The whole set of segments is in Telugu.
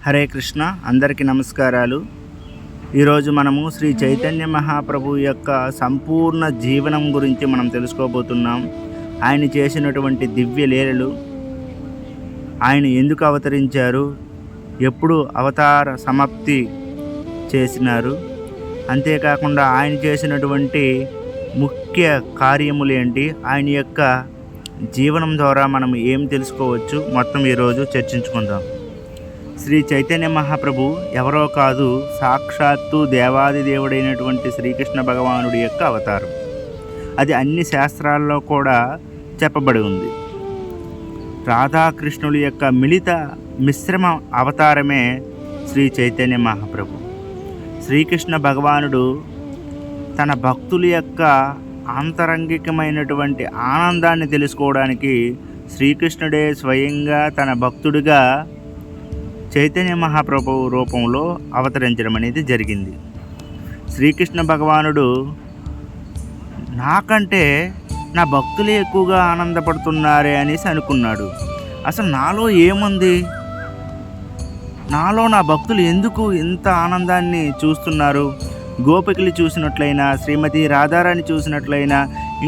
హరే కృష్ణ. అందరికీ నమస్కారాలు. ఈరోజు మనము శ్రీ చైతన్య మహాప్రభు యొక్క సంపూర్ణ జీవనం గురించి మనం తెలుసుకోబోతున్నాం. ఆయన చేసినటువంటి దివ్య లీలలు, ఆయన ఎందుకు అవతరించారు, ఎప్పుడు అవతార సమాప్తి చేసినారు, అంతేకాకుండా ఆయన చేసినటువంటి ముఖ్య కార్యములు ఏంటి, ఆయన యొక్క జీవనం ద్వారా మనం ఏం తెలుసుకోవచ్చు, మొత్తం ఈరోజు చర్చించుకుందాం. శ్రీ చైతన్య మహాప్రభు ఎవరో కాదు, సాక్షాత్తు దేవాది దేవుడైనటువంటి శ్రీకృష్ణ భగవానుడి యొక్క అవతారం. అది అన్ని శాస్త్రాల్లో కూడా చెప్పబడి ఉంది. రాధాకృష్ణుల యొక్క మిళిత మిశ్రమ అవతారమే శ్రీ చైతన్య మహాప్రభు. శ్రీకృష్ణ భగవానుడు తన భక్తుల యొక్క ఆంతరంగికమైనటువంటి ఆనందాన్ని తెలుసుకోవడానికి శ్రీకృష్ణుడే స్వయంగా తన భక్తుడిగా చైతన్య మహాప్రభు రూపంలో అవతరించడం అనేది జరిగింది. శ్రీకృష్ణ భగవానుడు నాకంటే నా భక్తులు ఎక్కువగా ఆనందపడుతున్నారే అనేసి అనుకున్నాడు. అసలు నాలో ఏముంది, నాలో నా భక్తులు ఎందుకు ఇంత ఆనందాన్ని చూస్తున్నారు? గోపికలు చూసినట్లయినా, శ్రీమతి రాధారాణి చూసినట్లయినా,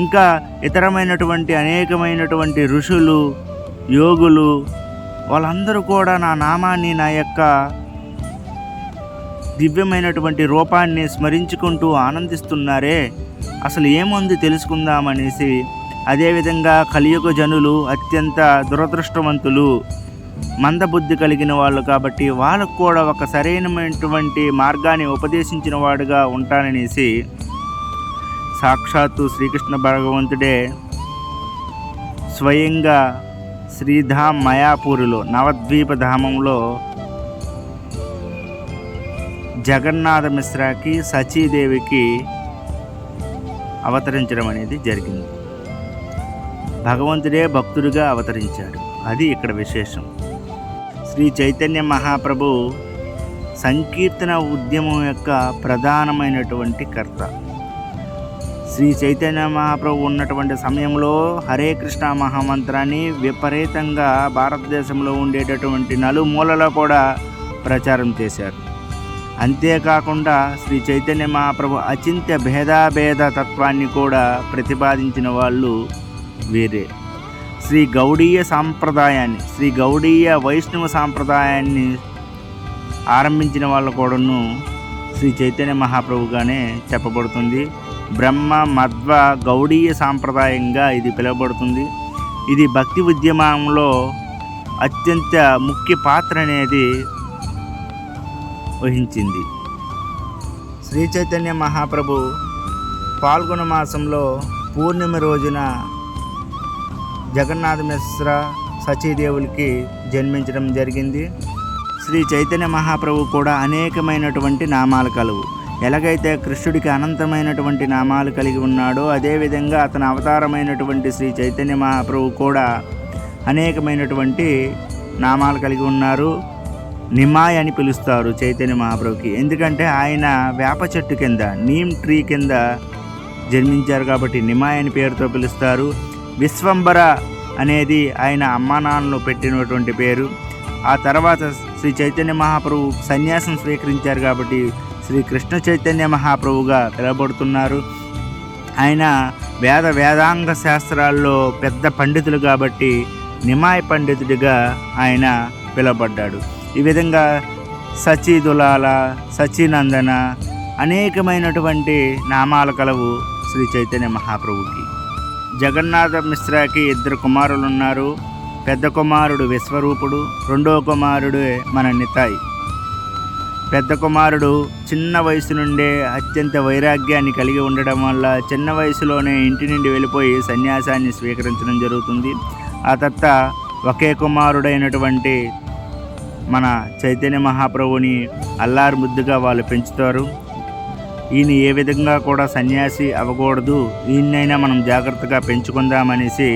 ఇంకా ఇతరమైనటువంటి అనేకమైనటువంటి ఋషులు, యోగులు, వాళ్ళందరూ కూడా నా నామాన్ని, నా యొక్క దివ్యమైనటువంటి రూపాన్ని స్మరించుకుంటూ ఆనందిస్తున్నారే, అసలు ఏముంది తెలుసుకుందామనేసి, అదేవిధంగా కలియుగ జనులు అత్యంత దురదృష్టవంతులు, మందబుద్ధి కలిగిన వాళ్ళు కాబట్టి వాళ్ళకు కూడా ఒక సరైనటువంటి మార్గాన్ని ఉపదేశించిన వాడుగా ఉంటాననేసి సాక్షాత్తు శ్రీకృష్ణ భగవంతుడే స్వయంగా శ్రీధామ్ మయాపూరులో, నవద్వీప ధామంలో జగన్నాథ మిశ్రాకి, సచీదేవికి అవతరించడం అనేది జరిగింది. భగవంతుడే భక్తుడిగా అవతరించాడు. అది ఇక్కడ విశేషం. శ్రీ చైతన్య మహాప్రభు సంకీర్తన ఉద్యమం యొక్క ప్రధానమైనటువంటి కర్త. శ్రీ చైతన్య మహాప్రభు ఉన్నటువంటి సమయంలో హరే కృష్ణ మహామంత్రాన్ని విపరీతంగా భారతదేశంలో ఉండేటటువంటి నలుమూలలో కూడా ప్రచారం చేశారు. అంతేకాకుండా శ్రీ చైతన్య మహాప్రభు అచింత్య భేదాభేద తత్వాన్ని కూడా ప్రతిపాదించిన వాళ్ళు వీరే. శ్రీ గౌడీయ సాంప్రదాయాన్ని, శ్రీ గౌడీయ వైష్ణవ సాంప్రదాయాన్ని ఆరంభించిన వాళ్ళు కూడాను శ్రీ చైతన్య మహాప్రభుగానే చెప్పబడుతుంది. బ్రహ్మ మధ్వ గౌడీయ సాంప్రదాయంగా ఇది పిలువబడుతుంది. ఇది భక్తి ఉద్యమంలో అత్యంత ముఖ్య పాత్ర అనేది వహించింది. శ్రీ చైతన్య మహాప్రభు పాల్గొన మాసంలో పూర్ణిమ రోజున జగన్నాథ మిశ్రా, సచీదేవులకి జన్మించడం జరిగింది. శ్రీ చైతన్య మహాప్రభు కూడా అనేకమైనటువంటి నామాలు కలవు. ఎలాగైతే కృష్ణుడికి అనంతమైనటువంటి నామాలు కలిగి ఉన్నాడో, అదేవిధంగా అతని అవతారమైనటువంటి శ్రీ చైతన్య మహాప్రభు కూడా అనేకమైనటువంటి నామాలు కలిగి ఉన్నారు. నిమాయ్ అని పిలుస్తారు చైతన్య మహాప్రభుకి. ఎందుకంటే ఆయన వేప చెట్టు కింద, నీమ్ ట్రీ కింద జన్మించారు కాబట్టి నిమాయ్ అని పేరుతో పిలుస్తారు. విశ్వంబర అనేది ఆయన అమ్మా నాన్నలు పెట్టినటువంటి పేరు. ఆ తర్వాత శ్రీ చైతన్య మహాప్రభు సన్యాసం స్వీకరించారు కాబట్టి శ్రీ కృష్ణ చైతన్య మహాప్రభుగా పిలువబడుతున్నారు. ఆయన వేదాంగ శాస్త్రాల్లో పెద్ద పండితులు కాబట్టి నిమాయ్ పండితుడిగా ఆయన పిలువబడ్డాడు. ఈ విధంగా సచీదులాల, సచీనందన అనేకమైనటువంటి నామాల కలవు శ్రీ చైతన్య మహాప్రభుకి. జగన్నాథ మిశ్రాకి 2 కుమారులు ఉన్నారు. పెద్ద కుమారుడు విశ్వరూపుడు, రెండో కుమారుడు మన నితాయ్. పెద్ద కుమారుడు చిన్న వయసు నుండే అత్యంత వైరాగ్యాన్ని కలిగి ఉండడం వల్ల చిన్న వయసులోనే ఇంటి నుండి వెళ్ళిపోయి సన్యాసాన్ని స్వీకరించడం జరుగుతుంది. ఆ తర్వాత ఒకే కుమారుడైనటువంటి మన చైతన్య మహాప్రభుని అల్లారు ముద్దుగా వాళ్ళు పెంచుతారు. ఈయన ఏ విధంగా కూడా సన్యాసి అవ్వకూడదు, ఈయనైనా మనం జాగ్రత్తగా పెంచుకుందామనేసి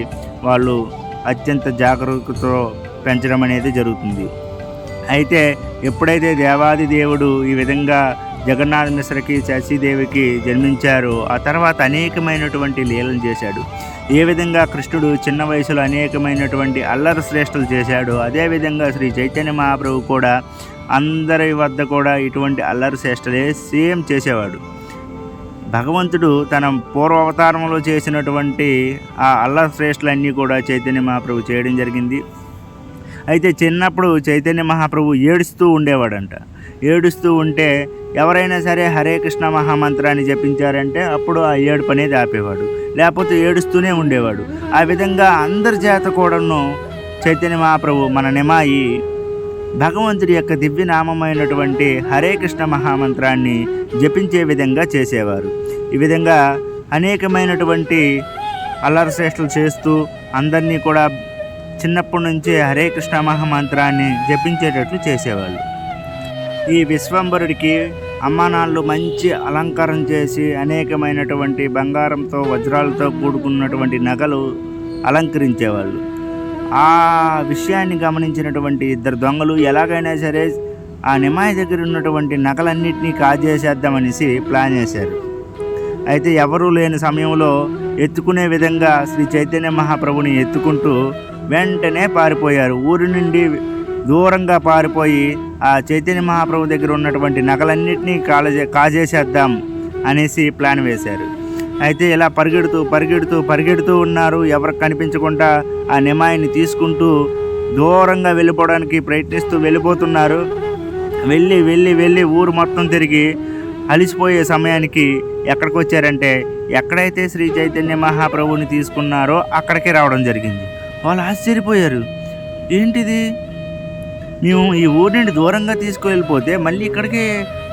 వాళ్ళు అత్యంత జాగ్రత్తతో పెంచడం అనేది జరుగుతుంది. అయితే ఎప్పుడైతే దేవాది దేవుడు ఈ విధంగా జగన్నాథ మిశ్రకి, శశిదేవికి జన్మించారో ఆ తర్వాత అనేకమైనటువంటి లీలలు చేశాడు. ఏ విధంగా కృష్ణుడు చిన్న వయసులో అనేకమైనటువంటి అల్లరి శ్రేష్టలు చేశాడో అదేవిధంగా శ్రీ చైతన్య మహాప్రభు కూడా అందరి వద్ద కూడా ఇటువంటి అల్లరి చేష్టలే సేమ్ చేసేవాడు. భగవంతుడు తన పూర్వావతారంలో చేసినటువంటి ఆ అల్లరి శ్రేష్ఠలన్నీ కూడా చైతన్య మహాప్రభు చేయడం జరిగింది. అయితే చిన్నప్పుడు చైతన్య మహాప్రభు ఏడుస్తూ ఉండేవాడంట. ఏడుస్తూ ఉంటే ఎవరైనా సరే హరే కృష్ణ మహామంత్రాన్ని జపించారంటే అప్పుడు ఆ ఏడుపు అనేది ఆపేవాడు, లేకపోతే ఏడుస్తూనే ఉండేవాడు. ఆ విధంగా అందరి చేత కూడాను చైతన్య మహాప్రభు మన నిమాయి భగవంతుడి యొక్క దివ్యనామమైనటువంటి హరే కృష్ణ మహామంత్రాన్ని జపించే విధంగా చేసేవారు. ఈ విధంగా అనేకమైనటువంటి అల్లరిశ్రేష్టలు చేస్తూ అందరినీ కూడా చిన్నప్పటి నుంచే హరే కృష్ణ మహామంత్రాన్ని జపించేటట్లు చేసేవాళ్ళు. ఈ విశ్వంబరుడికి అమ్మానాళ్ళు మంచి అలంకారం చేసి అనేకమైనటువంటి బంగారంతో వజ్రాలతో కూడుకున్నటువంటి నగలు అలంకరించేవాళ్ళు. ఆ విషయాన్ని గమనించినటువంటి ఇద్దరు దొంగలు ఎలాగైనా సరే ఆ నిమాయి దగ్గర ఉన్నటువంటి నగలన్నింటినీ కాజేసేద్దామనేసి ప్లాన్ చేశారు. అయితే ఎవరూ లేని సమయంలో ఎత్తుకునే విధంగా శ్రీ చైతన్య మహాప్రభుని ఎత్తుకుంటూ వెంటనే పారిపోయారు. ఊరి నుండి దూరంగా పారిపోయి ఆ చైతన్య మహాప్రభు దగ్గర ఉన్నటువంటి నగలన్నింటినీ కాజేసేద్దాం అనేసి ప్లాన్ వేశారు. అయితే ఇలా పరిగెడుతూ ఉన్నారు. ఎవరికి కనిపించకుండా ఆ నిమాయిని తీసుకుంటూ దూరంగా వెళ్ళిపోవడానికి ప్రయత్నిస్తూ వెళ్ళిపోతున్నారు. వెళ్ళి ఊరు మొత్తం తిరిగి అలిసిపోయే సమయానికి ఎక్కడికి వచ్చారంటే ఎక్కడైతే శ్రీ చైతన్య మహాప్రభుని తీసుకున్నారో అక్కడికే రావడం జరిగింది. వాళ్ళు ఆశ్చర్యపోయారు. ఏంటిది, మేము ఈ ఊరి నుండి దూరంగా తీసుకువెళ్ళిపోతే మళ్ళీ ఇక్కడికే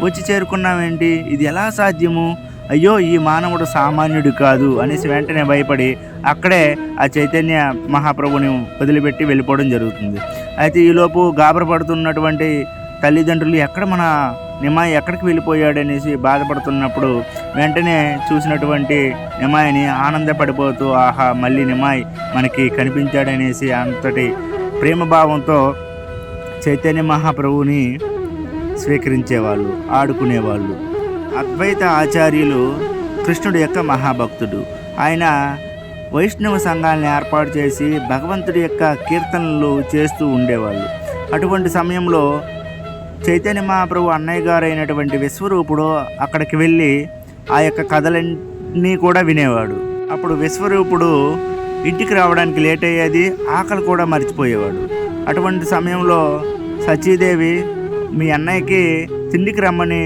వచ్చి చేరుకున్నామేంటి, ఇది ఎలా సాధ్యము, అయ్యో ఈ మానవుడు సామాన్యుడు కాదు అనేసి వెంటనే భయపడి అక్కడే ఆ చైతన్య మహాప్రభుని వదిలిపెట్టి వెళ్ళిపోవడం జరుగుతుంది. అయితే ఈలోపు గాబరపడుతున్నటువంటి తల్లిదండ్రులు ఎక్కడ మన నిమాయి ఎక్కడికి వెళ్ళిపోయాడనేసి బాధపడుతున్నప్పుడు వెంటనే చూసినటువంటి నిమాయిని ఆనందపడిపోతూ ఆహా మళ్ళీ నిమాయి మనకి కనిపించాడనేసి అంతటి ప్రేమభావంతో చైతన్య మహాప్రభుని స్వీకరించేవాళ్ళు, ఆడుకునేవాళ్ళు. అద్వైత ఆచార్యులు కృష్ణుడి యొక్క మహాభక్తుడు. ఆయన వైష్ణవ సంఘాలను ఏర్పాటు చేసి భగవంతుడి యొక్క కీర్తనలు చేస్తూ ఉండేవాళ్ళు. అటువంటి సమయంలో చైతన్య మహాప్రభు అన్నయ్య గారు అయినటువంటి విశ్వరూపుడు అక్కడికి వెళ్ళి ఆ యొక్క కథలన్నీ కూడా వినేవాడు. అప్పుడు విశ్వరూపుడు ఇంటికి రావడానికి లేట్ అయ్యేది, ఆకలి కూడా మర్చిపోయేవాడు. అటువంటి సమయంలో సచీదేవి మీ అన్నయ్యకి తిండికి రమ్మని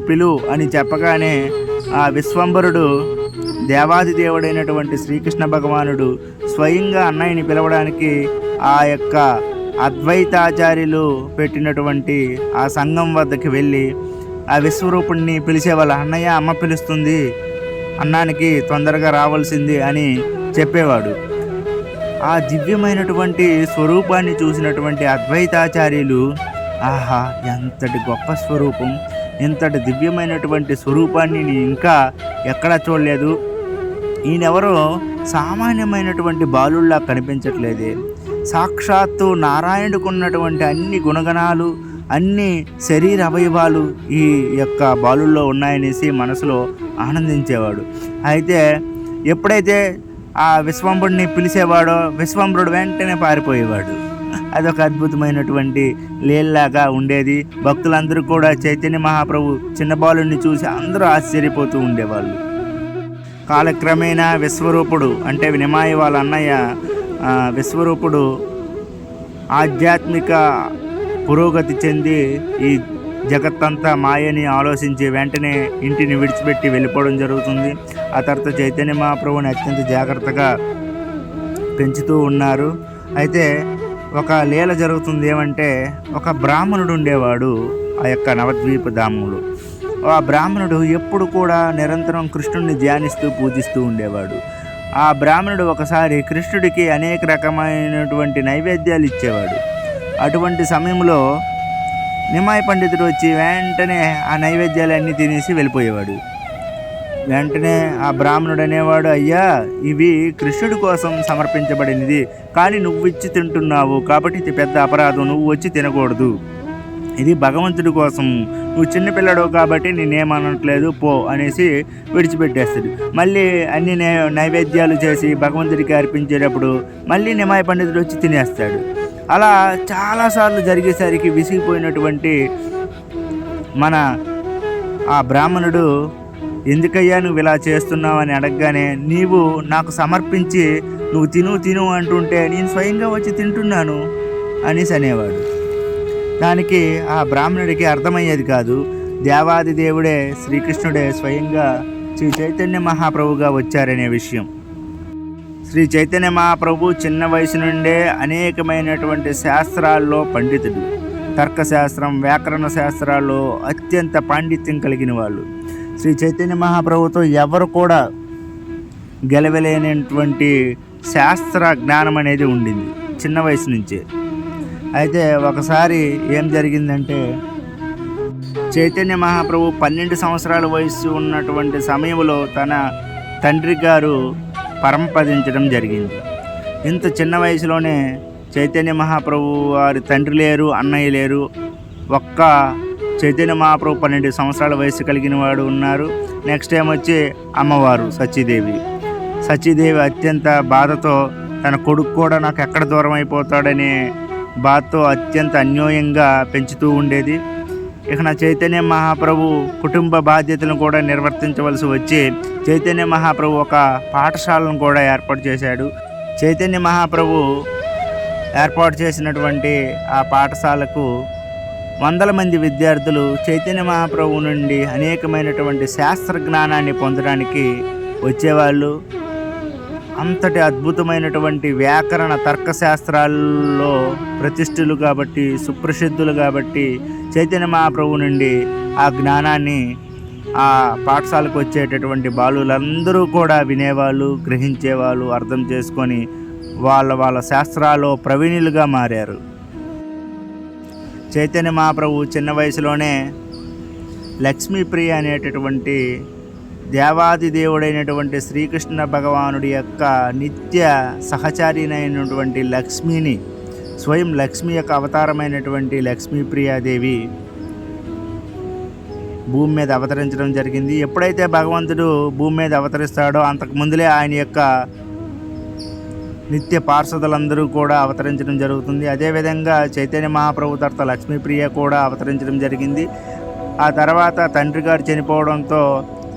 పిలు అని చెప్పగానే ఆ విశ్వంబరుడు దేవాది దేవుడైనటువంటి శ్రీకృష్ణ భగవానుడు స్వయంగా అన్నయ్యని పిలవడానికి ఆ యొక్క అద్వైతాచార్యులు పెట్టినటువంటి ఆ సంఘం వద్దకు వెళ్ళి ఆ విశ్వరూపుణ్ణి పిలిచేవాళ్ళ, అన్నయ్య అమ్మ పిలుస్తుంది, అన్నానికి తొందరగా రావాల్సింది అని చెప్పేవాడు. ఆ దివ్యమైనటువంటి స్వరూపాన్ని చూసినటువంటి అద్వైతాచార్యులు ఆహా ఎంతటి గొప్ప స్వరూపం, ఇంతటి దివ్యమైనటువంటి స్వరూపాన్ని నేను ఇంకా ఎక్కడా చూడలేదు, ఈయనెవరో సామాన్యమైనటువంటి బాలుల్లా కనిపించట్లేదే, సాక్షాత్తు నారాయణుడికి ఉన్నటువంటి అన్ని గుణగణాలు అన్ని శరీర అవయవాలు ఈ యొక్క బాలుల్లో ఉన్నాయనేసి మనసులో ఆనందించేవాడు. అయితే ఎప్పుడైతే ఆ విశ్వంబరుడిని పిలిచేవాడో విశ్వంబరుడు వెంటనే పారిపోయేవాడు. అదొక అద్భుతమైనటువంటి లీలలాగా ఉండేది. భక్తులందరూ కూడా చైతన్య మహాప్రభు చిన్న బాలుడిని చూసి అందరూ ఆశ్చర్యపోతూ ఉండేవాళ్ళు. కాలక్రమేణా విశ్వరూపుడు అంటే నిమాయి వాళ్ళ అన్నయ్య విశ్వరూపుడు ఆధ్యాత్మిక పురోగతి చెంది ఈ జగత్తంతా మాయని ఆలోచించి వెంటనే ఇంటిని విడిచిపెట్టి వెళ్ళిపోవడం జరుగుతుంది. ఆ తర్వాత చైతన్య మహాప్రభుని అత్యంత జాగ్రత్తగా పెంచుతూ ఉన్నారు. అయితే ఒక లీల జరుగుతుంది. ఏమంటే ఒక బ్రాహ్మణుడు ఉండేవాడు ఆ యొక్క నవద్వీప ధామంలో. ఆ బ్రాహ్మణుడు ఎప్పుడు కూడా నిరంతరం కృష్ణుడిని ధ్యానిస్తూ పూజిస్తూ ఉండేవాడు. ఆ బ్రాహ్మణుడు ఒకసారి కృష్ణుడికి అనేక రకమైనటువంటి నైవేద్యాలు ఇచ్చేవాడు. అటువంటి సమయంలో నిమాయి పండితుడు వచ్చి వెంటనే ఆ నైవేద్యాలన్నీ తినేసి వెళ్ళిపోయేవాడు. వెంటనే ఆ బ్రాహ్మణుడు అనేవాడు, అయ్యా ఇవి కృష్ణుడి కోసం సమర్పించబడినది, కానీ నువ్వు ఇచ్చి తింటున్నావు కాబట్టి ఇది పెద్ద అపరాధం, నువ్వు వచ్చి తినకూడదు, ఇది భగవంతుడి కోసం, నువ్వు చిన్నపిల్లడు కాబట్టి నేనేమనట్లేదు పో అనేసి విడిచిపెట్టేస్తాడు. మళ్ళీ అన్ని నైవేద్యాలు చేసి భగవంతుడికి అర్పించేటప్పుడు మళ్ళీ నిమాయి పండితుడు వచ్చి తినేస్తాడు. అలా చాలాసార్లు జరిగేసరికి విసిగిపోయినటువంటి మన ఆ బ్రాహ్మణుడు, ఎందుకయ్యా నువ్వు ఇలా చేస్తున్నావు అని అడగగానే, నీవు నాకు సమర్పించి నువ్వు తిను అంటుంటే నేను స్వయంగా వచ్చి తింటున్నాను అనేసి అనేవాడు. దానికి ఆ బ్రాహ్మణుడికి అర్థమయ్యేది కాదు, దేవాది దేవుడే శ్రీకృష్ణుడే స్వయంగా శ్రీ చైతన్య మహాప్రభుగా వచ్చారనే విషయం. శ్రీ చైతన్య మహాప్రభు చిన్న వయసు నుండే అనేకమైనటువంటి శాస్త్రాల్లో పండితుడు. తర్కశాస్త్రం, వ్యాకరణ శాస్త్రాల్లో అత్యంత పాండిత్యం కలిగిన వాళ్ళు. శ్రీ చైతన్య మహాప్రభుతో ఎవరు కూడా గెలవలేనటువంటి శాస్త్ర జ్ఞానం అనేది ఉండింది చిన్న వయసు నుంచే. అయితే ఒకసారి ఏం జరిగిందంటే, చైతన్య మహాప్రభు 12 సంవత్సరాల వయసు ఉన్నటువంటి సమయంలో తన తండ్రి గారు పరమపదించడం జరిగింది. ఇంత చిన్న వయసులోనే చైతన్య మహాప్రభు వారి తండ్రి లేరు, అన్నయ్య లేరు. ఒక్క చైతన్య మహాప్రభు 12 సంవత్సరాల వయసు కలిగిన వాడు ఉన్నారు. నెక్స్ట్ టైం వచ్చి అమ్మవారు సచీదేవి అత్యంత బాధతో తన కొడుకు కూడా నాకు ఎక్కడ దూరం అయిపోతాడనే బాధతో అత్యంత అన్యోన్యంగా పెంచుతూ ఉండేది. ఇక నా చైతన్య మహాప్రభు కుటుంబ బాధ్యతలను కూడా నిర్వర్తించవలసి వచ్చి చైతన్య మహాప్రభు ఒక పాఠశాలను కూడా ఏర్పాటు చేశాడు. చైతన్య మహాప్రభు ఏర్పాటు చేసినటువంటి ఆ పాఠశాలకు వందల మంది విద్యార్థులు చైతన్య మహాప్రభు నుండి అనేకమైనటువంటి శాస్త్ర జ్ఞానాన్ని పొందడానికి వచ్చేవాళ్ళు. అంతటి అద్భుతమైనటువంటి వ్యాకరణ తర్కశాస్త్రాల్లో ప్రతిష్ఠులు కాబట్టి, సుప్రసిద్ధులు కాబట్టి చైతన్య మహాప్రభు నుండి ఆ జ్ఞానాన్ని ఆ పాఠశాలకు వచ్చేటటువంటి బాలులందరూ కూడా వినేవాళ్ళు, గ్రహించేవాళ్ళు, అర్థం చేసుకొని వాళ్ళ శాస్త్రాల్లో ప్రవీణులుగా మారారు. చైతన్య మహాప్రభు చిన్న వయసులోనే లక్ష్మీప్రియ అనేటటువంటి దేవాది దేవుడైనటువంటి శ్రీకృష్ణ భగవానుడి యొక్క నిత్య సహచారినైనటువంటి లక్ష్మిని, స్వయం లక్ష్మి యొక్క అవతారమైనటువంటి లక్ష్మీప్రియాదేవి భూమి మీద అవతరించడం జరిగింది. ఎప్పుడైతే భగవంతుడు భూమి మీద అవతరిస్తాడో అంతకు ముందులే ఆయన యొక్క నిత్య పార్షదులందరూ కూడా అవతరించడం జరుగుతుంది. అదేవిధంగా చైతన్య మహాప్రభు తర్వాత లక్ష్మీప్రియ కూడా అవతరించడం జరిగింది. ఆ తర్వాత తండ్రి గారు చనిపోవడంతో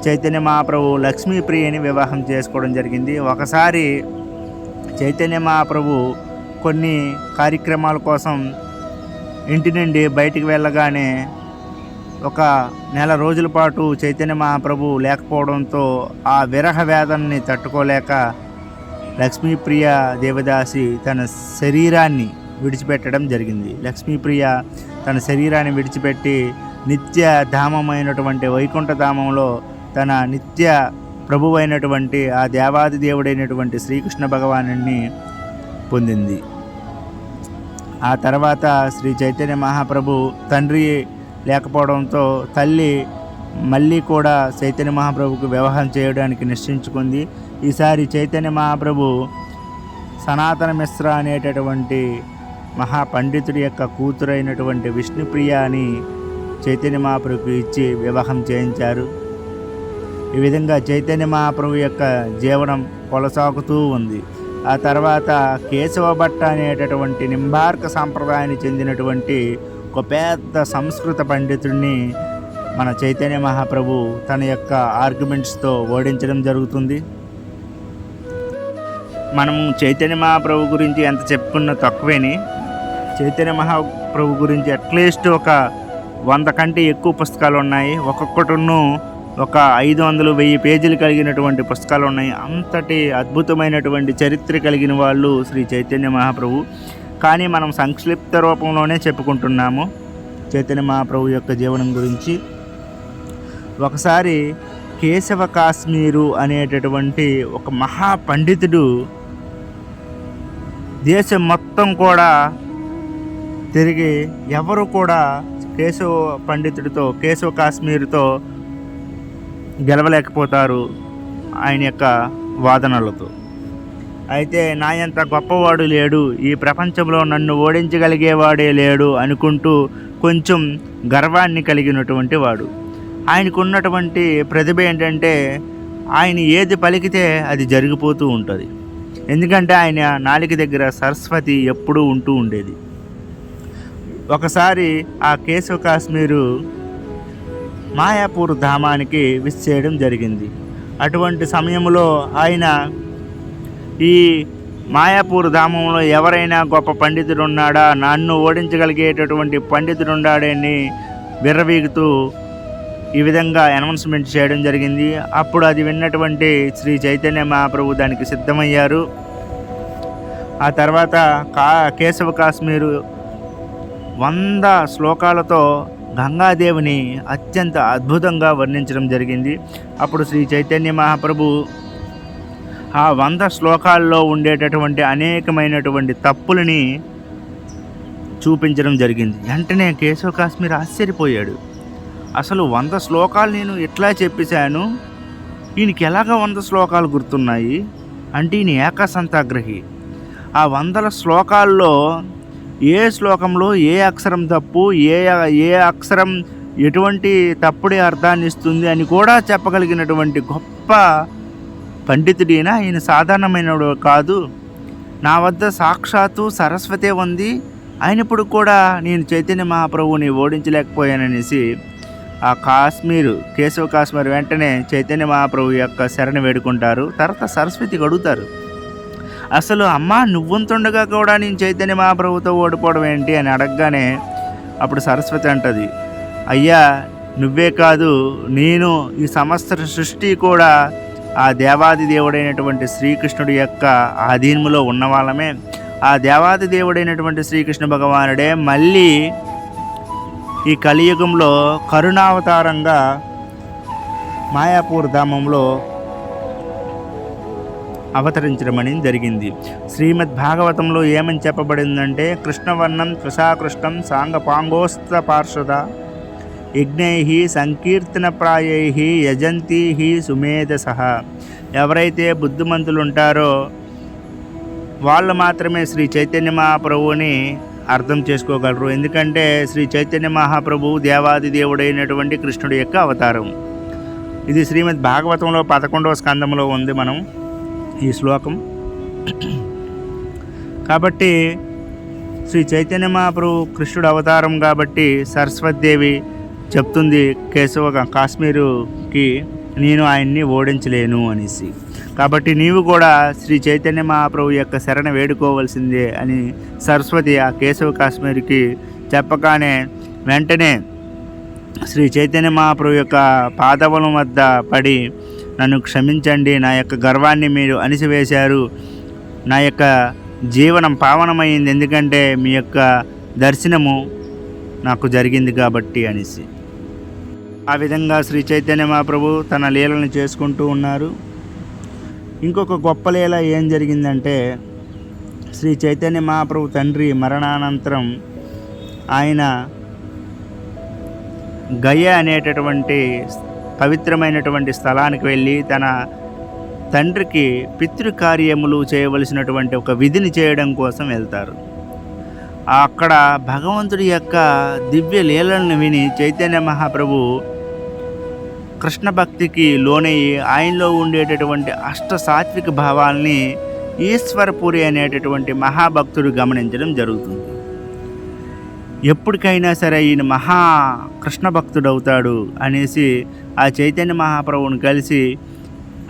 చైతన్య మహాప్రభు లక్ష్మీప్రియని వివాహం చేసుకోవడం జరిగింది. ఒకసారి చైతన్య మహాప్రభు కొన్ని కార్యక్రమాల కోసం ఇంటి నుండి బయటికి వెళ్ళగానే ఒక నెల రోజుల పాటు చైతన్య మహాప్రభు లేకపోవడంతో ఆ విరహ వేదనని తట్టుకోలేక లక్ష్మీప్రియ దేవదాసి తన శరీరాన్ని విడిచిపెట్టడం జరిగింది. లక్ష్మీప్రియ తన శరీరాన్ని విడిచిపెట్టి నిత్య ధామమైనటువంటి వైకుంఠ ధామంలో తన నిత్య ప్రభువైనటువంటి ఆ దేవాది దేవుడైనటువంటి శ్రీకృష్ణ భగవానుడిని పొందింది. ఆ తర్వాత శ్రీ చైతన్య మహాప్రభు తండ్రి లేకపోవడంతో తల్లి మళ్ళీ కూడా చైతన్య మహాప్రభుకు వివాహం చేయడానికి నిశ్చయించుకుంది. ఈసారి చైతన్య మహాప్రభు సనాతన మిశ్ర అనేటటువంటి మహాపండితుడి యొక్క కూతురైనటువంటి విష్ణుప్రియ అని చైతన్య మహాప్రభుకు ఇచ్చి వివాహం చేయించారు. ఈ విధంగా చైతన్య మహాప్రభు యొక్క జీవనం కొనసాగుతూ ఉంది. ఆ తర్వాత కేశవ భట్ట అనేటటువంటి నింబార్క సాంప్రదాయానికి చెందినటువంటి ఒక పెద్ద సంస్కృత పండితుడిని మన చైతన్య మహాప్రభు తన యొక్క ఆర్గ్యుమెంట్స్తో ఓడించడం జరుగుతుంది. మనము చైతన్య మహాప్రభు గురించి ఎంత చెప్పుకున్నా తక్కువేని, చైతన్య మహాప్రభు గురించి అట్లీస్ట్ ఒక 100 కంటే ఎక్కువ పుస్తకాలు ఉన్నాయి. ఒక్కొక్కటిను ఒక 500-1000 పేజీలు కలిగినటువంటి పుస్తకాలు ఉన్నాయి. అంతటి అద్భుతమైనటువంటి చరిత్ర కలిగిన వాళ్ళు శ్రీ చైతన్య మహాప్రభు. కానీ మనం సంక్షిప్త రూపంలోనే చెప్పుకుంటున్నాము చైతన్య మహాప్రభు యొక్క జీవనం గురించి. ఒకసారి కేశవ కాశ్మీరు అనేటటువంటి ఒక మహాపండితుడు దేశం మొత్తం కూడా తిరిగి ఎవరు కూడా కేశవ పండితుడితో, కేశవ కాశ్మీరుతో గెలవలేకపోతారు ఆయన యొక్క వాదనలతో. అయితే నా ఎంత గొప్పవాడు లేడు, ఈ ప్రపంచంలో నన్ను ఓడించగలిగేవాడే లేడు అనుకుంటూ కొంచెం గర్వాన్ని కలిగినటువంటి వాడు. ఆయనకు ఉన్నటువంటి ప్రతిభ ఏంటంటే ఆయన ఏది పలికితే అది జరిగిపోతూ ఉంటుంది. ఎందుకంటే ఆయన నాలుక దగ్గర సరస్వతి ఎప్పుడూ ఉంటూ ఉండేది. ఒకసారి ఆ కేశవ కాశ్మీరు మాయాపూర్ ధామానికి విచ్చేయడం జరిగింది. అటువంటి సమయంలో ఆయన ఈ మాయాపూర్ ధామంలో ఎవరైనా గొప్ప పండితుడు ఉన్నాడా, నన్ను ఓడించగలిగేటటువంటి పండితుడు ఉన్నాడని విర్రవీగుతూ ఈ విధంగా అనౌన్స్మెంట్ చేయడం జరిగింది. అప్పుడు అది విన్నటువంటి శ్రీ చైతన్య మహాప్రభు దానికి సిద్ధమయ్యారు. ఆ తర్వాత కేశవ కాశ్మీరు 100 శ్లోకాలతో గంగాదేవిని అత్యంత అద్భుతంగా వర్ణించడం జరిగింది. అప్పుడు శ్రీ చైతన్య మహాప్రభు ఆ 100 శ్లోకాల్లో ఉండేటటువంటి అనేకమైనటువంటి తప్పులని చూపించడం జరిగింది. వెంటనే కేశవ కాశ్మీర్ ఆశ్చర్యపోయాడు. అసలు 100 శ్లోకాలు నేను ఎట్లా చెప్పేశాను, ఈయనకి ఎలాగ 100 శ్లోకాలు గుర్తున్నాయి అంటే ఈయన ఏకసంతాగ్రహి. ఆ 100 శ్లోకాల్లో ఏ శ్లోకంలో ఏ అక్షరం తప్పు, ఏ అక్షరం ఎటువంటి తప్పుడే అర్థాన్ని ఇస్తుంది అని కూడా చెప్పగలిగినటువంటి గొప్ప పండితుడైనా ఈయన సాధారణమైనడు కాదు. నా వద్ద సాక్షాత్తు సరస్వతే ఉంది, అయినప్పుడు కూడా నేను చైతన్య మహాప్రభుని ఓడించలేకపోయాననేసి ఆ కేశవ కాశ్మీర్ వెంటనే చైతన్య మహాప్రభు యొక్క శరణి వేడుకుంటారు. తర్వాత సరస్వతికి అడుగుతారు, అసలు అమ్మ నువ్వుంతుండగా కూడా నేను చైతన్య మహాప్రభుతో ఓడిపోవడం ఏంటి అని అడగగానే అప్పుడు సరస్వతి అంటది, అయ్యా నువ్వే కాదు, నేను ఈ సమస్త సృష్టి కూడా ఆ దేవాది దేవుడైనటువంటి శ్రీకృష్ణుడి యొక్క ఆధీనములో ఉన్న వాళ్ళమే. ఆ దేవాది దేవుడైనటువంటి శ్రీకృష్ణ భగవానుడే మళ్ళీ ఈ కలియుగంలో కరుణావతారంగా మాయాపూర్ ధామంలో అవతరించడం అనేది జరిగింది. శ్రీమద్ భాగవతంలో ఏమని చెప్పబడిందంటే, కృష్ణవర్ణం కృషాకృష్ణం సాంగపాంగోస్త పార్షద యజ్ఞై సంకీర్తన ప్రాయై యజంతి సుమేధసః. ఎవరైతే బుద్ధిమంతులు ఉంటారో వాళ్ళు మాత్రమే శ్రీ చైతన్య మహాప్రభువుని అర్థం చేసుకోగలరు. ఎందుకంటే శ్రీ చైతన్య మహాప్రభువు దేవాది దేవుడైనటువంటి కృష్ణుడి యొక్క అవతారం. ఇది శ్రీమద్ భాగవతంలో 11వ స్కందంలో ఉంది మనం ఈ శ్లోకం. కాబట్టి శ్రీ చైతన్య మహాప్రభు కృష్ణుడు అవతారం కాబట్టి సరస్వతీదేవి చెప్తుంది కాశ్మీరుకి, నేను ఆయన్ని ఓడించలేను అనేసి. కాబట్టి నీవు కూడా శ్రీ చైతన్య మహాప్రభు యొక్క శరణ వేడుకోవాల్సిందే అని సరస్వతి ఆ కేశవ కాశ్మీర్కి చెప్పగానే వెంటనే శ్రీ చైతన్య మహాప్రభు యొక్క పాదముల వద్ద పడి, నన్ను క్షమించండి, నా యొక్క గర్వాన్ని మీరు అణిసివేశారు, నా యొక్క జీవనం పావనమైంది, ఎందుకంటే మీ యొక్క దర్శనము నాకు జరిగింది కాబట్టి అనేసి. ఆ విధంగా శ్రీ చైతన్య మహాప్రభు తన లీలను చేసుకుంటూ ఉన్నారు. ఇంకొక గొప్ప లీల ఏం జరిగిందంటే, శ్రీ చైతన్య మహాప్రభు తండ్రి మరణానంతరం ఆయన గయ అనేటటువంటి పవిత్రమైనటువంటి స్థలానికి వెళ్ళి తన తండ్రికి పితృకార్యములు చేయవలసినటువంటి ఒక విధిని చేయడం కోసం వెళ్తారు. అక్కడ భగవంతుడి యొక్క దివ్య లీలలను విని చైతన్య మహాప్రభు కృష్ణ భక్తికి లోనయ్యి ఆయనలో ఉండేటటువంటి అష్ట సాత్విక భావాల్ని ఈశ్వరపురి అనేటటువంటి మహాభక్తుడు గమనించడం జరుగుతుంది. ఎప్పటికైనా సరే ఈయన మహా కృష్ణ భక్తుడవుతాడు అనేసి ఆ చైతన్య మహాప్రభువుని కలిసి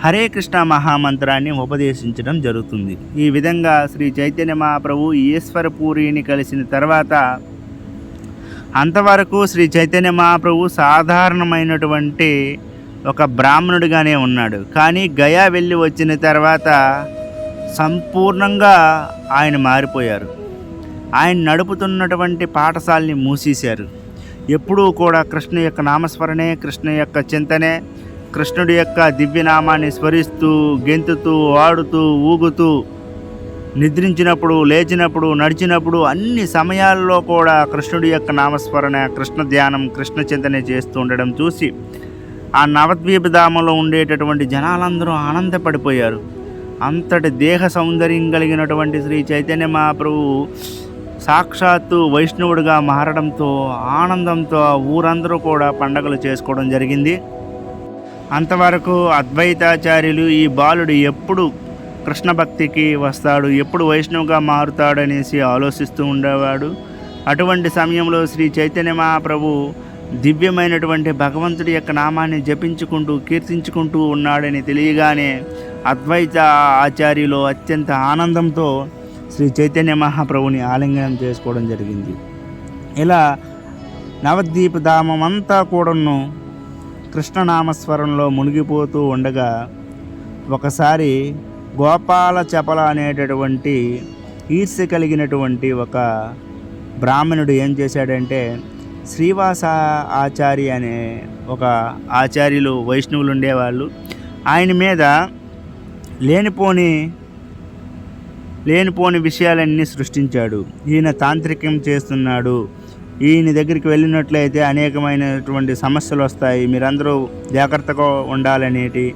హరే కృష్ణ మహామంత్రాన్ని ఉపదేశించడం జరుగుతుంది. ఈ విధంగా శ్రీ చైతన్య మహాప్రభు ఈశ్వరపూరిని కలిసిన తర్వాత అంతవరకు శ్రీ చైతన్య మహాప్రభు సాధారణమైనటువంటి ఒక బ్రాహ్మణుడిగానే ఉన్నాడు. కానీ గయా వెళ్ళి వచ్చిన తర్వాత సంపూర్ణంగా ఆయన మారిపోయారు. ఆయన నడుపుతున్నటువంటి పాఠశాలని మూసేశారు. ఎప్పుడూ కూడా కృష్ణ యొక్క నామస్మరణే, కృష్ణ యొక్క చింతనే, కృష్ణుడి యొక్క దివ్యనామాన్ని స్మరిస్తూ గెంతుతూ ఆడుతూ ఊగుతూ నిద్రించినప్పుడు, లేచినప్పుడు, నడిచినప్పుడు అన్ని సమయాల్లో కూడా కృష్ణుడి యొక్క నామస్మరణ, కృష్ణ ధ్యానం, కృష్ణ చింతనే చేస్తూ ఉండడం చూసి ఆ నవద్వీపధామంలో ఉండేటటువంటి జనాలందరూ ఆనందపడిపోయారు. అంతటి దేహ సౌందర్యం కలిగినటువంటి శ్రీ చైతన్య మహాప్రభు సాక్షాత్తు వైష్ణవుడిగా మారడంతో ఆనందంతో ఊరందరూ కూడా పండగలు చేసుకోవడం జరిగింది. అంతవరకు అద్వైతాచార్యులు ఈ బాలుడు ఎప్పుడు కృష్ణ భక్తికి వస్తాడు, ఎప్పుడు వైష్ణవుగా మారుతాడనేసి ఆలోచిస్తూ ఉండేవాడు. అటువంటి సమయంలో శ్రీ చైతన్య మహాప్రభు దివ్యమైనటువంటి భగవంతుడి యొక్క నామాన్ని జపించుకుంటూ కీర్తించుకుంటూ ఉన్నాడని తెలియగానే అద్వైత ఆచార్యులు అత్యంత ఆనందంతో శ్రీ చైతన్య మహాప్రభుని ఆలింగనం చేసుకోవడం జరిగింది. ఇలా నవద్వీపధామం అంతా కూడాను కృష్ణనామస్వరంలో మునిగిపోతూ ఉండగా ఒకసారి గోపాల చపల అనేటటువంటి ఈర్ష్య కలిగినటువంటి ఒక బ్రాహ్మణుడు ఏం చేశాడంటే, శ్రీవాస ఆచార్య అనే ఒక ఆచార్యులు వైష్ణవులు ఉండేవాళ్ళు, ఆయన మీద లేనిపోని విషయాలన్నీ సృష్టించాడు. ఈయన తాంత్రికం చేస్తున్నాడు, ఈయన దగ్గరికి వెళ్ళినట్లయితే అనేకమైనటువంటి సమస్యలు వస్తాయి, మీరందరూ జాగ్రత్తగా ఉండాలనేటి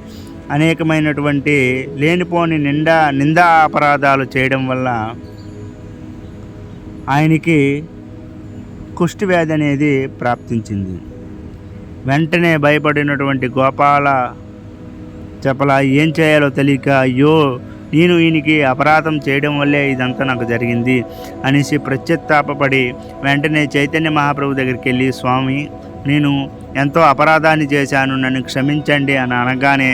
అనేకమైనటువంటి లేనిపోని నిందా అపరాధాలు చేయడం వల్ల ఆయనకి కుష్టి వ్యాధి అనేది ప్రాప్తించింది. వెంటనే భయపడినటువంటి గోపాల చపల ఏం చేయాలో తెలియక, అయ్యో నేను ఈయనకి అపరాధం చేయడం వల్లే ఇదంతా నాకు జరిగింది అనేసి ప్రత్యత్తాపడి వెంటనే చైతన్య మహాప్రభు దగ్గరికి వెళ్ళి, స్వామి నేను ఎంతో అపరాధాన్ని చేశాను, నన్ను క్షమించండి అని అనగానే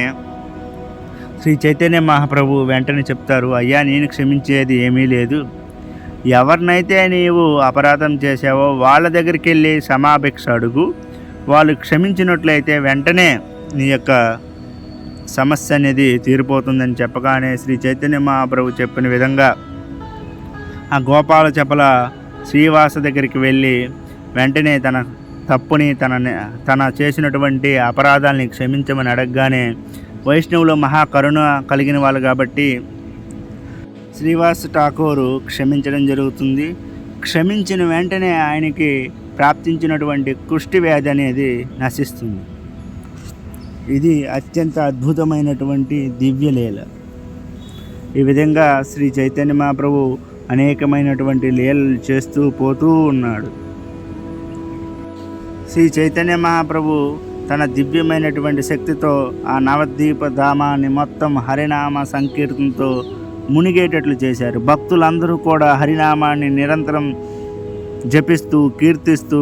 శ్రీ చైతన్య మహాప్రభు వెంటనే చెప్తారు, అయ్యా నేను క్షమించేది ఏమీ లేదు, ఎవరినైతే నీవు అపరాధం చేసావో వాళ్ళ దగ్గరికి వెళ్ళి క్షమాభిక్ష అడుగు, వాళ్ళు క్షమించినట్లయితే వెంటనే నీ యొక్క సమస్య అనేది తీరిపోతుందని చెప్పగానే శ్రీ చైతన్య మహాప్రభు చెప్పిన విధంగా ఆ గోపాల చపల శ్రీవాస దగ్గరికి వెళ్ళి వెంటనే తన తప్పుని తన చేసినటువంటి అపరాధాలని క్షమించమని అడగగానే వైష్ణవులు మహాకరుణ కలిగిన వాళ్ళు కాబట్టి శ్రీవాస ఠాకూరు క్షమించడం జరుగుతుంది. క్షమించిన వెంటనే ఆయనకి ప్రాప్తించినటువంటి కుష్టి వ్యాధి అనేది నశిస్తుంది. ఇది అత్యంత అద్భుతమైనటువంటి దివ్యలీల. ఈ విధంగా శ్రీ చైతన్య మహాప్రభు అనేకమైనటువంటి లీలలు చేస్తూ పోతూ ఉన్నాడు. శ్రీ చైతన్య మహాప్రభు తన దివ్యమైనటువంటి శక్తితో ఆ నవద్వీప ధామాన్ని మొత్తం హరినామ సంకీర్తనతో మునిగేటట్లు చేశారు. భక్తులందరూ కూడా హరినామాన్ని నిరంతరం జపిస్తూ కీర్తిస్తూ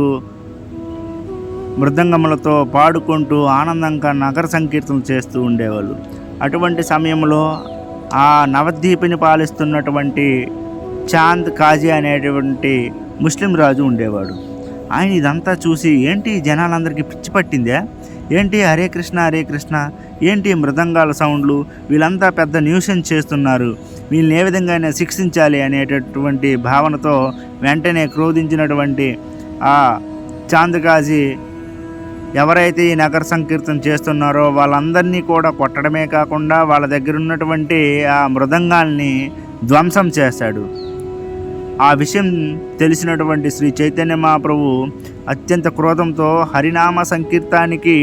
మృదంగములతో పాడుకుంటూ ఆనందంగా నగర సంకీర్తనలు చేస్తూ ఉండేవాళ్ళు. అటువంటి సమయంలో ఆ నవద్వీపిని పాలిస్తున్నటువంటి చాంద్ కాజీ అనేటువంటి ముస్లిం రాజు ఉండేవాడు. ఆయన ఇదంతా చూసి, ఏంటి జనాలందరికీ పిచ్చి పట్టిందే, ఏంటి హరే కృష్ణ హరే కృష్ణ, ఏంటి మృదంగాల సౌండ్లు, వీళ్ళంతా పెద్ద న్యూసెన్స్ చేస్తున్నారు, వీళ్ళని ఏ విధంగా శిక్షించాలి అనేటటువంటి భావనతో వెంటనే క్రోధించినటువంటి ఆ చాంద్ కాజీ ఎవరైతే ఈ నగర సంకీర్తన చేస్తున్నారో వాళ్ళందరినీ కూడా కొట్టడమే కాకుండా వాళ్ళ దగ్గర ఉన్నటువంటి ఆ మృదంగాల్ని ధ్వంసం చేశాడు. ఆ విషయం తెలిసినటువంటి శ్రీ చైతన్య మహాప్రభు అత్యంత క్రోధంతో హరినామ సంకీర్తానికి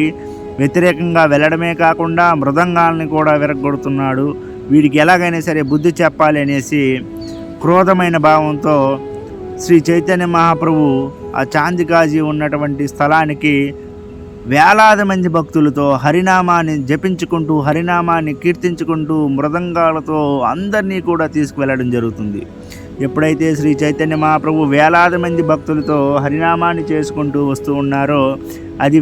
వ్యతిరేకంగా వెళ్ళడమే కాకుండా మృదంగాల్ని కూడా విరగొడుతున్నాడు, వీడికి ఎలాగైనా సరే బుద్ధి చెప్పాలి అనేసి క్రోధమైన భావంతో శ్రీ చైతన్య మహాప్రభు ఆ చాందికాజీ ఉన్నటువంటి స్థలానికి వేలాది మంది భక్తులతో హరినామాన్ని జపించుకుంటూ హరినామాన్ని కీర్తించుకుంటూ మృదంగాలతో అందరినీ కూడా తీసుకువెళ్ళడం జరుగుతుంది. ఎప్పుడైతే శ్రీ చైతన్య మహాప్రభు వేలాది మంది భక్తులతో హరినామాన్ని చేసుకుంటూ వస్తూ ఉన్నారో అది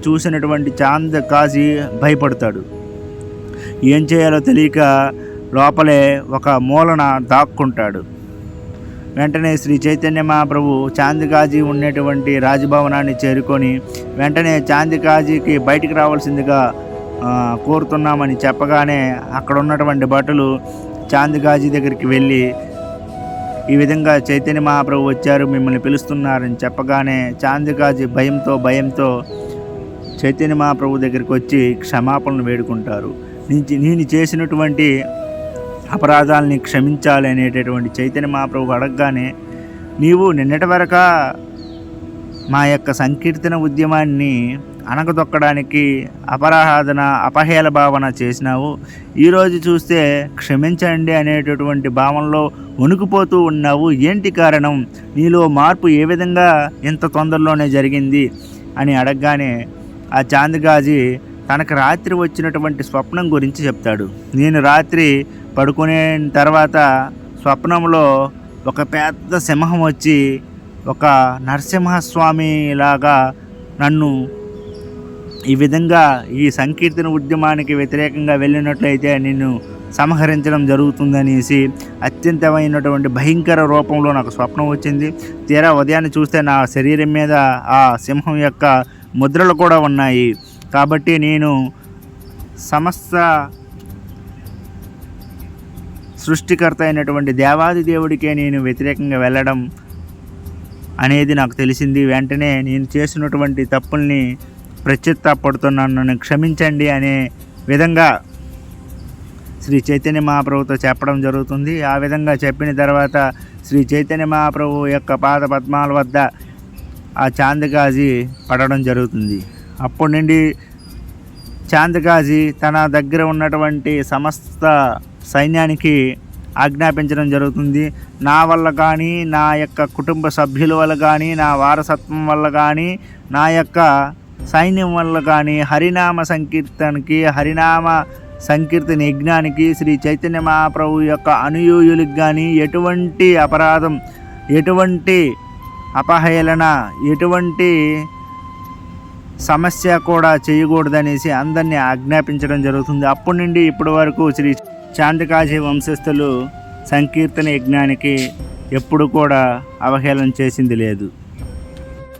చూసినటువంటి చాంద్ కాజీ భయపడతాడు. ఏం చేయాలో తెలియక లోపలే ఒక మూలన దాక్కుంటాడు. వెంటనే శ్రీ చైతన్య మహాప్రభు చాందికాజీ ఉన్నటువంటి రాజభవనాన్ని చేరుకొని వెంటనే చాందికాజీకి బయటికి రావాల్సిందిగా కోరుతున్నామని చెప్పగానే అక్కడ ఉన్నటువంటి భటులు చాందికాజీ దగ్గరికి వెళ్ళి ఈ విధంగా చైతన్య మహాప్రభు వచ్చారు, మిమ్మల్ని పిలుస్తున్నారని చెప్పగానే చాందికాజీ భయంతో చైతన్య మహాప్రభు దగ్గరికి వచ్చి క్షమాపణలు వేడుకుంటారు. నేను చేసినటువంటి అపరాధాలని క్షమించాలి అనేటటువంటి చైతన్య మహాప్రభు అడగగానే, నీవు నిన్నటి వరకు మా యొక్క సంకీర్తన ఉద్యమాన్ని అణగదొక్కడానికి అపహేళ భావన చేసినావు, ఈరోజు చూస్తే క్షమించండి అనేటటువంటి భావనలో వణుకుపోతూ ఉన్నావు, ఏంటి కారణం, నీలో మార్పు ఏ విధంగా ఇంత తొందరలోనే జరిగింది అని అడగగానే ఆ చాందికాజీ తనకు రాత్రి వచ్చినటువంటి స్వప్నం గురించి చెప్తాడు. నేను రాత్రి పడుకునే తర్వాత స్వప్నంలో ఒక పెద్ద సింహం వచ్చి ఒక నరసింహస్వామి లాగా నన్ను ఈ విధంగా ఈ సంకీర్తన ఉద్యమానికి వ్యతిరేకంగా వెళ్ళినట్లయితే నిన్ను సంహరించడం జరుగుతుందనేసి అత్యంతమైనటువంటి భయంకర రూపంలో నాకు స్వప్నం వచ్చింది. తీరా ఉదయాన్నే చూస్తే నా శరీరం మీద ఆ సింహం యొక్క ముద్రలు కూడా ఉన్నాయి. కాబట్టి నేను సమస్త సృష్టికర్త అయినటువంటి దేవాది దేవుడికే నేను వ్యతిరేకంగా వెళ్ళడం అనేది నాకు తెలిసింది. వెంటనే నేను చేసినటువంటి తప్పుల్ని పశ్చాత్తాపడుతున్నాను, నన్ను క్షమించండి అనే విధంగా శ్రీ చైతన్య మహాప్రభుతో చెప్పడం జరుగుతుంది. ఆ విధంగా చెప్పిన తర్వాత శ్రీ చైతన్య మహాప్రభు యొక్క పాద పద్మాల వద్ద ఆ చాందకాజీ పడడం జరుగుతుంది. అప్పటి నుండి చాందకాజీ తన దగ్గర ఉన్నటువంటి సమస్త సైన్యానికి ఆజ్ఞాపించడం జరుగుతుంది. నా వల్ల కానీ, నా యొక్క కుటుంబ సభ్యుల వల్ల కానీ, నా వారసత్వం వల్ల కానీ, నా యొక్క సైన్యం వల్ల కానీ హరినామ సంకీర్తన యజ్ఞానికి శ్రీ చైతన్య మహాప్రభు యొక్క అనుయూయులకు కానీ ఎటువంటి అపరాధం, ఎటువంటి అపహేళన, ఎటువంటి సమస్య కూడా చేయకూడదనేసి అందరినీ ఆజ్ఞాపించడం జరుగుతుంది. అప్పటి నుండి ఇప్పటి వరకు శ్రీ చాందకాజీ వంశస్థులు సంకీర్తన యజ్ఞానికి ఎప్పుడు కూడా అవహేళన చేసింది లేదు.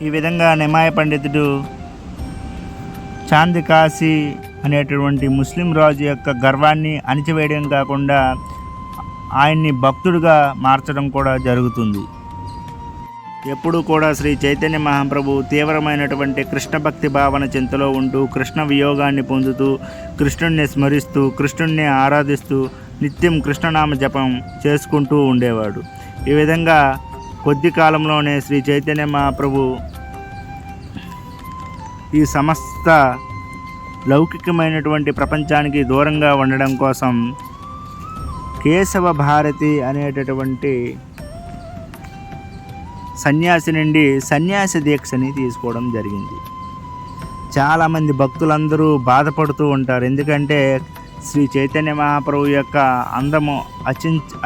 ఈ విధంగా నిమాయ పండితుడు చాందకాజీ అనేటువంటి ముస్లిం రాజు యొక్క గర్వాన్ని అణిచివేయడం కాకుండా ఆయన్ని భక్తుడిగా మార్చడం కూడా జరుగుతుంది. ఎప్పుడూ కూడా శ్రీ చైతన్య మహాప్రభు తీవ్రమైనటువంటి కృష్ణ భక్తి భావన చింతలో ఉంటూ కృష్ణ వియోగాన్ని పొందుతూ కృష్ణుణ్ణి స్మరిస్తూ కృష్ణుణ్ణి ఆరాధిస్తూ నిత్యం కృష్ణనామ జపం చేసుకుంటూ ఉండేవాడు. ఈ విధంగా కొద్ది కాలంలోనే శ్రీ చైతన్య మహాప్రభు ఈ సమస్త లౌకికమైనటువంటి ప్రపంచానికి దూరంగా ఉండడం కోసం కేశవ భారతి అనేటటువంటి సన్యాసి నుండి సన్యాసి దీక్షని తీసుకోవడం జరిగింది. చాలామంది భక్తులందరూ బాధపడుతూ ఉంటారు. ఎందుకంటే శ్రీ చైతన్య మహాప్రభు యొక్క అందము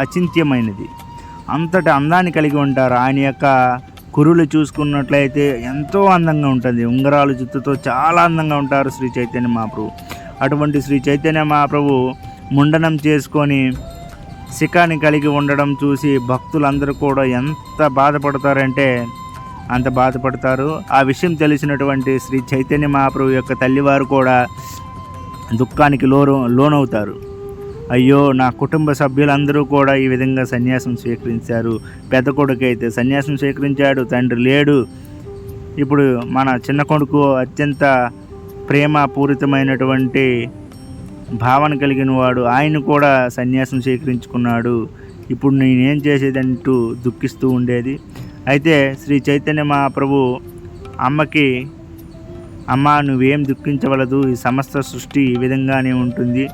అచింత్యమైనది. అంతటి అందాన్ని కలిగి ఉంటారు. ఆయన యొక్క కురులు చూసుకున్నట్లయితే ఎంతో అందంగా ఉంటుంది. ఉంగరాలు జుత్తుతో చాలా అందంగా ఉంటారు శ్రీ చైతన్య మహాప్రభు. అటువంటి శ్రీ చైతన్య మహాప్రభు ముండనం చేసుకొని శిఖాన్ని కలిగి ఉండడం చూసి భక్తులందరూ కూడా ఎంత బాధపడతారంటే అంత బాధపడతారు. ఆ విషయం తెలిసినటువంటి శ్రీ చైతన్య మహాప్రభు యొక్క తల్లివారు కూడా దుఃఖానికి లోనవుతారు. అయ్యో, నా కుటుంబ సభ్యులందరూ కూడా ఈ విధంగా సన్యాసం స్వీకరించారు. పెద్ద కొడుకు అయితే సన్యాసం స్వీకరించాడు, తండ్రి లేడు. ఇప్పుడు మన చిన్న కొడుకు అత్యంత ప్రేమపూరితమైనటువంటి భావన కలిగిన వాడు, ఆయన కూడా సన్యాసం స్వీకరించుకున్నాడు. ఇప్పుడు నేనేం చేసేదంటూ దుఃఖిస్తూ ఉండేది. అయితే శ్రీ చైతన్య మహాప్రభు అమ్మకి, అమ్మ నువ్వేం దుఃఖించవలదు, ఈ సమస్త సృష్టి ఈ విధంగానే ఉంటుంది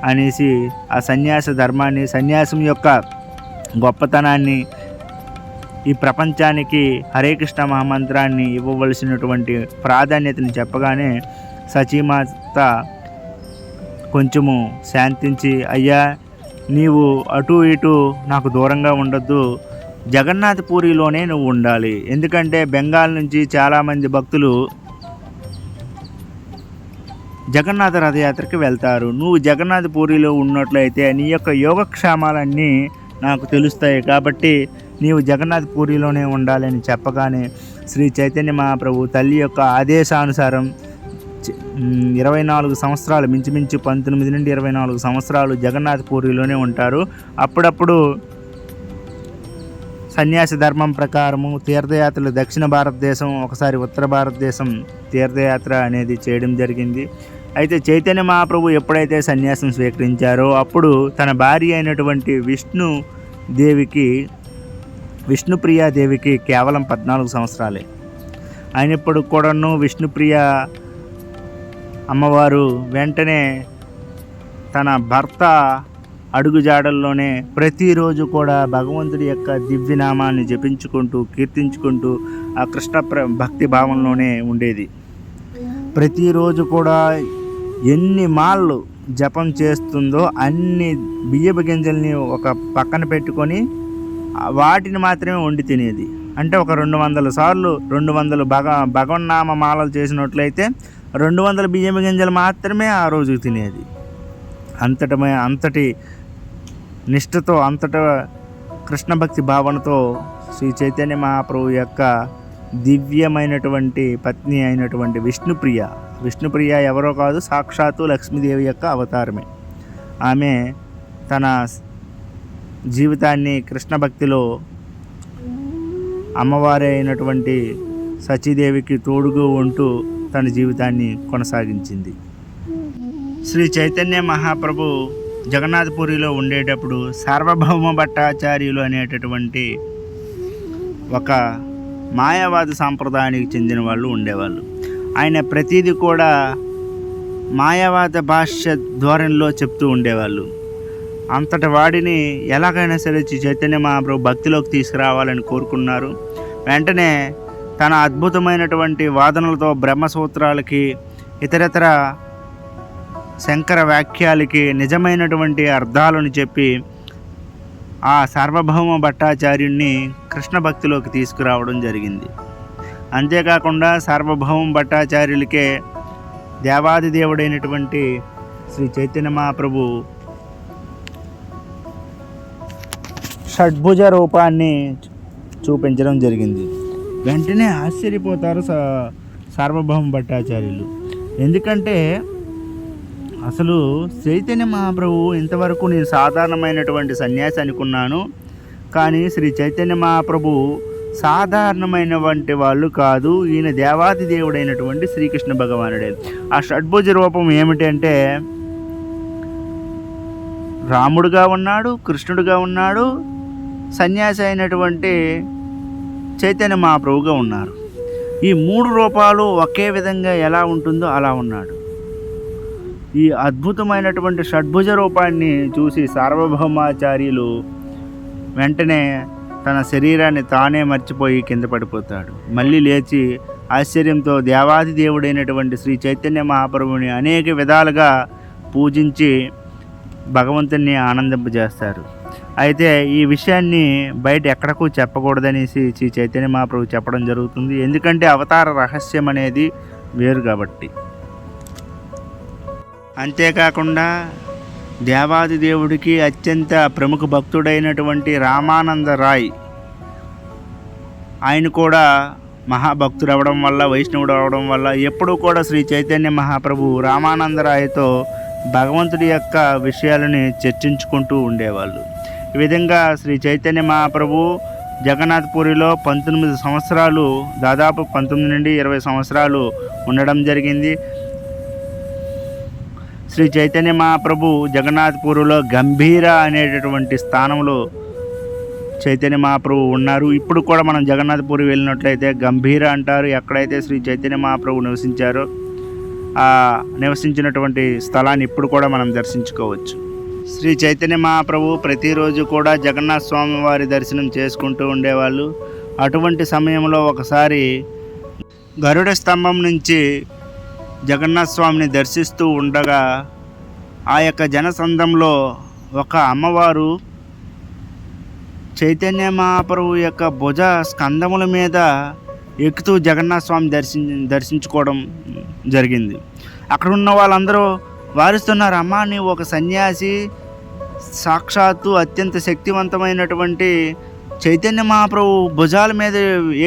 అనేసి ఆ సన్యాస ధర్మాన్ని, సన్యాసం యొక్క గొప్పతనాన్ని, ఈ ప్రపంచానికి హరే కృష్ణ మహామంత్రాన్ని ఇవ్వవలసినటువంటి ప్రాధాన్యతని చెప్పగానే సచీమాత కొంచెము శాంతించి, అయ్యా నీవు అటు ఇటు నాకు దూరంగా ఉండొద్దు, జగన్నాథ్ పూరిలోనే నువ్వు ఉండాలి. ఎందుకంటే బెంగాల్ నుంచి చాలామంది భక్తులు జగన్నాథ రథయాత్రకి వెళ్తారు. నువ్వు జగన్నాథ్ పూరిలో ఉన్నట్లయితే నీ యొక్క యోగక్షేమాలన్నీ నాకు తెలుస్తాయి. కాబట్టి నీవు జగన్నాథ్ పూరిలోనే ఉండాలని చెప్పగానే శ్రీ చైతన్య మహాప్రభు తల్లి యొక్క ఆదేశానుసారం 24 సంవత్సరాలు, మించుమించు 19 నుండి 24 సంవత్సరాలు జగన్నాథ్ పూరిలోనే ఉంటారు. అప్పుడప్పుడు సన్యాసి ధర్మం ప్రకారము తీర్థయాత్రలు దక్షిణ భారతదేశం, ఒకసారి ఉత్తర భారతదేశం తీర్థయాత్ర అనేది చేయడం జరిగింది. అయితే చైతన్య మహాప్రభు ఎప్పుడైతే సన్యాసం స్వీకరించారో అప్పుడు తన భార్య అయినటువంటి విష్ణుప్రియాదేవికి కేవలం 14 సంవత్సరాలే అయినప్పుడు కూడాను విష్ణుప్రియ అమ్మవారు వెంటనే తన భర్త అడుగుజాడల్లోనే ప్రతిరోజు కూడా భగవంతుడి యొక్క దివ్యనామాన్ని జపించుకుంటూ కీర్తించుకుంటూ ఆ కృష్ణ భక్తి భావంలోనే ఉండేది. ప్రతిరోజు కూడా ఎన్ని మాళ్ళు జపం చేస్తుందో అన్ని బియ్యపు గింజల్ని ఒక పక్కన పెట్టుకొని వాటిని మాత్రమే వండి తినేది. అంటే ఒక 200 సార్లు 200 భగవన్నామ మాలలు చేసినట్లయితే 200 బియ్యపు గింజలు మాత్రమే ఆ రోజు తినేది. అంతటి నిష్ఠతో, అంతట కృష్ణ భక్తి భావనతో శ్రీ చైతన్య మహాప్రభు యొక్క దివ్యమైనటువంటి పత్ని అయినటువంటి విష్ణుప్రియ ఎవరో కాదు, సాక్షాత్తు లక్ష్మీదేవి యొక్క అవతారమే. ఆమె తన జీవితాన్ని కృష్ణ భక్తిలో అమ్మవారి అయినటువంటి సచీదేవికి తోడుగా ఉంటూ తన జీవితాన్ని కొనసాగించింది. శ్రీ చైతన్య మహాప్రభు జగన్నాథపురిలో ఉండేటప్పుడు సార్వభౌమ భట్టాచార్యులు అనేటటువంటి ఒక మాయావాద సాంప్రదాయానికి చెందిన వాళ్ళు ఉండేవాళ్ళు. ఆయన ప్రతిదీ కూడా మాయావాద భాష్య ధోరణిలో చెప్తూ ఉండేవాళ్ళు. అంతటి వాడిని ఎలాగైనా సరే చైతన్య మహాప్రభు భక్తిలోకి తీసుకురావాలని కోరుకున్నారు. వెంటనే తన అద్భుతమైనటువంటి వాదనలతో బ్రహ్మసూత్రాలకి, ఇతరతర శంకర వాక్యాలకి నిజమైనటువంటి అర్థాలను చెప్పి ఆ సార్వభౌమ భట్టాచార్యుణ్ణి కృష్ణ భక్తిలోకి తీసుకురావడం జరిగింది. అంతేకాకుండా సార్వభౌమ భట్టాచార్యులకే దేవాది దేవుడైనటువంటి శ్రీ చైతన్య మహాప్రభు షడ్భుజ రూపాన్ని చూపించడం జరిగింది. వెంటనే ఆశ్చర్యపోతారు సార్వభౌమ భట్టాచార్యులు. ఎందుకంటే అసలు చైతన్య మహాప్రభు ఇంతవరకు నేను సాధారణమైనటువంటి సన్యాసి అనుకున్నాను, కానీ శ్రీ చైతన్య మహాప్రభు సాధారణమైనటువంటి వాళ్ళు కాదు, ఈయన దేవాది దేవుడైనటువంటి శ్రీకృష్ణ భగవానుడే. ఆ షడ్భుజ రూపం ఏమిటంటే రాముడుగా ఉన్నాడు, కృష్ణుడుగా ఉన్నాడు, సన్యాసి అయినటువంటి చైతన్య మహాప్రభుగా ఉన్నారు. ఈ 3 రూపాలు ఒకే విధంగా ఎలా ఉంటుందో అలా ఉన్నాడు. ఈ అద్భుతమైనటువంటి షడ్భుజ రూపాన్ని చూసి సార్వభౌమాచార్యులు వెంటనే తన శరీరాన్ని తానే మర్చిపోయి కింద పడిపోతాడు. మళ్ళీ లేచి ఆశ్చర్యంతో దేవాది దేవుడైనటువంటి శ్రీ చైతన్య మహాప్రభుని అనేక విధాలుగా పూజించి భగవంతుని ఆనందింపజేస్తారు. అయితే ఈ విషయాన్ని బయట ఎక్కడకు చెప్పకూడదనేసి శ్రీ చైతన్య మహాప్రభు చెప్పడం జరుగుతుంది. ఎందుకంటే అవతార రహస్యం అనేది వేరు కాబట్టి. అంతేకాకుండా దేవాది దేవుడికి అత్యంత ప్రముఖ భక్తుడైనటువంటి రామానంద రాయ్, ఆయన కూడా మహాభక్తుడు అవడం వల్ల, వైష్ణవుడు అవడం వల్ల ఎప్పుడూ కూడా శ్రీ చైతన్య మహాప్రభు రామానందరాయతో భగవంతుడి యొక్క విషయాలని చర్చించుకుంటూ ఉండేవాళ్ళు. ఈ విధంగా శ్రీ చైతన్య మహాప్రభు జగన్నాథపురిలో 19 సంవత్సరాలు, దాదాపు 19 నుండి 20 సంవత్సరాలు ఉండడం జరిగింది. శ్రీ చైతన్య మహాప్రభు జగన్నాథపురిలో గంభీర అనేటటువంటి స్థానంలో చైతన్య మహాప్రభు ఉన్నారు. ఇప్పుడు కూడా మనం జగన్నాథపురి వెళ్ళినట్లయితే గంభీర అంటారు. ఎక్కడైతే శ్రీ చైతన్య మహాప్రభు నివసించారో ఆ నివసించినటువంటి స్థలాన్ని ఇప్పుడు కూడా మనం దర్శించుకోవచ్చు. శ్రీ చైతన్య మహాప్రభు ప్రతిరోజు కూడా జగన్నాథ స్వామి వారి దర్శనం చేసుకుంటూ ఉండేవాళ్ళు. అటువంటి సమయంలో ఒకసారి గరుడ స్తంభం నుంచి జగన్నాథ స్వామిని దర్శిస్తూ ఉండగా ఆ యొక్క జనసందంలో ఒక అమ్మవారు చైతన్య మహాప్రభు యొక్క భుజ స్కందముల మీద ఎక్కుతూ జగన్నాథ స్వామి దర్శించుకోవడం జరిగింది. అక్కడ ఉన్న వాళ్ళందరూ వారిస్తున్నారు, అమ్మా నీవు ఒక సన్యాసి, సాక్షాత్తు అత్యంత శక్తివంతమైనటువంటి చైతన్య మహాప్రభు భుజాల మీద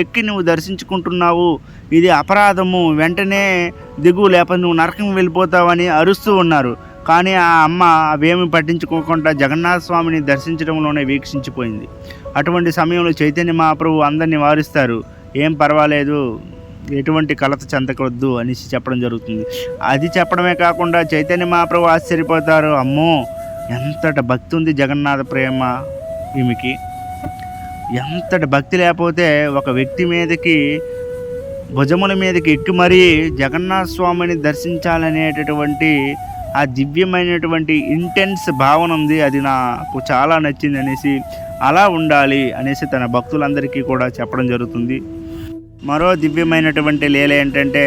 ఎక్కి నువ్వు దర్శించుకుంటున్నావు, ఇది అపరాధము, వెంటనే దిగు లేకపోతే నువ్వు నరకం వెళ్ళిపోతావని అరుస్తూ ఉన్నారు. కానీ ఆ అమ్మ అవేమి పట్టించుకోకుండా జగన్నాథ స్వామిని దర్శించడంలోనే వీక్షించిపోయింది. అటువంటి సమయంలో చైతన్య మహాప్రభు అందరినీ వారిస్తారు, ఏం పర్వాలేదు, ఎటువంటి కలత చెందకవద్దు అనేసి చెప్పడం జరుగుతుంది. అది చెప్పడమే కాకుండా చైతన్య మహాప్రభు ఆశ్చర్యపోతారు, అమ్మో ఎంతటి భక్తి ఉంది జగన్నాథ ప్రేమ ఈమెకి, ఎంతటి భక్తి లేకపోతే ఒక వ్యక్తి మీదకి భుజముల మీదకి ఎక్కి మరీ జగన్నాథ స్వామిని దర్శించాలనేటటువంటి ఆ దివ్యమైనటువంటి ఇంటెన్స్ భావన ఉంది, అది నాకు చాలా నచ్చింది అనేసి, అలా ఉండాలి అనేసి తన భక్తులందరికీ కూడా చెప్పడం జరుగుతుంది. మరో దివ్యమైనటువంటి లీల ఏంటంటే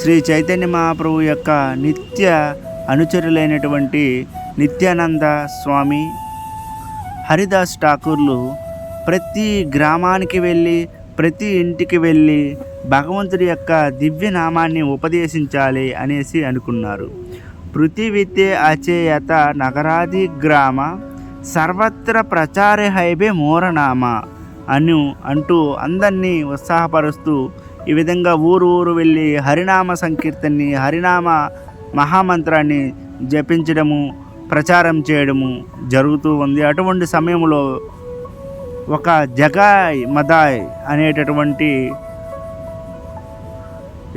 శ్రీ చైతన్య మహాప్రభు యొక్క నిత్య అనుచరులైనటువంటి నిత్యానంద స్వామి, హరిదాస్ ఠాకూర్లు ప్రతి గ్రామానికి వెళ్ళి ప్రతి ఇంటికి వెళ్ళి భగవంతుడి యొక్క దివ్యనామాన్ని ఉపదేశించాలి అనేసి అనుకున్నారు. పృథివితే అచేయత నగరాది గ్రామ సర్వత్ర ప్రచార హైబే మోరనామ అంటూ అందరినీ ఉత్సాహపరుస్తూ ఈ విధంగా ఊరు వెళ్ళి హరినామ సంకీర్తనని, హరినామ మహామంత్రాన్ని జపించడము, ప్రచారం చేయడము జరుగుతూ ఉంది. అటువంటి సమయంలో ఒక జగాయ్ మదాయ్ అనేటటువంటి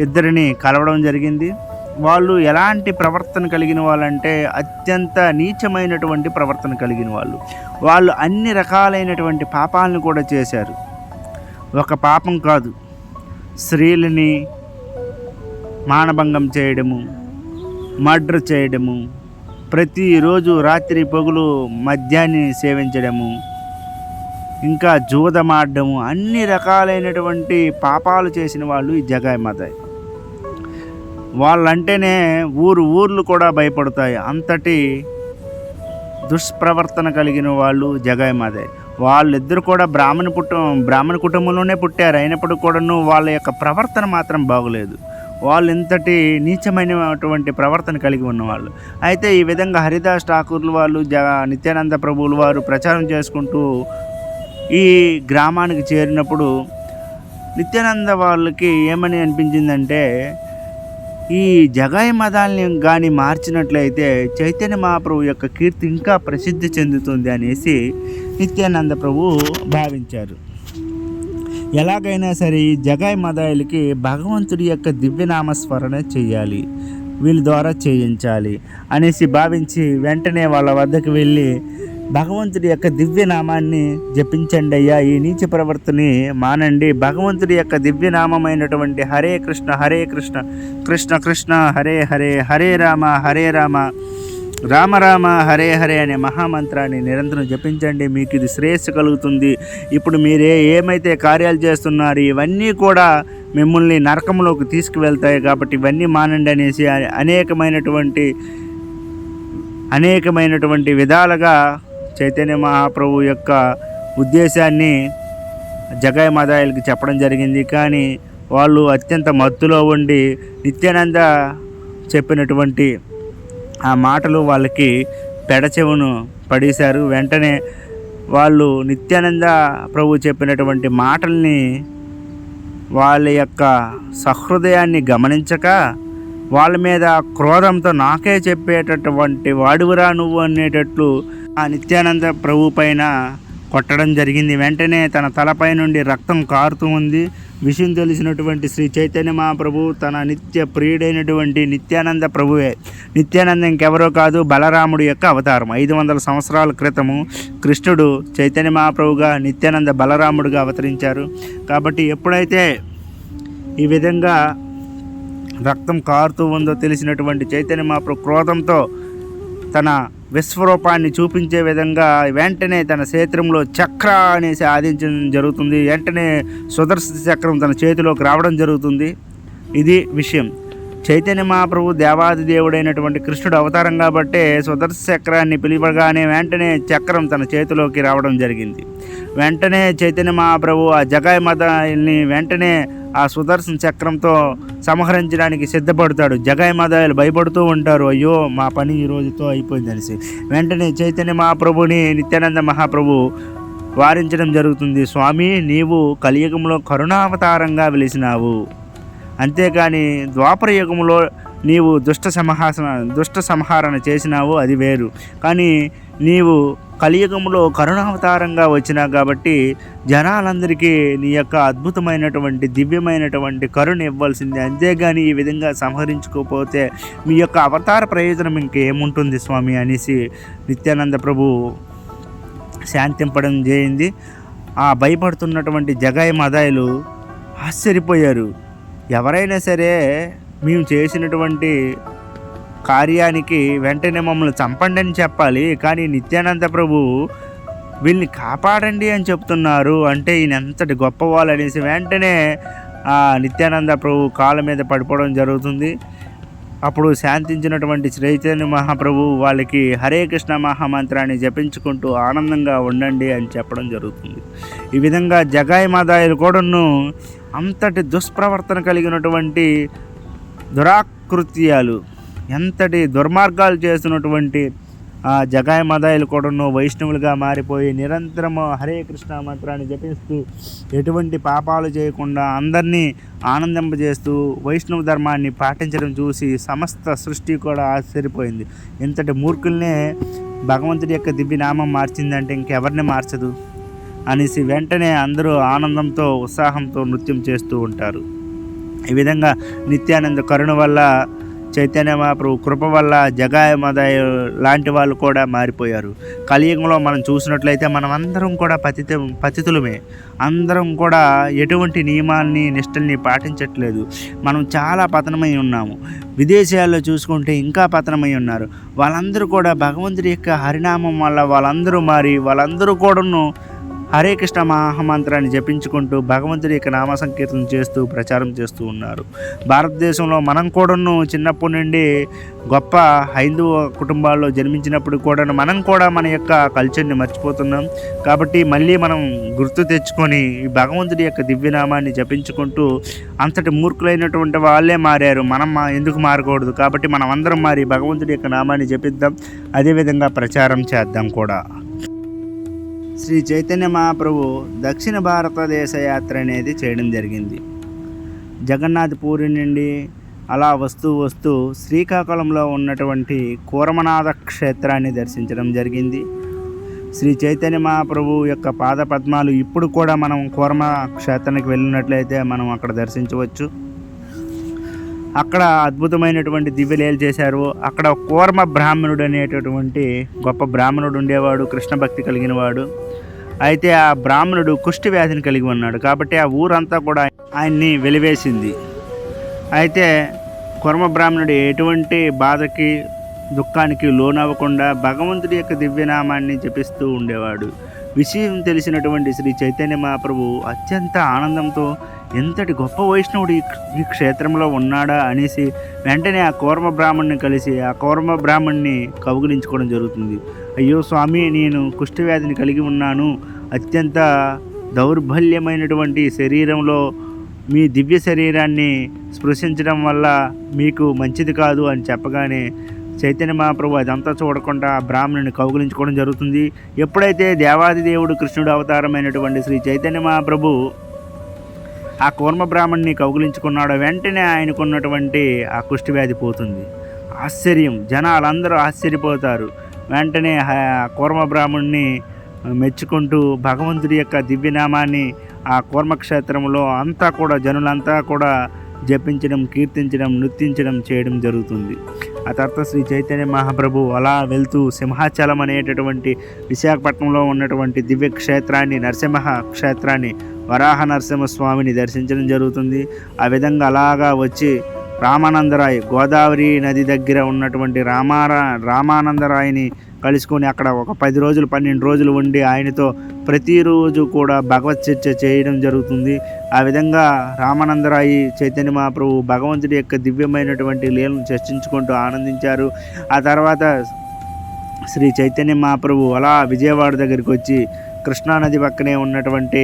ఇద్దరిని కలవడం జరిగింది. వాళ్ళు ఎలాంటి ప్రవర్తన కలిగిన వాళ్ళంటే అత్యంత నీచమైనటువంటి ప్రవర్తన కలిగిన వాళ్ళు. వాళ్ళు అన్ని రకాలైనటువంటి పాపాలను కూడా చేశారు. ఒక పాపం కాదు, స్త్రీలని మానభంగం చేయడము, మర్డర్ చేయడము, ప్రతిరోజు రాత్రి పగులు మద్యాన్ని సేవించడము, ఇంకా జూదమాడము, అన్ని రకాలైనటువంటి పాపాలు చేసిన వాళ్ళు ఈ జగాయ్ మదాయ్. వాళ్ళంటేనే ఊర్లు కూడా భయపడతాయి. అంతటి దుష్ప్రవర్తన కలిగిన వాళ్ళు జగాయ్ మదాయ్. వాళ్ళిద్దరు కూడా బ్రాహ్మణ కుటుంబంలోనే పుట్టారు. అయినప్పుడు కూడాను వాళ్ళ యొక్క ప్రవర్తన మాత్రం బాగోలేదు. వాళ్ళు ఇంతటి నీచమైనటువంటి ప్రవర్తన కలిగి ఉన్నవాళ్ళు. అయితే ఈ విధంగా హరిదాస్ ఠాకూర్లు వాళ్ళు, నిత్యానంద ప్రభువులు వారు ప్రచారం చేసుకుంటూ ఈ గ్రామానికి చేరినప్పుడు నిత్యానంద వాళ్ళకి ఏమని అనిపించిందంటే, ఈ జగాయ్ మదాల్ని కానీ మార్చినట్లయితే చైతన్య మహాప్రభు యొక్క కీర్తి ఇంకా ప్రసిద్ధి చెందుతుంది అనేసి నిత్యానంద ప్రభు భావించారు. ఎలాగైనా సరే ఈ జగాయ్ మదాయిలకి భగవంతుడి యొక్క దివ్యనామస్మరణ చేయాలి, వీళ్ళ ద్వారా చేయించాలి అనేసి భావించి వెంటనే వాళ్ళ వద్దకు వెళ్ళి భగవంతుడి యొక్క దివ్యనామాన్ని జపించండి అయ్యా, ఈ నీచ ప్రవర్తని మానండి, భగవంతుడి యొక్క దివ్యనామమైనటువంటి హరే కృష్ణ కృష్ణ కృష్ణ హరే హరే, హరే రామ రామ రామ హరే హరే అనే మహామంత్రాన్ని నిరంతరం జపించండి, మీకు ఇది శ్రేయస్సు కలుగుతుంది. ఇప్పుడు మీరు ఏమైతే కార్యాలు చేస్తున్నారు ఇవన్నీ కూడా మిమ్మల్ని నరకంలోకి తీసుకువెళ్తాయి, కాబట్టి ఇవన్నీ మానండి అనేసి అనేకమైనటువంటి విధాలుగా చైతన్య మహాప్రభు యొక్క ఉద్దేశాన్ని జగాయ్ మదాయిలకి చెప్పడం జరిగింది. కానీ వాళ్ళు అత్యంత మత్తులో ఉండి నిత్యానంద చెప్పినటువంటి ఆ మాటలు వాళ్ళకి పెడచెవును పడేశారు. వెంటనే వాళ్ళు నిత్యానంద ప్రభు చెప్పినటువంటి మాటల్ని వాళ్ళ యొక్క సహృదయాన్ని గమనించక వాళ్ళ మీద క్రోధంతో నాకే చెప్పేటటువంటి వాడువురా నువ్వు అనేటట్లు ఆ నిత్యానంద ప్రభు పైన కొట్టడం జరిగింది. వెంటనే తన తలపై నుండి రక్తం కారుతూ ఉంది. విషయం తెలిసినటువంటి శ్రీ చైతన్య మహాప్రభు తన నిత్య ప్రియుడైనటువంటి నిత్యానంద ప్రభువే, నిత్యానంద ఇంకెవరో కాదు, బలరాముడి యొక్క అవతారం. 500 సంవత్సరాల క్రితము కృష్ణుడు చైతన్య మహాప్రభుగా, నిత్యానంద బలరాముడిగా అవతరించారు. కాబట్టి ఎప్పుడైతే ఈ విధంగా రక్తం కారుతూ ఉందో తెలిసినటువంటి చైతన్య మహాప్రభు క్రోధంతో తన విశ్వరూపాన్ని చూపించే విధంగా వెంటనే తన క్షేత్రంలో చక్ర అనేసి ఆదించడం జరుగుతుంది. వెంటనే సుదర్శన చక్రం తన చేతిలోకి రావడం జరుగుతుంది. ఇది విషయం. చైతన్య మహాప్రభు దేవాది దేవుడైనటువంటి కృష్ణుడు అవతారం కాబట్టి సుదర్శన చక్రాన్ని పిలువగానే వెంటనే చక్రం తన చేతిలోకి రావడం జరిగింది. వెంటనే చైతన్య మహాప్రభు ఆ జగాయ్ మదాయిల్ని వెంటనే ఆ సుదర్శన చక్రంతో సంహరించడానికి సిద్ధపడతాడు. జగాయ్ మదాయిలు భయపడుతూ ఉంటారు, అయ్యో మా పని ఈ రోజుతో అయిపోయిందనేసి. వెంటనే చైతన్య మహాప్రభుని నిత్యానంద మహాప్రభు వారించడం జరుగుతుంది. స్వామి, నీవు కలియుగంలో కరుణావతారంగా వెలిసినావు, అంతేకాని ద్వాపర యుగంలో నీవు దుష్ట సంహారణ చేసినావు, అది వేరు. కానీ నీవు కలియుగంలో కరుణావతారంగా వచ్చినావు కాబట్టి జనాలందరికీ నీ యొక్క అద్భుతమైనటువంటి దివ్యమైనటువంటి కరుణ ఇవ్వాల్సిందే, అంతేగాని ఈ విధంగా సంహరించుకోకపోతే మీ యొక్క అవతార ప్రయోజనం ఇంకేముంటుంది స్వామి అనేసి నిత్యానంద ప్రభు శాంతింపడం జరిగింది. ఆ భయపడుతున్నటువంటి జగాయ్ మదాయిలు ఆశ్చర్యపోయారు. ఎవరైనా సరే మేము చేసినటువంటి కార్యానికి వెంటనే మమ్మల్ని చంపండి అని చెప్పాలి, కానీ నిత్యానంద ప్రభు వీళ్ళని కాపాడండి అని చెప్తున్నారు అంటే ఈయన ఎంతటి గొప్పవాళ్ళు అనేసి వెంటనే ఆ నిత్యానంద ప్రభు కాళ్ళ మీద పడిపోవడం జరుగుతుంది. అప్పుడు శాంతించినటువంటి చైతన్య మహాప్రభు వాళ్ళకి హరే కృష్ణ మహామంత్రాన్ని జపించుకుంటూ ఆనందంగా ఉండండి అని చెప్పడం జరుగుతుంది. ఈ విధంగా జగాయి మాదాయిలు కూడాను అంతటి దుష్ప్రవర్తన కలిగినటువంటి దురాకృత్యాలు, ఎంతటి దుర్మార్గాలు చేస్తున్నటువంటి ఆ జగాయి మదాయిలు కూడాను వైష్ణవులుగా మారిపోయి నిరంతరము హరే కృష్ణ మంత్రాన్ని జపిస్తూ ఎటువంటి పాపాలు చేయకుండా అందరినీ ఆనందింపజేస్తూ వైష్ణవ ధర్మాన్ని పాటించడం చూసి సమస్త సృష్టి కూడా ఆశ్చర్యపోయింది. ఇంతటి మూర్ఖుల్నే భగవంతుడి యొక్క దివ్యనామం మార్చిందంటే ఇంకెవరిని మార్చదు అనేసి వెంటనే అందరూ ఆనందంతో ఉత్సాహంతో నృత్యం చేస్తూ ఉంటారు. ఈ విధంగా నిత్యానంద కరుణ వల్ల, చైతన్య మహాప్రభు కృప వల్ల జగాయ మదాయ లాంటి వాళ్ళు కూడా మారిపోయారు. కలియుగంలో మనం చూసినట్లయితే మనం అందరం కూడా పతితులమే. అందరం కూడా ఎటువంటి నియమాల్ని నిష్టల్ని పాటించట్లేదు. మనం చాలా పతనమై ఉన్నాము. విదేశాల్లో చూసుకుంటే ఇంకా పతనమై ఉన్నారు. వాళ్ళందరూ కూడా భగవంతుడి యొక్క హరినామం వల్ల వాళ్ళందరూ కూడాను హరే కృష్ణ మహామంత్రాన్ని జపించుకుంటూ భగవంతుడి యొక్క నామ సంకీర్తన చేస్తూ ప్రచారం చేస్తూ ఉన్నారు. భారతదేశంలో మనం కూడాను చిన్నప్పటి నుండి గొప్ప హైందవ కుటుంబాల్లో జన్మించినప్పుడు కూడా మనం కూడా మన యొక్క కల్చర్ని మర్చిపోతున్నాం. కాబట్టి మళ్ళీ మనం గుర్తు తెచ్చుకొని భగవంతుడి యొక్క దివ్యనామాన్ని జపించుకుంటూ, అంతటి మూర్ఖులైనటువంటి వాళ్ళే మారారు, మనం ఎందుకు మారకూడదు? కాబట్టి మనం అందరం మారి భగవంతుడి యొక్క నామాన్ని జపిద్దాం, అదేవిధంగా ప్రచారం చేద్దాం కూడా. శ్రీ చైతన్య మహాప్రభు దక్షిణ భారతదేశ యాత్ర అనేది చేయడం జరిగింది. జగన్నాథ్ పూరి నుండి అలా వస్తూ శ్రీకాకుళంలో ఉన్నటువంటి కూరమనాథ క్షేత్రాన్ని దర్శించడం జరిగింది. శ్రీ చైతన్య మహాప్రభు యొక్క పాద పద్మాలు ఇప్పుడు కూడా మనం కూరమ క్షేత్రానికి వెళ్ళినట్లయితే మనం అక్కడ దర్శించవచ్చు. అక్కడ అద్భుతమైనటువంటి దివ్యలీలు చేశారు. అక్కడ కూర్మ బ్రాహ్మణుడు అనేటటువంటి గొప్ప బ్రాహ్మణుడు ఉండేవాడు, కృష్ణ భక్తి కలిగిన వాడు. అయితే ఆ బ్రాహ్మణుడు కుష్టి వ్యాధిని కలిగి ఉన్నాడు. కాబట్టి ఆ ఊరంతా కూడా ఆయన్ని వెలివేసింది. అయితే కూర్మ బ్రాహ్మణుడు ఎటువంటి బాధకి దుఃఖానికి లోనవ్వకుండా భగవంతుడి యొక్క దివ్యనామాన్ని జపిస్తూ ఉండేవాడు. విషయం తెలిసినటువంటి శ్రీ చైతన్య మహాప్రభు అత్యంత ఆనందంతో ఎంతటి గొప్ప వైష్ణవుడు ఈ క్షేత్రంలో ఉన్నాడా అనేసి వెంటనే ఆ కూర్మ బ్రాహ్మణ్ణి కలిసి ఆ కూర్మ బ్రాహ్మణ్ణి కౌగిలించుకోవడం జరుగుతుంది. అయ్యో స్వామి, నేను కుష్ఠవ్యాధిని కలిగి ఉన్నాను, అత్యంత దౌర్బల్యమైనటువంటి శరీరంలో మీ దివ్య శరీరాన్ని స్పృశించడం వల్ల మీకు మంచిది కాదు అని చెప్పగానే చైతన్య మహాప్రభు అదంతా చూడకుండా ఆ బ్రాహ్మణుని కౌగిలించుకోవడం జరుగుతుంది. ఎప్పుడైతే దేవాది దేవుడు కృష్ణుడు అవతారమైనటువంటి శ్రీ చైతన్య మహాప్రభు ఆ కూర్మ బ్రాహ్మణ్ణి కౌగిలించుకున్నాడో వెంటనే ఆయనకున్నటువంటి ఆ కుష్ఠవ్యాధి పోతుంది. ఆశ్చర్యం, జనాలందరూ ఆశ్చర్యపోతారు. వెంటనే కూర్మ బ్రాహ్మణ్ణి మెచ్చుకుంటూ భగవంతుడి యొక్క దివ్యనామాన్ని ఆ కూర్మక్షేత్రంలో అంతా కూడా జనులంతా కూడా జపించడం, కీర్తించడం, నృత్యించడం చేయడం జరుగుతుంది. ఆ తర్వాత శ్రీ చైతన్య మహాప్రభు అలా వెళ్తూ సింహాచలం అనేటటువంటి విశాఖపట్నంలో ఉన్నటువంటి దివ్య క్షేత్రాన్ని, నరసింహ క్షేత్రాన్ని, వరాహ నరసింహస్వామిని దర్శించడం జరుగుతుంది. ఆ విధంగా అలాగా వచ్చి రామానందరాయ్, గోదావరి నది దగ్గర ఉన్నటువంటి రామానందరాయని కలుసుకొని అక్కడ ఒక 10 రోజులు 12 రోజులు ఉండి ఆయనతో ప్రతిరోజు కూడా భగవత్ చర్చ చేయడం జరుగుతుంది. ఆ విధంగా రామానందరాయి, చైతన్య మహాప్రభు భగవంతుడి యొక్క దివ్యమైనటువంటి లీలను చర్చించుకుంటూ ఆనందించారు. ఆ తర్వాత శ్రీ చైతన్య మహాప్రభు అలా విజయవాడ దగ్గరికి వచ్చి కృష్ణానది పక్కనే ఉన్నటువంటి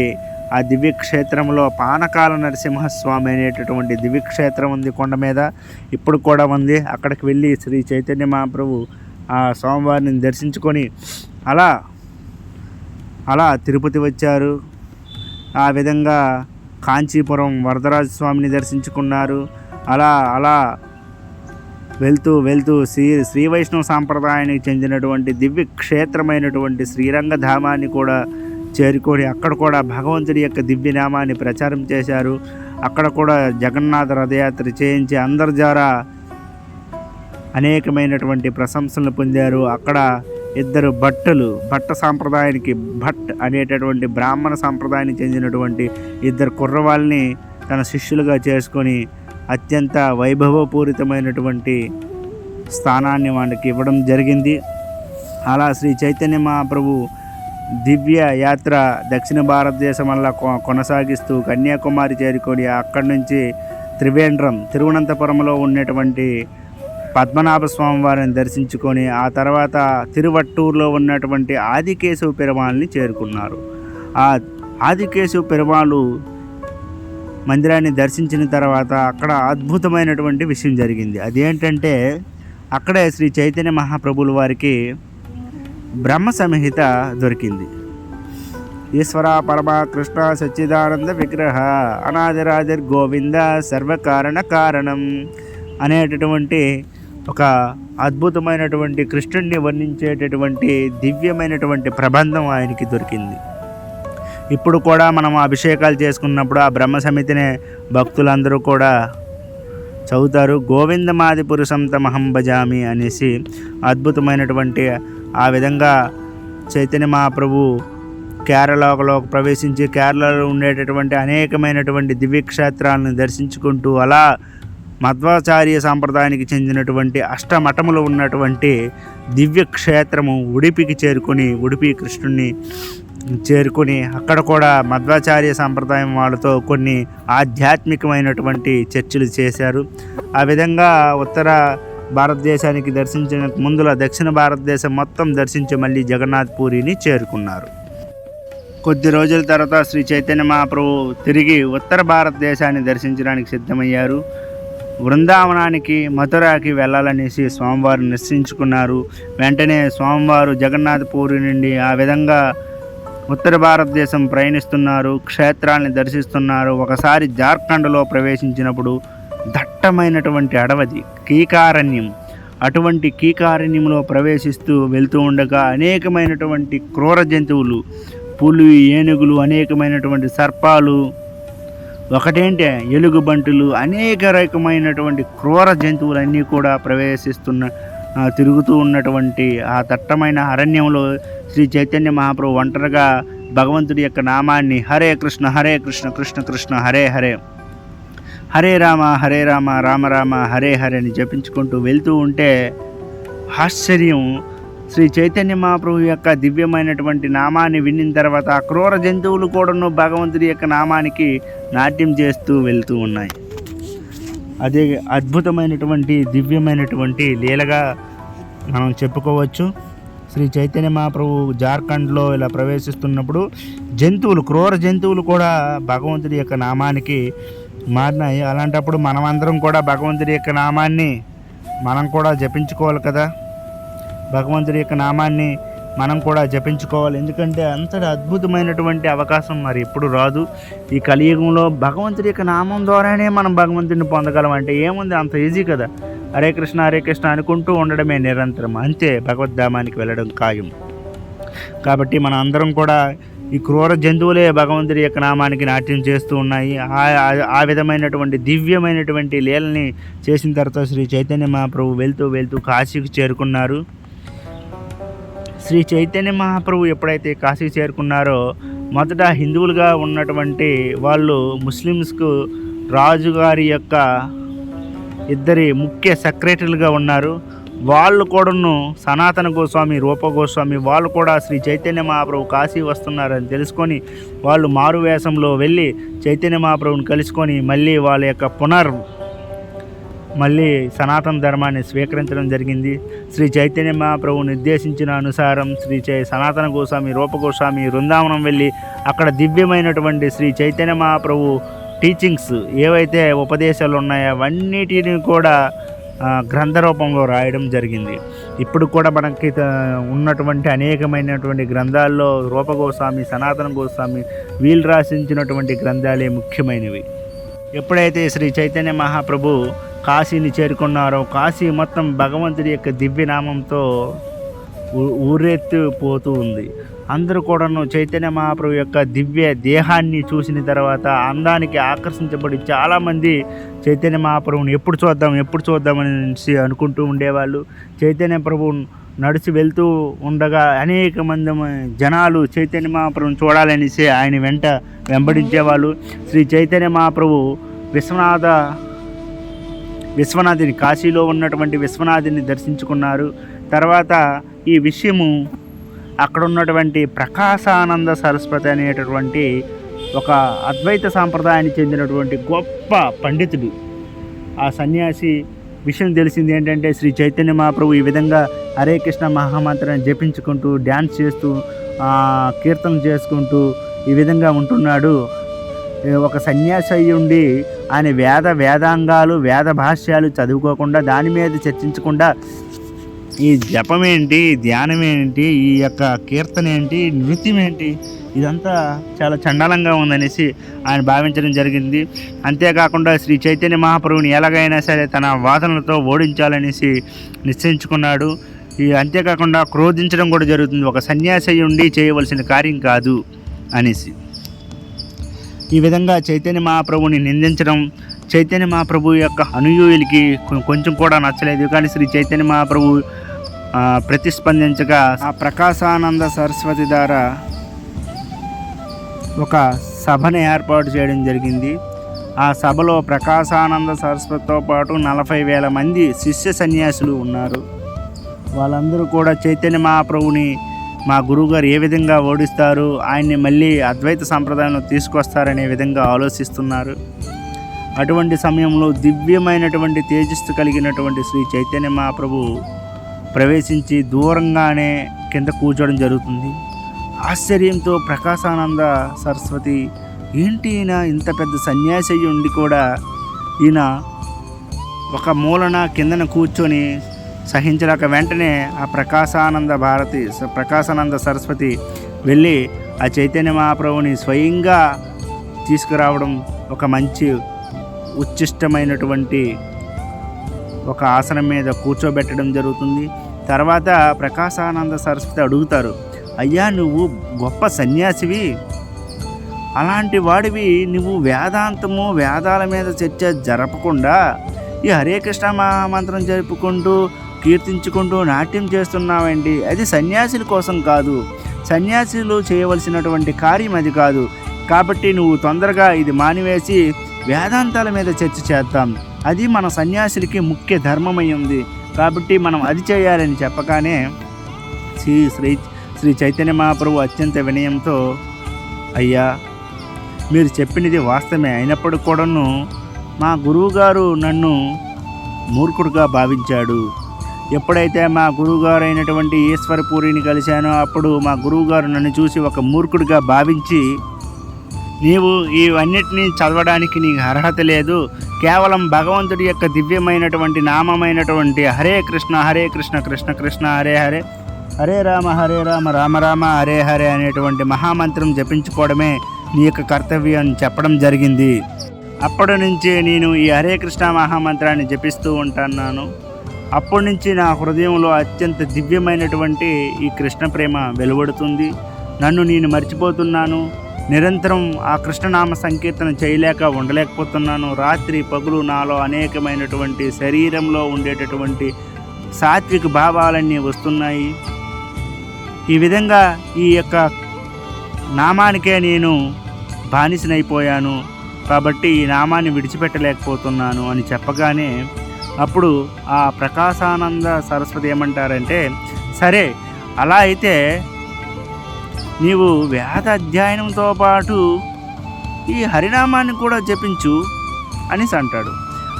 ఆ దివ్యక్షేత్రంలో పానకాల నరసింహస్వామి అనేటటువంటి దివ్యక్షేత్రం ఉంది, కొండ మీద ఇప్పుడు కూడా ఉంది. అక్కడికి వెళ్ళి శ్రీ చైతన్య మహాప్రభు ఆ స్వామివారిని దర్శించుకొని అలా తిరుపతి వచ్చారు. ఆ విధంగా కాంచీపురం వరదరాజ స్వామిని దర్శించుకున్నారు. అలా వెళ్తూ శ్రీ వైష్ణవ సాంప్రదాయానికి చెందినటువంటి దివ్య క్షేత్రమైనటువంటి శ్రీరంగధామాన్ని కూడా చేరుకొని అక్కడ కూడా భగవంతుడి యొక్క దివ్యనామాన్ని ప్రచారం చేశారు. అక్కడ కూడా జగన్నాథ రథయాత్ర చేయించి అందరి ద్వారా అనేకమైనటువంటి ప్రశంసలను పొందారు. అక్కడ ఇద్దరు భట్ట సాంప్రదాయానికి భట్ అనేటటువంటి బ్రాహ్మణ సాంప్రదాయానికి చెందినటువంటి ఇద్దరు కుర్రవాళ్ళని తన శిష్యులుగా చేసుకొని అత్యంత వైభవపూరితమైనటువంటి స్థానాన్ని వాళ్ళకి ఇవ్వడం జరిగింది. అలా శ్రీ చైతన్య మహాప్రభు దివ్య యాత్ర దక్షిణ భారతదేశం వల్ల కొనసాగిస్తూ కన్యాకుమారి చేరుకొని అక్కడి నుంచి తిరువనంతపురంలో ఉన్నటువంటి పద్మనాభ స్వామి వారిని దర్శించుకొని ఆ తర్వాత తిరువట్టూరులో ఉన్నటువంటి ఆదికేశవ పెరుమాళ్ళని చేరుకున్నారు. ఆ ఆదికేశవ పెరుమాళ్ళు మందిరాన్ని దర్శించిన తర్వాత అక్కడ అద్భుతమైనటువంటి విషయం జరిగింది. అదేంటంటే అక్కడే శ్రీ చైతన్య మహాప్రభుల వారికి బ్రహ్మ సంహిత దొరికింది. ఈశ్వర పరమ కృష్ణ సచ్చిదానంద విగ్రహ అనాదిరాదిర్ గోవింద సర్వకారణ కారణం అనేటటువంటి ఒక అద్భుతమైనటువంటి కృష్ణుడిని వర్ణించేటటువంటి దివ్యమైనటువంటి ప్రబంధం ఆయనకి దొరికింది. ఇప్పుడు కూడా మనం అభిషేకాలు చేసుకున్నప్పుడు ఆ బ్రహ్మ సమితినే భక్తులందరూ కూడా చదువుతారు. గోవిందమాది పురుషం తమహం భజామి అనేసి అద్భుతమైనటువంటి ఆ విధంగా చైతన్య మహాప్రభు కేరళలో ప్రవేశించి కేరళలో ఉండేటటువంటి అనేకమైనటువంటి దివ్యక్షేత్రాలను దర్శించుకుంటూ అలా మధ్వాచార్య సాంప్రదాయానికి చెందినటువంటి అష్టమఠములు ఉన్నటువంటి దివ్యక్షేత్రము ఉడిపికి చేరుకొని ఉడిపి కృష్ణుడిని చేరుకొని అక్కడ కూడా మధ్వాచార్య సాంప్రదాయం వాళ్ళతో కొన్ని ఆధ్యాత్మికమైనటువంటి చర్చలు చేశారు. ఆ విధంగా ఉత్తర భారతదేశానికి దర్శించిన ముందుల దక్షిణ భారతదేశం మొత్తం దర్శించి మళ్ళీ జగన్నాథ్ పూరిని చేరుకున్నారు. కొద్ది రోజుల తర్వాత శ్రీ చైతన్య మహాప్రభు తిరిగి ఉత్తర భారతదేశాన్ని దర్శించడానికి సిద్ధమయ్యారు. బృందావనానికి మథురాకి వెళ్ళాలనేసి స్వామివారు నిశ్చయించుకున్నారు. వెంటనే స్వామివారు జగన్నాథ్ పూరి నుండి ఆ విధంగా ఉత్తర భారతదేశం ప్రయాణిస్తున్నారు, క్షేత్రాలను దర్శిస్తున్నారు. ఒకసారి జార్ఖండ్లో ప్రవేశించినప్పుడు దట్టమైనటువంటి అడవది కీకారణ్యం. అటువంటి కీకారణ్యంలో ప్రవేశిస్తూ వెళ్తూ ఉండగా అనేకమైనటువంటి క్రూర జంతువులు, పులి, ఏనుగులు, అనేకమైనటువంటి సర్పాలు, ఒకటేంటే ఎలుగుబంటులు, అనేక రకమైనటువంటి క్రూర జంతువులన్నీ కూడా తిరుగుతూ ఉన్నటువంటి ఆ దట్టమైన అరణ్యంలో శ్రీ చైతన్య మహాప్రభు ఒంటరిగా భగవంతుడి యొక్క నామాన్ని హరే కృష్ణ కృష్ణ కృష్ణ హరే హరే, హరే రామ రామ రామ హరే హరే అని జపించుకుంటూ వెళ్తూ ఉంటే ఆశ్చర్యం, శ్రీ చైతన్య మహాప్రభు యొక్క దివ్యమైనటువంటి నామాన్ని విన్న తర్వాత ఆ క్రూర జంతువులు కూడాను భగవంతుడి యొక్క నామానికి నాట్యం చేస్తూ వెళ్తూ ఉన్నాయి. అదే అద్భుతమైనటువంటి దివ్యమైనటువంటి లీలగా మనం చెప్పుకోవచ్చు. శ్రీ చైతన్య మహాప్రభు జార్ఖండ్లో ఇలా ప్రవేశిస్తున్నప్పుడు క్రూర జంతువులు కూడా భగవంతుడి యొక్క నామానికి మారినాయి. అలాంటప్పుడు మనమందరం కూడా భగవంతుడి యొక్క నామాన్ని మనం కూడా జపించుకోవాలి కదా. భగవంతుడి యొక్క నామాన్ని మనం కూడా జపించుకోవాలి. ఎందుకంటే అంతటి అద్భుతమైనటువంటి అవకాశం మరి ఎప్పుడు రాదు. ఈ కలియుగంలో భగవంతుడి యొక్క నామం ద్వారానే మనం భగవంతుడిని పొందగలం అంటే ఏముంది, అంత ఈజీ కదా. హరే కృష్ణ అనుకుంటూ ఉండడమే నిరంతరం, అంతే భగవద్ధామానికి వెళ్ళడం ఖాయం. కాబట్టి మన అందరం కూడా ఈ క్రూర జంతువులే భగవంతుడి యొక్క నామానికి నాట్యం చేస్తూ ఉన్నాయి. ఆ విధమైనటువంటి దివ్యమైనటువంటి లీలని చేసిన తర్వాత శ్రీ చైతన్య మహాప్రభు వెళ్తూ కాశీకి చేరుకున్నారు. శ్రీ చైతన్య మహాప్రభు ఎప్పుడైతే కాశీకి చేరుకున్నారో మొదట హిందువులుగా ఉన్నటువంటి వాళ్ళు ముస్లిమ్స్కు రాజుగారి యొక్క ఇద్దరి ముఖ్య సెక్రటరీలుగా ఉన్నారు. వాళ్ళు కూడాను సనాతన గోస్వామి, రూప గోస్వామి వాళ్ళు కూడా శ్రీ చైతన్య మహాప్రభు కాశీ వస్తున్నారని తెలుసుకొని వాళ్ళు మారువేషంలో వెళ్ళి చైతన్య మహాప్రభుని కలుసుకొని మళ్ళీ వాళ్ళ యొక్క మళ్ళీ సనాతన ధర్మాన్ని స్వీకరించడం జరిగింది. శ్రీ చైతన్య మహాప్రభు నిర్దేశించిన అనుసారం సనాతన గోస్వామి, రూప గోస్వామి బృందావనం వెళ్ళి అక్కడ దివ్యమైనటువంటి శ్రీ చైతన్య మహాప్రభు టీచింగ్స్ ఏవైతే ఉపదేశాలు ఉన్నాయో అవన్నిటిని కూడా గ్రంథ రూపంలో రాయడం జరిగింది. ఇప్పుడు కూడా మనకి ఉన్నటువంటి అనేకమైనటువంటి గ్రంథాల్లో రూప గోస్వామి, సనాతన గోస్వామి వీళ్ళు రాసించినటువంటి గ్రంథాలే ముఖ్యమైనవి. ఎప్పుడైతే శ్రీ చైతన్య మహాప్రభు కాశీని చేరుకున్నారో కాశీ మొత్తం భగవంతుడి యొక్క దివ్యనామంతో ఊరెత్తిపోతూ ఉంది. అందరూ కూడాను చైతన్య మహాప్రభు యొక్క దివ్య దేహాన్ని చూసిన తర్వాత అందానికి ఆకర్షించబడి చాలామంది చైతన్య మహాప్రభుని ఎప్పుడు చూద్దామని అనుకుంటూ ఉండేవాళ్ళు. చైతన్య ప్రభువు నడిచి వెళ్తూ ఉండగా అనేక మంది జనాలు చైతన్య మహాప్రభుని చూడాలనేసి ఆయన వెంబడించేవాళ్ళు. శ్రీ చైతన్య మహాప్రభు విశ్వనాథుని కాశీలో ఉన్నటువంటి విశ్వనాథుని దర్శించుకున్నారు. తర్వాత ఈ విషయము అక్కడ ఉన్నటువంటి ప్రకాశానంద సరస్వతి అనేటటువంటి ఒక అద్వైత సాంప్రదాయానికి చెందినటువంటి గొప్ప పండితుడు, ఆ సన్యాసి విషయం తెలిసింది ఏంటంటే శ్రీ చైతన్య మహాప్రభు ఈ విధంగా హరే కృష్ణ మహామంత్రాన్ని జపించుకుంటూ డ్యాన్స్ చేస్తూ కీర్తన చేసుకుంటూ ఈ విధంగా ఉంటున్నాడు. ఒక సన్యాసి అయి ఉండి ఆయన వేదాంగాలు వేద భాష్యాలు చదువుకోకుండా దాని మీద చర్చించకుండా ఈ జపం ఏంటి, ధ్యానం ఏంటి, ఈ యొక్క కీర్తన ఏంటి, నృత్యం ఏంటి, ఇదంతా చాలా చండాలంగా ఉందనేసి ఆయన భావించడం జరిగింది. అంతేకాకుండా శ్రీ చైతన్య మహాప్రభుని ఎలాగైనా సరే తన వాదనలతో ఓడించాలనేసి నిశ్చయించుకున్నాడు. అంతేకాకుండా క్రోధించడం కూడా జరుగుతుంది. ఒక సన్యాసి అయి ఉండి చేయవలసిన కార్యం కాదు అనేసి ఈ విధంగా చైతన్య మహాప్రభుని నిందించడం చైతన్య మహాప్రభు యొక్క అనుయూయులకి కొంచెం కూడా నచ్చలేదు. కానీ శ్రీ చైతన్య మహాప్రభు ప్రతిస్పందించగా ఆ ప్రకాశానంద సరస్వతి ద్వారా ఒక సభను ఏర్పాటు చేయడం జరిగింది. ఆ సభలో ప్రకాశానంద సరస్వతితో పాటు 40,000 మంది శిష్య సన్యాసులు ఉన్నారు. వాళ్ళందరూ కూడా చైతన్య మహాప్రభుని మా గురువుగారు ఏ విధంగా ఓడిస్తారు, ఆయన్ని మళ్ళీ అద్వైత సంప్రదాయంలో తీసుకొస్తారనే విధంగా ఆలోచిస్తున్నారు. అటువంటి సమయంలో దివ్యమైనటువంటి తేజస్సు కలిగినటువంటి శ్రీ చైతన్య మహాప్రభు ప్రవేశించి దూరంగానే కింద కూర్చోవడం జరుగుతుంది. ఆశ్చర్యంతో ప్రకాశానంద సరస్వతి ఏంటి ఈయన ఇంత పెద్ద సన్యాసి అయ్యి ఉండి కూడా ఈయన ఒక మూలన కిందన కూర్చొని సహించలేక వెంటనే ఆ ప్రకాశానంద సరస్వతి వెళ్ళి ఆ చైతన్య మహాప్రభుని స్వయంగా తీసుకురావడం, ఒక మంచి ఉచ్చిష్టమైనటువంటి ఒక ఆసనం మీద కూర్చోబెట్టడం జరుగుతుంది. తర్వాత ప్రకాశానంద సరస్వతి అడుగుతారు, అయ్యా నువ్వు గొప్ప సన్యాసివి, అలాంటి వాడివి నువ్వు వేదాల మీద చర్చ జరపకుండా ఈ హరే కృష్ణ మహామంత్రం జరుపుకుంటూ కీర్తించుకుంటూ నాట్యం చేస్తున్నావండి, అది సన్యాసుల కోసం కాదు, సన్యాసులు చేయవలసినటువంటి కార్యం అది కాదు. కాబట్టి నువ్వు తొందరగా ఇది మానివేసి వేదాంతాల మీద చర్చ చేద్దాం, అది మన సన్యాసులకి ముఖ్య ధర్మమై ఉంది, కాబట్టి మనం అది చేయాలని చెప్పగానే శ్రీ చైతన్య మహాప్రభు అత్యంత వినయంతో, అయ్యా మీరు చెప్పినది వాస్తవమే అయినప్పుడు కూడాను మా గురువుగారు నన్ను మూర్ఖుడుగా భావించాడు. ఎప్పుడైతే మా గురువుగారు అయినటువంటి ఈశ్వరపూరిని కలిశానో అప్పుడు మా గురువుగారు నన్ను చూసి ఒక మూర్ఖుడిగా భావించి, నీవు ఇవన్నిటినీ చదవడానికి నీకు అర్హత లేదు, కేవలం భగవంతుడి యొక్క దివ్యమైనటువంటి నామమైనటువంటి హరే కృష్ణ కృష్ణ కృష్ణ హరే హరే, హరే రామ రామ రామ హరే హరే అనేటువంటి మహామంత్రం జపించుకోవడమే నీ యొక్క కర్తవ్యం అని చెప్పడం జరిగింది. అప్పటి నుంచి నేను ఈ హరే కృష్ణ మహామంత్రాన్ని జపిస్తూ ఉంటున్నాను. అప్పటి నుంచి నా హృదయంలో అత్యంత దివ్యమైనటువంటి ఈ కృష్ణ ప్రేమ వెలువడుతుంది. నన్ను నేను మర్చిపోతున్నాను, నిరంతరం ఆ కృష్ణనామ సంకీర్తన చేయలేక ఉండలేకపోతున్నాను. రాత్రి పగులు నాలో అనేకమైనటువంటి శరీరంలో ఉండేటటువంటి సాత్విక భావాలన్నీ వస్తున్నాయి. ఈ విధంగా ఈ యొక్క నామానికే నేను బానిసనైపోయాను, కాబట్టి ఈ నామాన్ని విడిచిపెట్టలేకపోతున్నాను అని చెప్పగానే అప్పుడు ఆ ప్రకాశానంద సరస్వతి ఏమంటారంటే, సరే అలా అయితే నీవు వేద అధ్యయనంతో పాటు ఈ హరినామాన్ని కూడా జపించు అనేసి అంటాడు.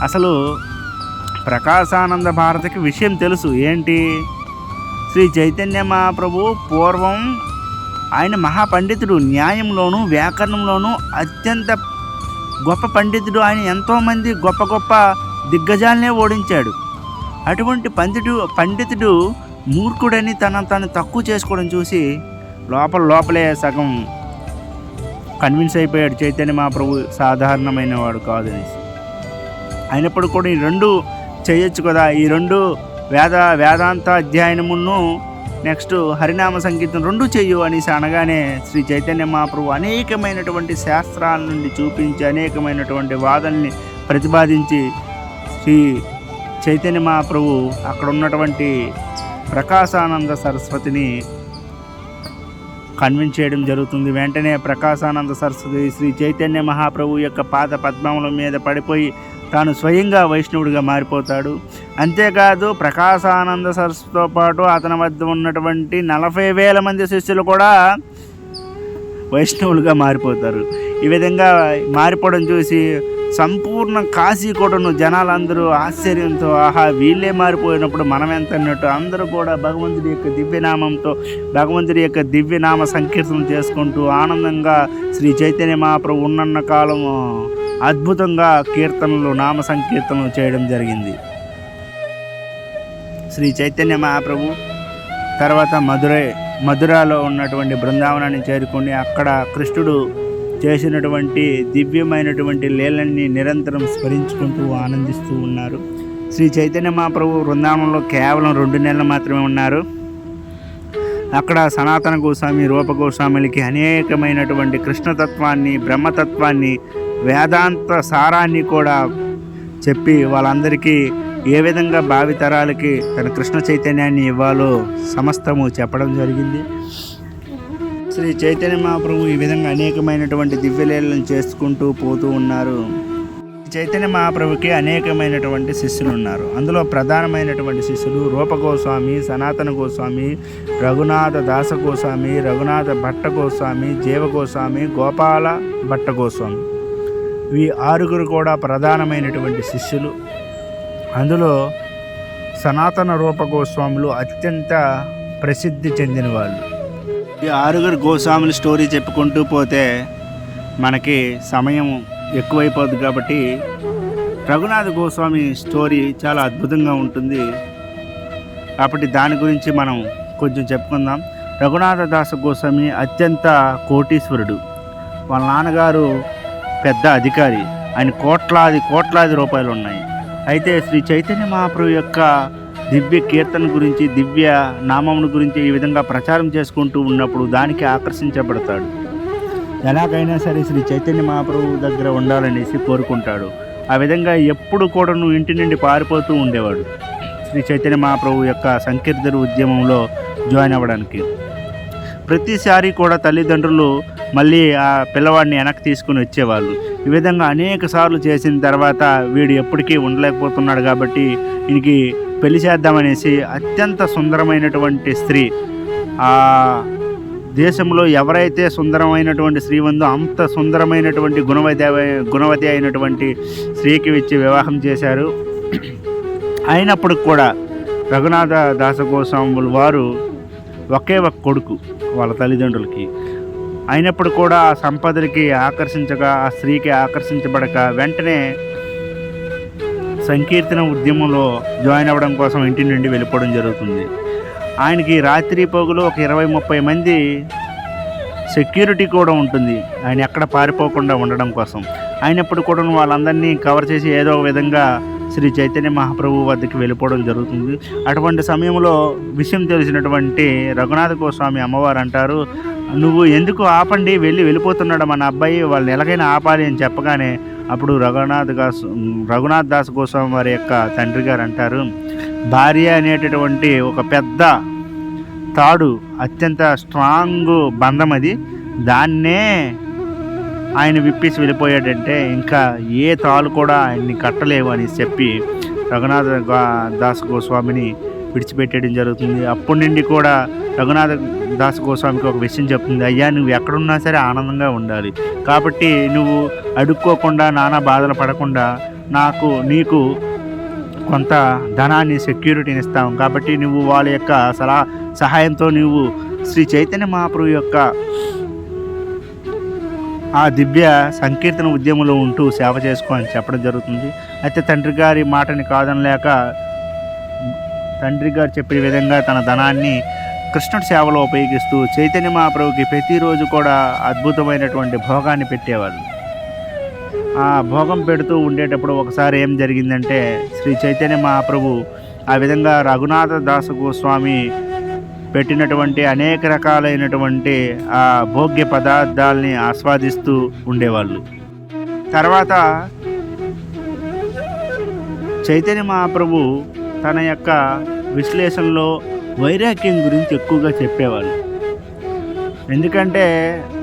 అసలు ప్రకాశానంద భారతికి విషయం తెలుసు. ఏంటి, శ్రీ చైతన్య మహాప్రభు పూర్వం ఆయన మహాపండితుడు, న్యాయంలోనూ వ్యాకరణంలోనూ అత్యంత గొప్ప పండితుడు. ఆయన ఎంతోమంది గొప్ప గొప్ప దిగ్గజాలనే ఓడించాడు. అటువంటి పండితుడు మూర్ఖుడని తను తక్కువ చేసుకోవడం చూసి లోపలే సగం కన్విన్స్ అయిపోయాడు చైతన్య మహాప్రభు సాధారణమైన వాడు కాదనేసి. అయినప్పుడు కూడా ఈ రెండు చేయొచ్చు కదా, ఈ రెండు వేదాంత అధ్యయనమును నెక్స్ట్ హరినామ సంకీర్తన రెండు చెయ్యు అనేసి అనగానే శ్రీ చైతన్య మహాప్రభు అనేకమైనటువంటి శాస్త్రాల నుండి చూపించి అనేకమైనటువంటి వాదనల్ని ప్రతిపాదించి శ్రీ చైతన్య మహాప్రభు అక్కడ ఉన్నటువంటి ప్రకాశానంద సరస్వతిని కన్విన్స్ చేయడం జరుగుతుంది. వెంటనే ప్రకాశానంద సరస్వతి శ్రీ చైతన్య మహాప్రభు యొక్క పాద పద్మముల మీద పడిపోయి తాను స్వయంగా వైష్ణవుడిగా మారిపోతాడు. అంతేకాదు ప్రకాశానంద సరస్వతితో పాటు అతని వద్ద ఉన్నటువంటి 40,000 మంది శిష్యులు కూడా వైష్ణవులుగా మారిపోతారు. ఈ విధంగా మారిపోవడం చూసి సంపూర్ణ కాశీ కూడాను జనాలందరూ ఆశ్చర్యంతో ఆహా వీళ్ళే మారిపోయినప్పుడు మనం ఎంత అన్నట్టు అందరూ కూడా భగవంతుడి యొక్క దివ్యనామంతో భగవంతుడి యొక్క దివ్యనామ సంకీర్తనం చేసుకుంటూ ఆనందంగా శ్రీ చైతన్య మహాప్రభు ఉన్నన్న కాలము అద్భుతంగా కీర్తనలు నామ సంకీర్తనలు చేయడం జరిగింది. శ్రీ చైతన్య మహాప్రభు తర్వాత మధురాలో ఉన్నటువంటి బృందావనాన్ని చేరుకొని అక్కడ కృష్ణుడు చేసినటువంటి దివ్యమైనటువంటి లీలల్ని నిరంతరం స్మరించుకుంటూ ఆనందిస్తూ ఉన్నారు. శ్రీ చైతన్య మహాప్రభు బృందావనంలో కేవలం 2 నెలలు మాత్రమే ఉన్నారు. అక్కడ సనాతన గోస్వామి, రూప గోస్వాములకి అనేకమైనటువంటి కృష్ణతత్వాన్ని, బ్రహ్మతత్వాన్ని, వేదాంత సారాన్ని కూడా చెప్పి వాళ్ళందరికీ ఏ విధంగా భావితరాలకి తన కృష్ణ చైతన్యాన్ని ఇవ్వాలో సమస్తము చెప్పడం జరిగింది. శ్రీ చైతన్య మహాప్రభు ఈ విధంగా అనేకమైనటువంటి దివ్యలీలను చేసుకుంటూ పోతూ ఉన్నారు. చైతన్య మహాప్రభుకి అనేకమైనటువంటి శిష్యులు ఉన్నారు. అందులో ప్రధానమైనటువంటి శిష్యులు రూప గోస్వామి, సనాతన గోస్వామి, రఘునాథ దాస గోస్వామి, రఘునాథ భట్ట గోస్వామి, జీవ గోస్వామి, గోపాల భట్ట గోస్వామి. ఈ 6 కూడా ప్రధానమైనటువంటి శిష్యులు. అందులో సనాతన రూప గోస్వాములు అత్యంత ప్రసిద్ధి చెందిన వాళ్ళు. ఈ 6 గోస్వాముల స్టోరీ చెప్పుకుంటూ పోతే మనకి సమయం ఎక్కువైపోద్ది కాబట్టి రఘునాథ గోస్వామి స్టోరీ చాలా అద్భుతంగా ఉంటుంది కాబట్టి దాని గురించి మనం కొంచెం చెప్పుకుందాం. రఘునాథ దాస గోస్వామి అత్యంత కోటీశ్వరుడు. వాళ్ళ నాన్నగారు పెద్ద అధికారి. ఆయన కోట్లాది రూపాయలు ఉన్నాయి. అయితే శ్రీ చైతన్య మహాప్రభు యొక్క దివ్య కీర్తన గురించి, దివ్య నామముల గురించి ఈ విధంగా ప్రచారం చేసుకుంటూ ఉన్నప్పుడు దానికి ఆకర్షించబడతాడు. ఎలాగైనా సరే శ్రీ చైతన్య మహాప్రభు దగ్గర ఉండాలనేసి కోరుకుంటాడు. ఆ విధంగా ఎప్పుడు కూడా ఇంటి నుండి పారిపోతూ ఉండేవాడు శ్రీ చైతన్య మహాప్రభు యొక్క సంకీర్తన ఉద్యమంలో జాయిన్ అవ్వడానికి. ప్రతిసారి కూడా తల్లిదండ్రులు మళ్ళీ ఆ పిల్లవాడిని వెనక్కి తీసుకుని వచ్చేవాళ్ళు. ఈ విధంగా అనేక సార్లు చేసిన తర్వాత వీడు ఎప్పటికీ ఉండలేకపోతున్నాడు కాబట్టి వీనికి పెళ్లి చేద్దామనేసి అత్యంత సుందరమైనటువంటి స్త్రీ, ఆ దేశంలో ఎవరైతే సుందరమైనటువంటి స్త్రీ ఉందో అంత సుందరమైనటువంటి గుణవతి అయినటువంటి స్త్రీకి ఇచ్చి వివాహం చేశారు. అయినప్పుడు కూడా రఘునాథ దాస గోస్వాములు వారు ఒకే ఒక కొడుకు వాళ్ళ తల్లిదండ్రులకి. అయినప్పుడు కూడా ఆ సంపదలకి ఆకర్షించగా, ఆ స్త్రీకి ఆకర్షించబడక వెంటనే సంకీర్తన ఉద్యమంలో జాయిన్ అవ్వడం కోసం ఇంటి నుండి వెళ్ళిపోవడం జరుగుతుంది. ఆయనకి రాత్రి పగులు ఒక 20-30 మంది సెక్యూరిటీ కూడా ఉంటుంది ఆయన ఎక్కడ పారిపోకుండా ఉండడం కోసం. అయినప్పుడు కూడా వాళ్ళందరినీ కవర్ చేసి ఏదో ఒక విధంగా శ్రీ చైతన్య మహాప్రభు వద్దకు వెళ్ళిపోవడం జరుగుతుంది. అటువంటి సమయంలో విషయం తెలిసినటువంటి రఘునాథ గోస్వామి అమ్మవారు అంటారు, నువ్వు ఎందుకు ఆపండి, వెళ్ళిపోతున్నాడు మన అబ్బాయి, వాళ్ళని ఎలాగైనా ఆపాలి అని చెప్పగానే అప్పుడు రఘునాథ్ దాస్ గోస్వామి వారి యొక్క తండ్రి గారు అంటారు, భార్య అనేటటువంటి ఒక పెద్ద తాడు, అత్యంత స్ట్రాంగ్ బంధం అది, దాన్నే ఆయన విప్పేసి వెళ్ళిపోయాడంటే ఇంకా ఏ తాళ్ళు కూడా ఆయన్ని కట్టలేవు అని చెప్పి రఘునాథ దాస్ గోస్వామిని విడిచిపెట్టేయడం జరుగుతుంది. అప్పటి నుండి కూడా రఘునాథ దాస్ గోస్వామికి ఒక విషయం చెప్తుంది, అయ్యా నువ్వు ఎక్కడున్నా సరే ఆనందంగా ఉండాలి, కాబట్టి నువ్వు అడుక్కోకుండా నానా బాధలు పడకుండా నీకు కొంత ధనాన్ని, సెక్యూరిటీని ఇస్తాం, కాబట్టి నువ్వు వాళ్ళ యొక్క సహాయంతో నువ్వు శ్రీ చైతన్య మహాప్రభు యొక్క ఆ దివ్య సంకీర్తన ఉద్యమంలో ఉంటూ సేవ చేసుకో అని చెప్పడం జరుగుతుంది. అయితే తండ్రి గారి మాటని కాదనలేక తండ్రి గారు చెప్పే విధంగా తన ధనాన్ని కృష్ణుడి సేవలో ఉపయోగిస్తూ చైతన్య మహాప్రభుకి ప్రతిరోజు కూడా అద్భుతమైనటువంటి భోగాన్ని పెట్టేవాళ్ళు. ఆ భోగం పెడుతూ ఉండేటప్పుడు ఒకసారి ఏం జరిగిందంటే శ్రీ చైతన్య మహాప్రభు ఆ విధంగా రఘునాథ దాస గోస్వామి పెట్టినటువంటి అనేక రకాలైనటువంటి ఆ భోగ్య పదార్థాలని ఆస్వాదిస్తూ ఉండేవాళ్ళు. తర్వాత చైతన్య మహాప్రభు తన యొక్క విశ్లేషణలో వైరాగ్యం గురించి ఎక్కువగా చెప్పేవాళ్ళు. ఎందుకంటే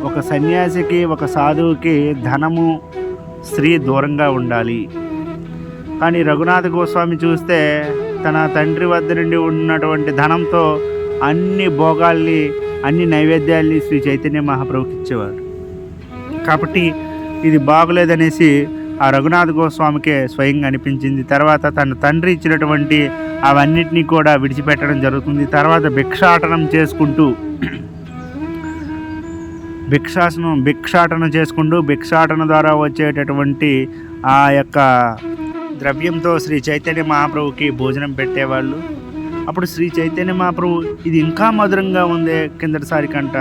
ఒక సన్యాసికి, ఒక సాధువుకి ధనము, స్త్రీ దూరంగా ఉండాలి. కానీ రఘునాథ గోస్వామి చూస్తే తన తండ్రి వద్ద నుండి ఉన్నటువంటి ధనంతో అన్ని భోగాల్ని, అన్ని నైవేద్యాల్ని శ్రీ చైతన్య మహాప్రభుకి ఇచ్చేవారు. కాబట్టి ఇది బాగలేదనేసి ఆ రఘునాథ గోస్వామికే స్వయంగా అనిపించింది. తర్వాత తన తండ్రి ఇచ్చినటువంటి అవన్నిటినీ కూడా విడిచిపెట్టడం జరుగుతుంది. తర్వాత భిక్షాటనం చేసుకుంటూ భిక్షాటన ద్వారా వచ్చేటటువంటి ఆ యొక్క ద్రవ్యంతో శ్రీ చైతన్య మహాప్రభుకి భోజనం పెట్టేవాళ్ళు. అప్పుడు శ్రీ చైతన్య మహాప్రభు ఇది ఇంకా మధురంగా ఉంది కిందటిసారి కంట,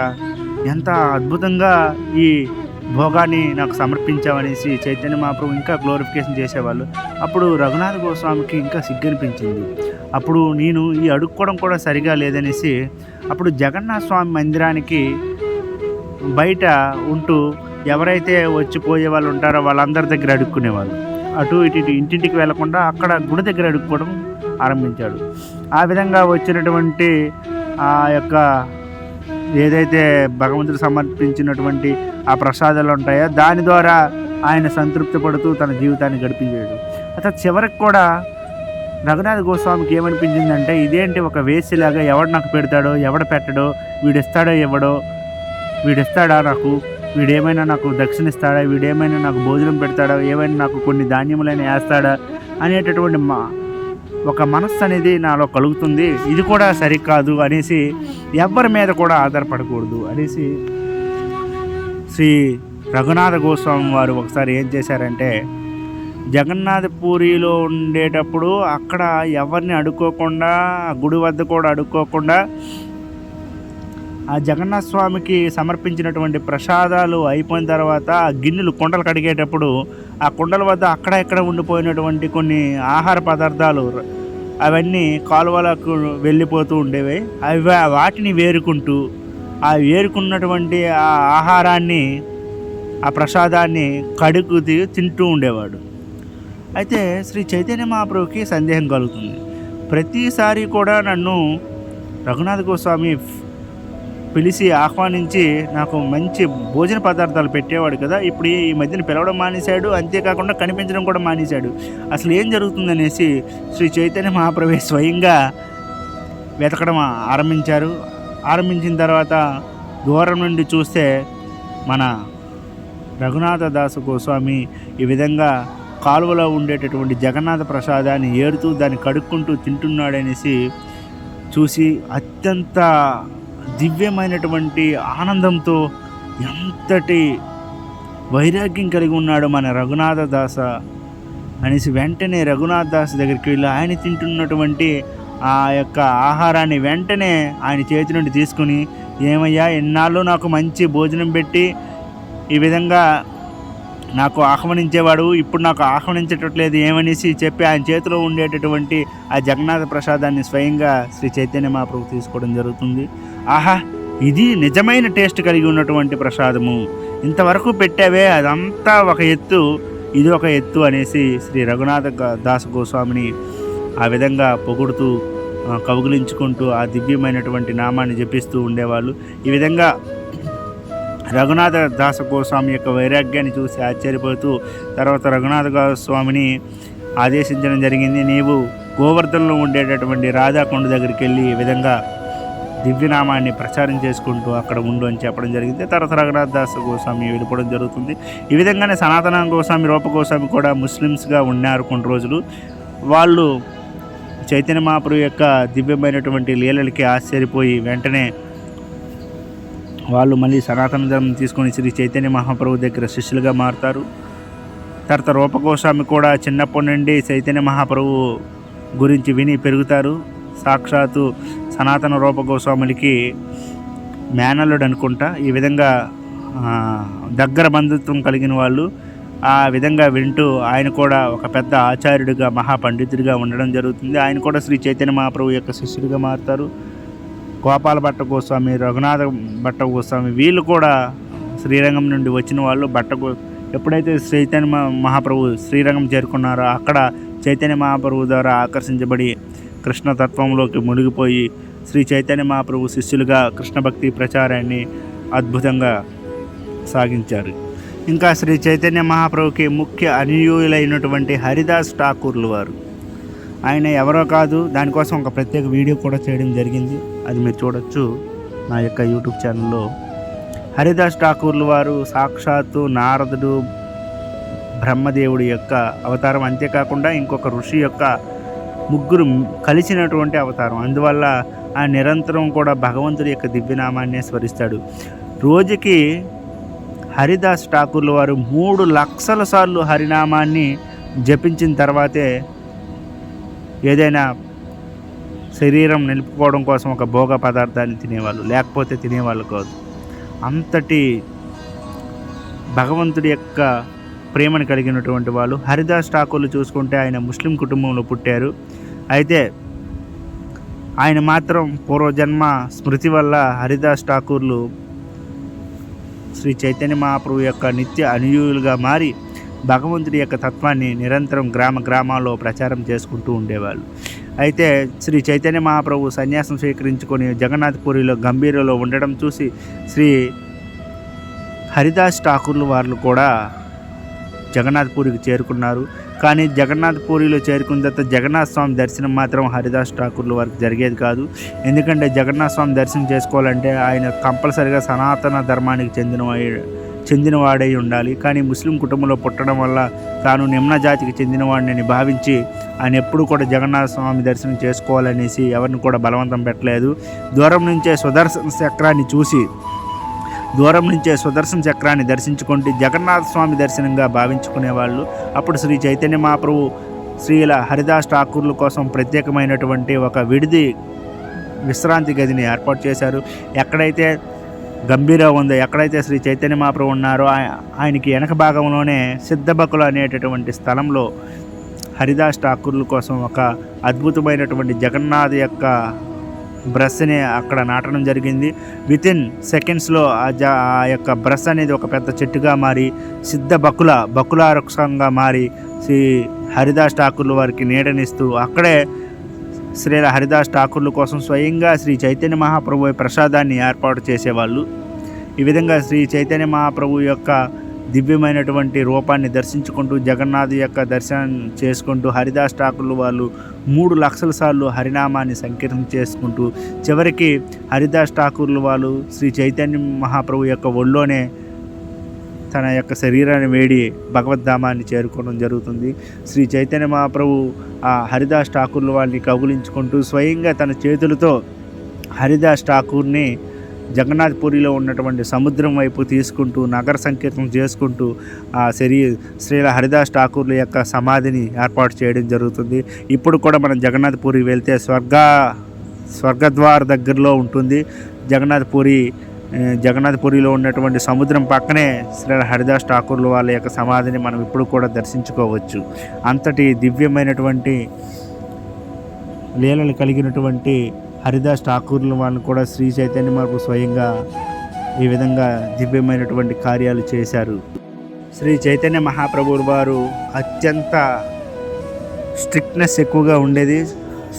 ఎంత అద్భుతంగా ఈ భోగాన్ని నాకు సమర్పించామనేసి చైతన్య మహాప్రభు ఇంకా గ్లోరిఫికేషన్ చేసేవాళ్ళు. అప్పుడు రఘునాథ గోస్వామికి ఇంకా సిగ్గనిపించింది. అప్పుడు నేను ఈ అడుక్కోవడం కూడా సరిగా లేదనేసి అప్పుడు జగన్నాథ స్వామి మందిరానికి బయట ఉంటూ ఎవరైతే వచ్చిపోయే వాళ్ళు ఉంటారో వాళ్ళందరి దగ్గర అడుక్కునేవాళ్ళు. అటు ఇటు ఇంటింటికి వెళ్లకుండా అక్కడ గుడి దగ్గర అడుక్కోవడం ఆరంభించాడు. ఆ విధంగా వచ్చినటువంటి ఆ యొక్క ఏదైతే భగవంతుడు సమర్పించినటువంటి ఆ ప్రసాదాలు ఉంటాయో దాని ద్వారా ఆయన సంతృప్తి పడుతూ తన జీవితాన్ని గడిపించాడు. అతను చివరికి కూడా రఘునాథ గోస్వామికి ఏమనిపించిందంటే, ఇదేంటి ఒక వేసిలాగా ఎవడు నాకు పెడతాడో ఎవడు పెట్టడో, వీడిస్తాడో ఇవ్వడో, వీడిస్తాడా నాకు, వీడేమైనా నాకు దక్షిణ ఇస్తాడా, వీడేమైనా నాకు భోజనం పెడతాడా, ఏమైనా నాకు కొన్ని ధాన్యములైనా వేస్తాడా అనేటటువంటి ఒక మనస్సు అనేది నాలో కలుగుతుంది. ఇది కూడా సరికాదు అనేసి ఎవరి మీద కూడా ఆధారపడకూడదు అనేసి శ్రీ రఘునాథ గోస్వామి వారు ఒకసారి ఏం చేశారంటే, జగన్నాథ పూరిలో ఉండేటప్పుడు అక్కడ ఎవరిని అడుక్కోకుండా, గుడి వద్ద కూడా అడుక్కోకుండా ఆ జగన్నాథ స్వామికి సమర్పించినటువంటి ప్రసాదాలు అయిపోయిన తర్వాత ఆ గిన్నెలు కుండలు కడిగేటప్పుడు ఆ కుండల వద్ద అక్కడ ఇక్కడ ఉండిపోయినటువంటి కొన్ని ఆహార పదార్థాలు అవన్నీ కాలువలకు వెళ్ళిపోతూ ఉండేవి. వాటిని వేరుకుంటూ ఆ వేరుకున్నటువంటి ఆ ఆహారాన్ని, ఆ ప్రసాదాన్ని కడుగు తింటూ ఉండేవాడు. అయితే శ్రీ చైతన్య మహాప్రభుకి సందేహం కలుగుతుంది. ప్రతిసారి కూడా నన్ను రఘునాథ గోస్వామి పిలిచి ఆహ్వానించి నాకు మంచి భోజన పదార్థాలు పెట్టేవాడు కదా, ఇప్పుడు ఈ మధ్యన పిలవడం మానేశాడు, అంతేకాకుండా కనిపించడం కూడా మానేశాడు. అసలు ఏం జరుగుతుందనేసి శ్రీ చైతన్య మహాప్రభు స్వయంగా వెతకడం ఆరంభించిన తర్వాత దూరం నుండి చూస్తే మన రఘునాథ దాస గోస్వామి ఈ విధంగా కాలువలో ఉండేటటువంటి జగన్నాథ ప్రసాదాన్ని ఏరుతూ దాన్ని కడుక్కుంటూ తింటున్నాడనేసి చూసి అత్యంత దివ్యమైనటువంటి ఆనందంతో ఎంతటి వైరాగ్యం కలిగి ఉన్నాడు మన రఘునాథ దాస అనేసి వెంటనే రఘునాథ దాస్ దగ్గరికి వెళ్ళి ఆయన తింటున్నటువంటి ఆ యొక్క ఆహారాన్ని వెంటనే ఆయన చేతి నుండి తీసుకుని, ఏమయ్యా ఎన్నాళ్ళు నాకు మంచి భోజనం పెట్టి ఈ విధంగా నాకు ఆహ్వానించేవాడు, ఇప్పుడు నాకు ఆహ్వానించేటట్లేదు ఏమనేసి చెప్పి ఆయన చేతిలో ఉండేటటువంటి ఆ జగన్నాథ ప్రసాదాన్ని స్వయంగా శ్రీ చైతన్య మహాప్రభు తీసుకోవడం జరుగుతుంది. ఆహా, ఇది నిజమైన టేస్ట్ కలిగి ఉన్నటువంటి ప్రసాదము, ఇంతవరకు పెట్టావే అదంతా ఒక ఎత్తు, ఇది ఒక ఎత్తు అనేసి శ్రీ రఘునాథ దాస గోస్వామిని ఆ విధంగా పొగుడుతూ కౌగిలించుకుంటూ ఆ దివ్యమైనటువంటి నామాన్ని జపిస్తూ ఉండేవాళ్ళు. ఈ విధంగా రఘునాథ దాస గోస్వామి యొక్క వైరాగ్యాన్ని చూసి ఆశ్చర్యపోతూ తర్వాత రఘునాథ గోస్వామిని ఆదేశించడం జరిగింది, నీవు గోవర్ధనలో ఉండేటటువంటి రాధాకొండ దగ్గరికి వెళ్ళి ఈ విధంగా దివ్యనామాన్ని ప్రచారం చేసుకుంటూ అక్కడ ఉండు అని చెప్పడం జరిగింది. తర్వాత రఘునాథ దాస గోస్వామి వెళ్ళిపోవడం జరుగుతుంది. ఈ విధంగానే సనాతన గోస్వామి, రూప గోస్వామి కూడా ముస్లిమ్స్గా ఉన్నారు కొన్ని రోజులు. వాళ్ళు చైతన్య మహాప్రభు యొక్క దివ్యమైనటువంటి లీలలకి ఆశ్చర్యపోయి వెంటనే వాళ్ళు మళ్ళీ సనాతన ధర్మం తీసుకొని శ్రీ చైతన్య మహాప్రభు దగ్గర శిష్యులుగా మారుతారు. తర్వాత రూపగోస్వామి కూడా చిన్నప్పటి నుండి చైతన్య మహాప్రభు గురించి విని పెరుగుతారు. సాక్షాత్తు సనాతన రూపగోస్వాములకి మేనల్లుడు అనుకుంటా. ఈ విధంగా దగ్గర బంధుత్వం కలిగిన వాళ్ళు. ఆ విధంగా వింటూ ఆయన కూడా ఒక పెద్ద ఆచార్యుడిగా, మహాపండితుడిగా ఉండడం జరుగుతుంది. ఆయన కూడా శ్రీ చైతన్య మహాప్రభు యొక్క శిష్యుడిగా మారుతారు. గోపాల భట్ట గోస్వామి, రఘునాథ భట్ట గోస్వామి వీళ్ళు కూడా శ్రీరంగం నుండి వచ్చిన వాళ్ళు. ఎప్పుడైతే చైతన్య మహాప్రభు శ్రీరంగం చేరుకున్నారో అక్కడ చైతన్య మహాప్రభు ద్వారా ఆకర్షించబడి కృష్ణతత్వంలోకి మునిగిపోయి శ్రీ చైతన్య మహాప్రభు శిష్యులుగా కృష్ణ భక్తి ప్రచారాన్ని అద్భుతంగా సాగించారు. ఇంకా శ్రీ చైతన్య మహాప్రభుకి ముఖ్య అనుయూయులైనటువంటి హరిదాస్ ఠాకూర్లు వారు, ఆయన ఎవరో కాదు, దానికోసం ఒక ప్రత్యేక వీడియో కూడా చేయడం జరిగింది, అది మీరు చూడొచ్చు నా యొక్క యూట్యూబ్ ఛానల్లో. హరిదాస్ ఠాకూర్లు వారు సాక్షాత్తు నారదుడు, బ్రహ్మదేవుడి యొక్క అవతారం. అంతేకాకుండా ఇంకొక ఋషి యొక్క ముగ్గురు కలిసినటువంటి అవతారం. అందువల్ల ఆ నిరంతరం కూడా భగవంతుడి యొక్క దివ్యనామాన్నే స్మరిస్తాడు. రోజుకి హరిదాస్ ఠాకూర్ల వారు 3 లక్షల సార్లు హరినామాన్ని జపించిన తర్వాతే ఏదైనా శరీరం నిలుపుకోవడం కోసం ఒక భోగ పదార్థాన్ని తినేవాళ్ళు, లేకపోతే తినేవాళ్ళు కాదు. అంతటి భగవంతుడి యొక్క ప్రేమను కలిగినటువంటి వాళ్ళు. హరిదాస్ ఠాకూర్లు చూసుకుంటే ఆయన ముస్లిం కుటుంబంలో పుట్టారు. అయితే ఆయన మాత్రం పూర్వజన్మ స్మృతి వల్ల హరిదాస్ ఠాకూర్లు శ్రీ చైతన్య మహాప్రభు యొక్క నిత్య అనుయూయులుగా మారి భగవంతుడి యొక్క తత్వాన్ని నిరంతరం గ్రామాల్లో ప్రచారం చేసుకుంటూ ఉండేవాళ్ళు. అయితే శ్రీ చైతన్య మహాప్రభు సన్యాసం స్వీకరించుకొని జగన్నాథ్పురిలో గంభీరలో ఉండడం చూసి శ్రీ హరిదాస్ ఠాకూర్లు వారు కూడా జగన్నాథ్పూరికి చేరుకున్నారు. కానీ జగన్నాథ్పూరిలో చేరుకున్న తర్వాత జగన్నాథ స్వామి దర్శనం మాత్రం హరిదాస్ ఠాకూర్ల వారికి జరిగేది కాదు. ఎందుకంటే జగన్నాథ స్వామి దర్శనం చేసుకోవాలంటే ఆయన కంపల్సరిగా సనాతన ధర్మానికి చెందినవాడై ఉండాలి. కానీ ముస్లిం కుటుంబంలో పుట్టడం వల్ల తాను నిమ్న జాతికి చెందినవాడిని భావించి ఆయన ఎప్పుడు కూడా జగన్నాథ స్వామి దర్శనం చేసుకోవాలనేసి ఎవరిని కూడా బలవంతం పెట్టలేదు. దూరం నుంచే సుదర్శన చక్రాన్ని దర్శించుకుంటూ జగన్నాథ స్వామి దర్శనంగా భావించుకునేవాళ్ళు. అప్పుడు శ్రీ చైతన్య మహాప్రభు శ్రీల హరిదాస్ ఠాకూర్ల కోసం ప్రత్యేకమైనటువంటి ఒక విశ్రాంతి గదిని ఏర్పాటు చేశారు. ఎక్కడైతే గంభీర ఉందో, ఎక్కడైతే శ్రీ చైతన్య మహాప్రభు ఉన్నారో ఆయనకి వెనక భాగంలోనే సిద్ధబకులు అనేటటువంటి స్థలంలో హరిదాస్ ఠాకూర్ల కోసం ఒక అద్భుతమైనటువంటి జగన్నాథ్ యొక్క బ్రష్ని అక్కడ నాటడం జరిగింది. వితిన్ సెకండ్స్లో ఆ యొక్క బ్రష్ అనేది ఒక పెద్ద చెట్టుగా మారి బకుల వృక్షంగా మారి శ్రీ హరిదాస్ ఠాకూర్ల వారికి నీడనిస్తూ అక్కడే శ్రీల హరిదాస్ ఠాకూర్ల కోసం స్వయంగా శ్రీ చైతన్య మహాప్రభు ప్రసాదాన్ని ఏర్పాటు చేసేవాళ్ళు. ఈ విధంగా శ్రీ చైతన్య మహాప్రభు యొక్క దివ్యమైనటువంటి రూపాన్ని దర్శించుకుంటూ జగన్నాథ్ యొక్క దర్శనం చేసుకుంటూ హరిదాస్ ఠాకూర్ల వాళ్ళు 3 లక్షల సార్లు హరినామాన్ని సంకీర్తన చేసుకుంటూ చివరికి హరిదాస్ ఠాకూర్ల వాళ్ళు శ్రీ చైతన్య మహాప్రభు యొక్క ఒళ్ళోనే తన యొక్క శరీరాన్ని వేడి భగవద్ధామాన్ని చేరుకోవడం జరుగుతుంది. శ్రీ చైతన్య మహాప్రభు ఆ హరిదాస్ ఠాకూర్ల వాళ్ళని కౌగులించుకుంటూ స్వయంగా తన చేతులతో హరిదాస్ ఠాకూర్ని జగన్నాథ్పురిలో ఉన్నటువంటి సముద్రం వైపు తీసుకుంటూ నగర సంకీర్తనం చేసుకుంటూ ఆ శ్రీల హరిదాస్ ఠాకూర్ల యొక్క సమాధిని ఏర్పాటు చేయడం జరుగుతుంది. ఇప్పుడు కూడా మనం జగన్నాథ్పురి వెళ్తే స్వర్గద్వార దగ్గరలో ఉంటుంది. జగన్నాథ్పురిలో ఉన్నటువంటి సముద్రం పక్కనే శ్రీ హరిదాస్ ఠాకూర్ల వాళ్ళ యొక్క సమాధిని మనం ఇప్పుడు కూడా దర్శించుకోవచ్చు. అంతటి దివ్యమైనటువంటి లీలలు కలిగినటువంటి హరిదాస్ ఠాకూర్ల వాళ్ళని కూడా శ్రీ చైతన్య మహాప్రభు స్వయంగా ఈ విధంగా దివ్యమైనటువంటి కార్యాలు చేశారు. శ్రీ చైతన్య మహాప్రభుల వారు అత్యంత స్ట్రిక్ట్నెస్ ఎక్కువగా ఉండేది.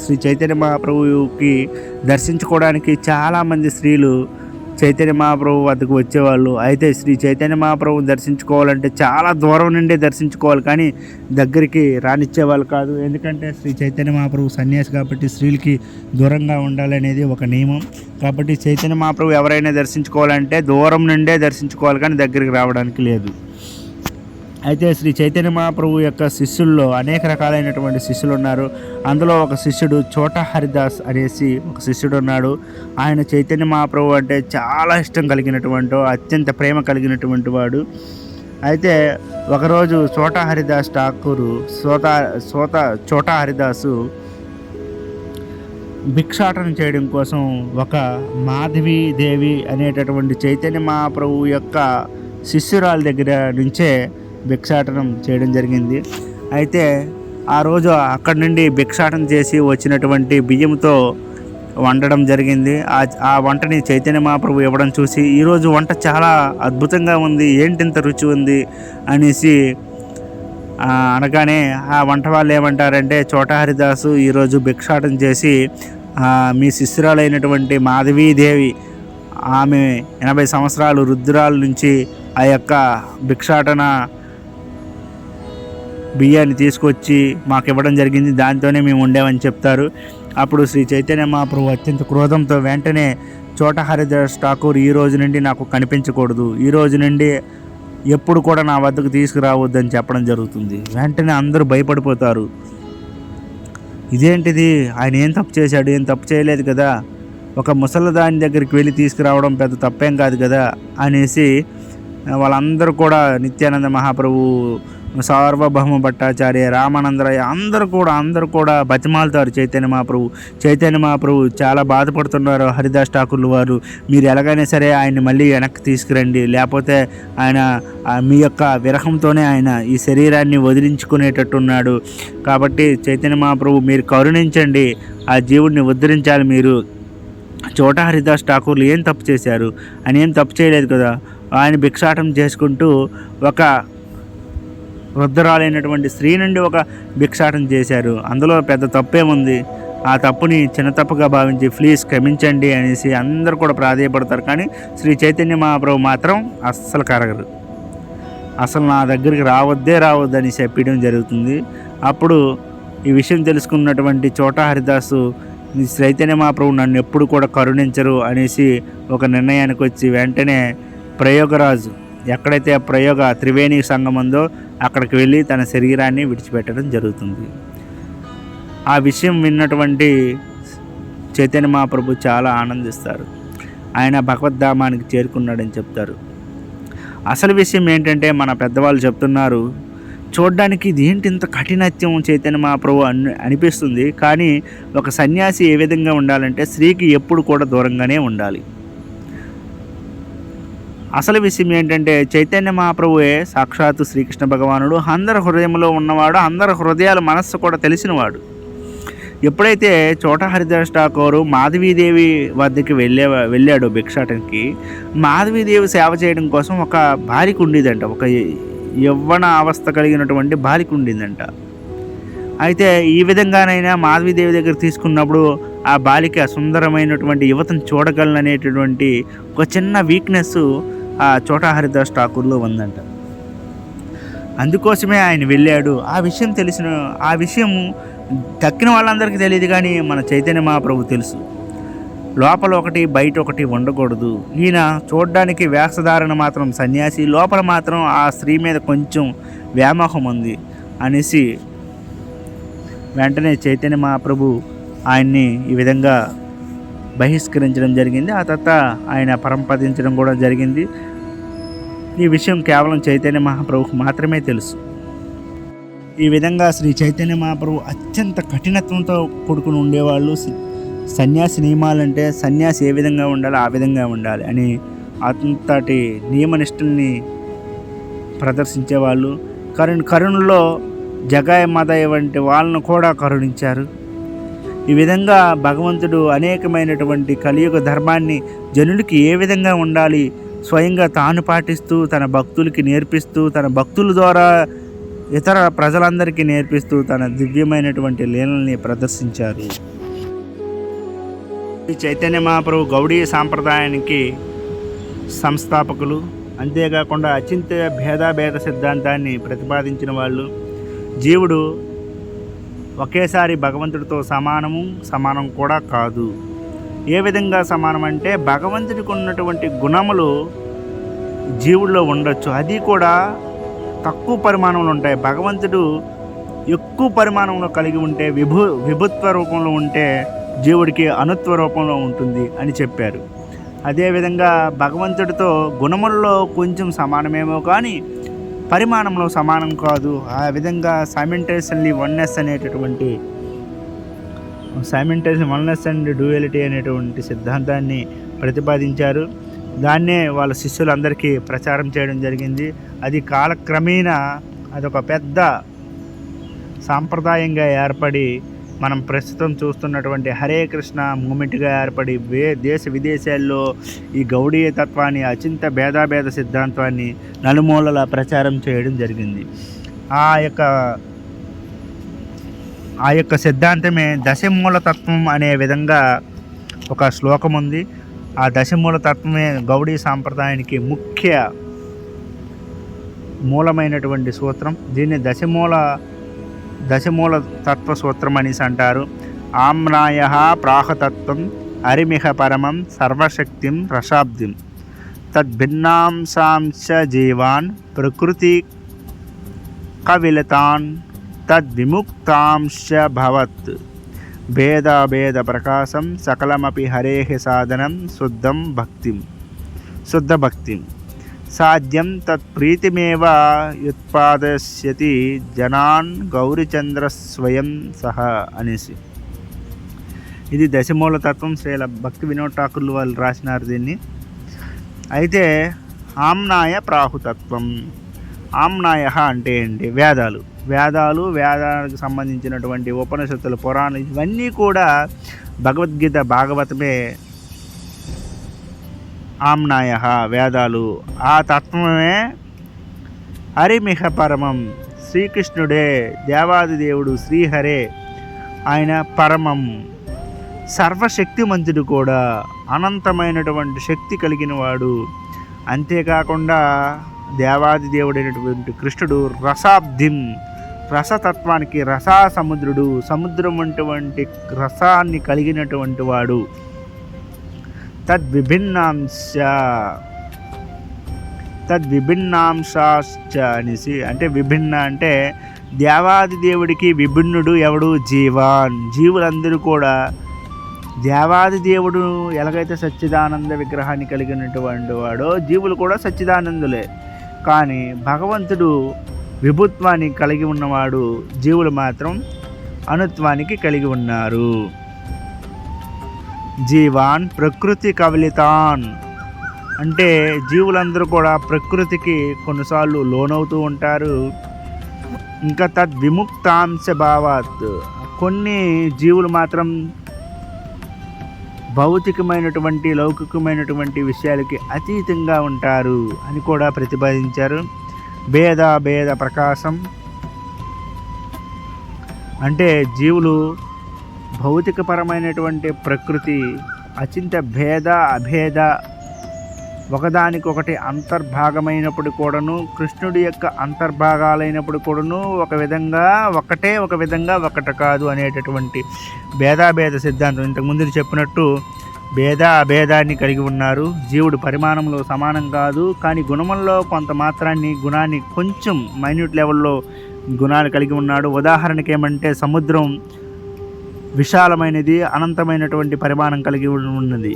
శ్రీ చైతన్య మహాప్రభుకి దర్శించుకోవడానికి చాలామంది స్త్రీలు చైతన్య మహాప్రభు వద్దకు వచ్చేవాళ్ళు. అయితే శ్రీ చైతన్య మహాప్రభు దర్శించుకోవాలంటే చాలా దూరం నుండే దర్శించుకోవాలి, కానీ దగ్గరికి రానిచ్చేవాళ్ళు కాదు. ఎందుకంటే శ్రీ చైతన్య మహాప్రభు సన్యాసి కాబట్టి స్త్రీలకి దూరంగా ఉండాలనేది ఒక నియమం. కాబట్టి చైతన్య మహాప్రభు ఎవరైనా దర్శించుకోవాలంటే దూరం నుండే దర్శించుకోవాలి, కానీ దగ్గరికి రావడానికి లేదు. అయితే శ్రీ చైతన్య మహాప్రభు యొక్క శిష్యుల్లో అనేక రకాలైనటువంటి శిష్యులు ఉన్నారు. అందులో ఒక శిష్యుడు చోటా హరిదాస్ అనేసి ఒక శిష్యుడు ఉన్నాడు. ఆయన చైతన్య మహాప్రభు అంటే చాలా ఇష్టం కలిగినటువంటి, అత్యంత ప్రేమ కలిగినటువంటి వాడు. అయితే ఒకరోజు చోటా హరిదాస్ ఠాకూరు చోటా హరిదాసు భిక్షాటన చేయడం కోసం ఒక మాధవీ దేవి అనేటటువంటి చైతన్య మహాప్రభు యొక్క శిష్యురాల దగ్గర నుంచే భిక్షాటనం చేయడం జరిగింది. అయితే ఆ రోజు అక్కడి నుండి భిక్షాటన చేసి వచ్చినటువంటి బియ్యంతో వండడం జరిగింది. ఆ వంటని చైతన్య మహాప్రభు ఇవ్వడం చూసి ఈరోజు వంట చాలా అద్భుతంగా ఉంది, ఏంటింత రుచి ఉంది అనేసి అనగానే ఆ వంట వాళ్ళు ఏమంటారంటే, చోటా హరిదాసు ఈరోజు భిక్షాటన చేసి మీ శిష్యురాలైనటువంటి మాధవీదేవి, ఆమె 80 సంవత్సరాలు రుద్రాల నుంచి ఆ యొక్క భిక్షాటన బియ్యాన్ని తీసుకొచ్చి మాకు ఇవ్వడం జరిగింది, దాంతోనే మేము ఉండేమని చెప్తారు. అప్పుడు శ్రీ చైతన్య మహాప్రభు అత్యంత క్రోధంతో వెంటనే చోటా హరిదాస్ ఠాకూర్ ఈ రోజు నుండి నాకు కనిపించకూడదు, ఈ రోజు నుండి ఎప్పుడు కూడా నా వద్దకు తీసుకురావద్దని చెప్పడం జరుగుతుంది. వెంటనే అందరూ భయపడిపోతారు. ఇదేంటిది, ఆయన ఏం తప్పు చేశాడు, ఏం తప్పు చేయలేదు కదా, ఒక ముసలిదాని దగ్గరికి వెళ్ళి తీసుకురావడం పెద్ద తప్పేం కాదు కదా అనేసి వాళ్ళందరూ కూడా నిత్యానంద మహాప్రభు, సార్వభౌమ భట్టాచార్య, రామానందరాయ అందరూ కూడా బతిమాలుతారు చైతన్య మహాప్రభు చాలా బాధపడుతున్నారు. హరిదాస్ ఠాకూర్లు వారు, మీరు ఎలాగైనా సరే ఆయన్ని మళ్ళీ వెనక్కి తీసుకురండి, లేకపోతే ఆయన మీ యొక్క విరహంతోనే ఆయన ఈ శరీరాన్ని వదిలించుకునేటట్టున్నాడు. కాబట్టి చైతన్య మహాప్రభు మీరు కరుణించండి, ఆ జీవుడిని ఉద్ధరించాలి. మీరు చోటా హరిదాస్ ఠాకూర్లు ఏం తప్పు చేశారు, ఆయన ఏం తప్పు చేయలేదు కదా. ఆయన భిక్షాటం చేసుకుంటూ ఒక వృద్ధురాలైనటువంటి స్త్రీ నుండి ఒక భిక్షాటం చేశారు. అందులో పెద్ద తప్పేముంది, ఆ తప్పుని చిన్న తప్పుగా భావించి ప్లీజ్ క్షమించండి అనేసి అందరూ కూడా ప్రాధేయపడతారు. కానీ శ్రీ చైతన్య మహాప్రభు మాత్రం అస్సలు కరగరు, అసలు నా దగ్గరికి రావద్దని చెప్పడం జరుగుతుంది. అప్పుడు ఈ విషయం తెలుసుకున్నటువంటి చోటా హరిదాసు, చైతన్య మహాప్రభు నన్ను ఎప్పుడు కూడా కరుణించరు అనేసి ఒక నిర్ణయానికి వచ్చి వెంటనే ప్రయోగరాజు, ఎక్కడైతే ప్రయోగ త్రివేణి సంఘం ఉందో అక్కడికి వెళ్ళి తన శరీరాన్ని విడిచిపెట్టడం జరుగుతుంది. ఆ విషయం విన్నటువంటి చైతన్య మహాప్రభు చాలా ఆనందిస్తారు. ఆయన భగవద్ధామానికి చేరుకున్నాడని చెప్తారు. అసలు విషయం ఏంటంటే మన పెద్దవాళ్ళు చెప్తున్నారు, చూడ్డానికి ఇది ఏంటి ఇంత కఠినత్యం చైతన్య మహాప్రభు అనిపిస్తుంది. కానీ ఒక సన్యాసి ఏ విధంగా ఉండాలంటే స్త్రీకి ఎప్పుడు కూడా దూరంగానే ఉండాలి. అసలు విషయం ఏంటంటే చైతన్య మహాప్రభువే సాక్షాత్తు శ్రీకృష్ణ భగవానుడు, అందరి హృదయంలో ఉన్నవాడు, అందరి హృదయాల మనస్సు కూడా తెలిసినవాడు. ఎప్పుడైతే చోటా హరిదాస్ ఠాకూర్ మాధవీదేవి వద్దకి వెళ్ళాడు భిక్షాటంకి, మాధవీదేవి సేవ చేయడం కోసం ఒక బాలిక ఉండేదంట, ఒక యవ్వన అవస్థ కలిగినటువంటి బాలిక ఉండిందంట. అయితే ఈ విధంగానైనా మాధవీదేవి దగ్గర తీసుకున్నప్పుడు ఆ బాలిక సుందరమైనటువంటి యువతను చూడగలననేటటువంటి ఒక చిన్న వీక్నెస్ ఆ చోటా హరిదాస్ ఠాకూర్లో ఉందంట. అందుకోసమే ఆయన వెళ్ళాడు. ఆ విషయం తక్కిన వాళ్ళందరికీ తెలియదు, కానీ మన చైతన్య మహాప్రభు తెలుసు. లోపల ఒకటి బయట ఒకటి ఉండకూడదు. ఈయన చూడడానికి వేషధారణ మాత్రం సన్యాసి, లోపల మాత్రం ఆ స్త్రీ మీద కొంచెం వ్యామోహం ఉంది అనేసి వెంటనే చైతన్య మహాప్రభు ఆయన్ని ఈ విధంగా బహిష్కరించడం జరిగింది. ఆ తర్వాత ఆయన పరంపదించడం కూడా జరిగింది. ఈ విషయం కేవలం చైతన్య మహాప్రభుకు మాత్రమే తెలుసు. ఈ విధంగా శ్రీ చైతన్య మహాప్రభు అత్యంత కఠినత్వంతో కూడుకుని ఉండేవాళ్ళు. సన్యాసి నియమాలంటే సన్యాసి ఏ విధంగా ఉండాలో ఆ విధంగా ఉండాలి అని అంతటి నియమనిష్టల్ని ప్రదర్శించేవాళ్ళు. కరుణలో జగాయ మాదయ్య వంటి వాళ్ళను కూడా కరుణించారు. ఈ విధంగా భగవంతుడు అనేకమైనటువంటి కలియుగ ధర్మాన్ని జనులకి ఏ విధంగా ఉండాలి స్వయంగా తాను పాటిస్తూ తన భక్తులకి నేర్పిస్తూ, తన భక్తుల ద్వారా ఇతర ప్రజలందరికీ నేర్పిస్తూ తన దివ్యమైనటువంటి లీలల్ని ప్రదర్శించారు. ఈ చైతన్య మహాప్రభు గౌడీ సాంప్రదాయానికి సంస్థాపకులు, అంతేకాకుండా అచింత్య భేదాభేద సిద్ధాంతాన్ని ప్రతిపాదించిన వాళ్ళు. జీవుడు ఒకేసారి భగవంతుడితో సమానం కూడా కాదు. ఏ విధంగా సమానం అంటే భగవంతుడికి ఉన్నటువంటి గుణములు జీవుల్లో ఉండొచ్చు, అది కూడా తక్కువ పరిమాణంలో ఉంటాయి. భగవంతుడు ఎక్కువ పరిమాణంలో కలిగి ఉంటే విభుత్వ రూపంలో ఉంటే జీవుడికి అనుత్వ రూపంలో ఉంటుంది అని చెప్పారు. అదేవిధంగా భగవంతుడితో గుణముల్లో కొంచెం సమానమేమో కానీ పరిమాణంలో సమానం కాదు. ఆ విధంగా సైమల్టేనియస్లీ వన్నెస్ అండ్ డ్యూయలిటీ అనేటువంటి సిద్ధాంతాన్ని ప్రతిపాదించారు. దాన్నే వాళ్ళ శిష్యులందరికీ ప్రచారం చేయడం జరిగింది. అది కాలక్రమేణా అదొక పెద్ద సాంప్రదాయంగా ఏర్పడి మనం ప్రస్తుతం చూస్తున్నటువంటి హరే కృష్ణ మూమెంట్గా ఏర్పడి దేశ విదేశాల్లో ఈ గౌడీయ తత్వాన్ని, అచింత భేదాభేద సిద్ధాంతాన్ని నలుమూలల ప్రచారం చేయడం జరిగింది. ఆ యొక్క సిద్ధాంతమే దశమూల తత్వం అనే విధంగా ఒక శ్లోకం ఉంది. ఆ దశమూల తత్వమే గౌడీ సాంప్రదాయానికి ముఖ్య మూలమైనటువంటి సూత్రం. దీన్ని దశమూల తత్వ సూత్రం అనేసి అంటారు. ఆమ్నాయ ప్రాహతత్వం అరిమిహ పరమం సర్వశక్తిం రసాబ్దిం తద్భిన్నాంశాంశ జీవాన్ ప్రకృతి కవిలతాన్ తద్విముక్తాంశ భవత్ భేద ప్రకాశం సకలమపి హరేః సాధనం శుద్ధ భక్తిం సాధ్యం తత్ప్రీతిమేవ యుత్పాదయతి జనాన్ గౌరీచంద్ర స్వయం సహ అనేసి. ఇది దశమూల తత్వం. శ్రీల భక్తి వినోద్ ఠాకూర్లు వాళ్ళు రాసినారు దీన్ని. అయితే ఆమ్నాయ ప్రాహుతత్వం. ఆమ్నాయ అంటే ఏంటి? వేదాలకు సంబంధించినటువంటి ఉపనిషత్తులు, పురాణాలు ఇవన్నీ కూడా భగవద్గీత భాగవతమే ఆమ్నాయ వేదాలు. ఆ తత్వమే హరిమిహ పరమం. శ్రీకృష్ణుడే, దేవాది దేవుడు శ్రీహరే, ఆయన పరమం, సర్వశక్తిమంతుడు కూడా, అనంతమైనటువంటి శక్తి కలిగిన వాడు. అంతేకాకుండా దేవాది దేవుడైనటువంటి కృష్ణుడు రసాబ్దిం, రసతత్వానికి రసా సముద్రుడు, సముద్రం వంటి రసాన్ని కలిగినటువంటి వాడు. తద్విభిన్నాంశాశ్చ అనేసి, అంటే విభిన్న అంటే దేవాది దేవుడికి విభిన్నుడు ఎవడు? జీవాన్. జీవులందరూ కూడా దేవాది దేవుడు ఎలాగైతే సచ్చిదానంద విగ్రహాన్ని కలిగినటువంటి వాడో జీవులు కూడా సచ్చిదానందులే. కానీ భగవంతుడు విభుత్వాన్ని కలిగి ఉన్నవాడు, జీవులు మాత్రం అనుత్వానికి కలిగి ఉన్నారు. జీవాన్ ప్రకృతి కవలితాన్ అంటే జీవులందరూ కూడా ప్రకృతికి కొన్నిసార్లు లోనవుతూ ఉంటారు. ఇంకా తద్విముక్తాంశ భావాత్, కొన్ని జీవులు మాత్రం భౌతికమైనటువంటి లౌకికమైనటువంటి విషయాలకి అతీతంగా ఉంటారు అని కూడా ప్రతిపాదించారు. భేద ప్రకాశం అంటే జీవులు భౌతికపరమైనటువంటి ప్రకృతి అచింత భేద అభేద ఒకదానికొకటి అంతర్భాగమైనప్పుడు కూడాను, కృష్ణుడి యొక్క అంతర్భాగాలైనప్పుడు కూడాను ఒక విధంగా ఒకటి కాదు అనేటటువంటి భేదాభేద సిద్ధాంతం. ఇంతకుముందు చెప్పినట్టు భేద అభేదాన్ని కలిగి ఉన్నారు. జీవుడు పరిమాణంలో సమానం కాదు, కానీ గుణంలో కొంత మాత్రాన్ని, గుణాన్ని కొంచెం మైన్యూట్ లెవెల్లో గుణాలు కలిగి ఉన్నాడు. ఉదాహరణకి ఏమంటే సముద్రం విశాలమైనది, అనంతమైనటువంటి పరిమాణం కలిగి ఉన్నది.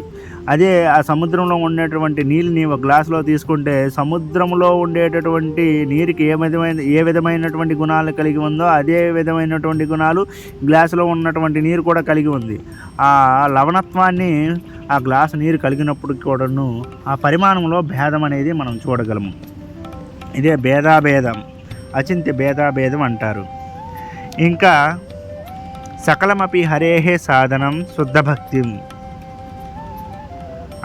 అదే ఆ సముద్రంలో ఉండేటువంటి నీళ్ళని ఒక గ్లాసులో తీసుకుంటే సముద్రంలో ఉండేటటువంటి నీరుకి ఏ విధమైనటువంటి గుణాలు కలిగి ఉందో అదే విధమైనటువంటి గుణాలు గ్లాసులో ఉన్నటువంటి నీరు కూడా కలిగి ఉంది. ఆ లవణత్వాన్ని ఆ గ్లాసు నీరు కలిగినప్పుడు కూడాను ఆ పరిమాణంలో భేదం అనేది మనం చూడగలము. ఇదే భేదాభేదం, అచింత్య భేదాభేదం అంటారు. ఇంకా సకలమపి హరేః సాధనం శుద్ధ భక్తిం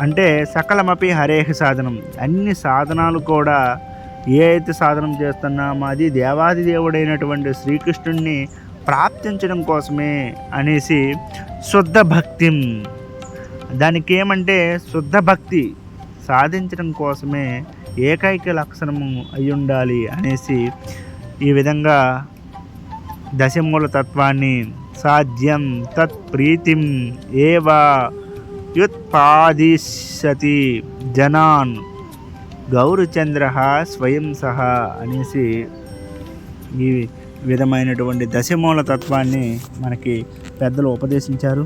అంటే సకలమపి హరేః సాధనం, అన్ని సాధనాలు కూడా ఏ అయితే సాధనం చేస్తున్నామో అది దేవాది దేవుడైనటువంటి శ్రీకృష్ణుడిని ప్రాప్తించడం కోసమే అనేసి శుద్ధ భక్తిం. దానికి ఏమంటే శుద్ధ భక్తి సాధించడం కోసమే ఏకైక లక్షణము అయి ఉండాలి అనేసి ఈ విధంగా దశమూల తత్వాన్ని సాధ్యం తత్ ప్రీతిం ఏవ యుత్పాదిష్యతి జనాన్ గౌరీచంద్ర స్వయం సహ అనేసి ఈ విధమైనటువంటి దశమూల తత్వాన్ని మనకి పెద్దలు ఉపదేశించారు.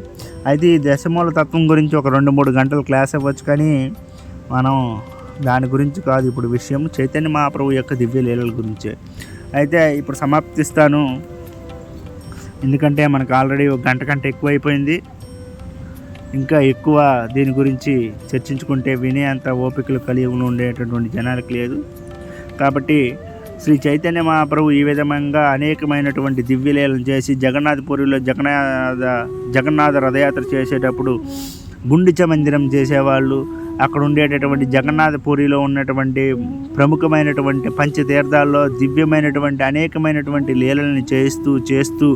అయితే ఈ దశమూల తత్వం గురించి ఒక 2-3 గంటలు క్లాస్ అవ్వచ్చు, కానీ మనం దాని గురించి కాదు ఇప్పుడు విషయం. చైతన్య మహాప్రభు యొక్క దివ్య లీలల గురించే. అయితే ఇప్పుడు సమాప్తిస్తాను, ఎందుకంటే మనకు ఆల్రెడీ 1 గంట కంటే ఎక్కువ అయిపోయింది. ఇంకా ఎక్కువ దీని గురించి చర్చించుకుంటే వినే అంత ఓపికలు కలిగి ఉండేటటువంటి జనాలకు లేదు. కాబట్టి శ్రీ చైతన్య మహాప్రభు ఈ విధంగా అనేకమైనటువంటి దివ్యలీలను చేసి జగన్నాథపురిలో జగన్నాథ రథయాత్ర చేసేటప్పుడు గుండిచ మందిరం చేసేవాళ్ళు, అక్కడ ఉండేటటువంటి జగన్నాథపురిలో ఉన్నటువంటి ప్రముఖమైనటువంటి పంచతీర్థాల్లో దివ్యమైనటువంటి అనేకమైనటువంటి లీలల్ని చేస్తూ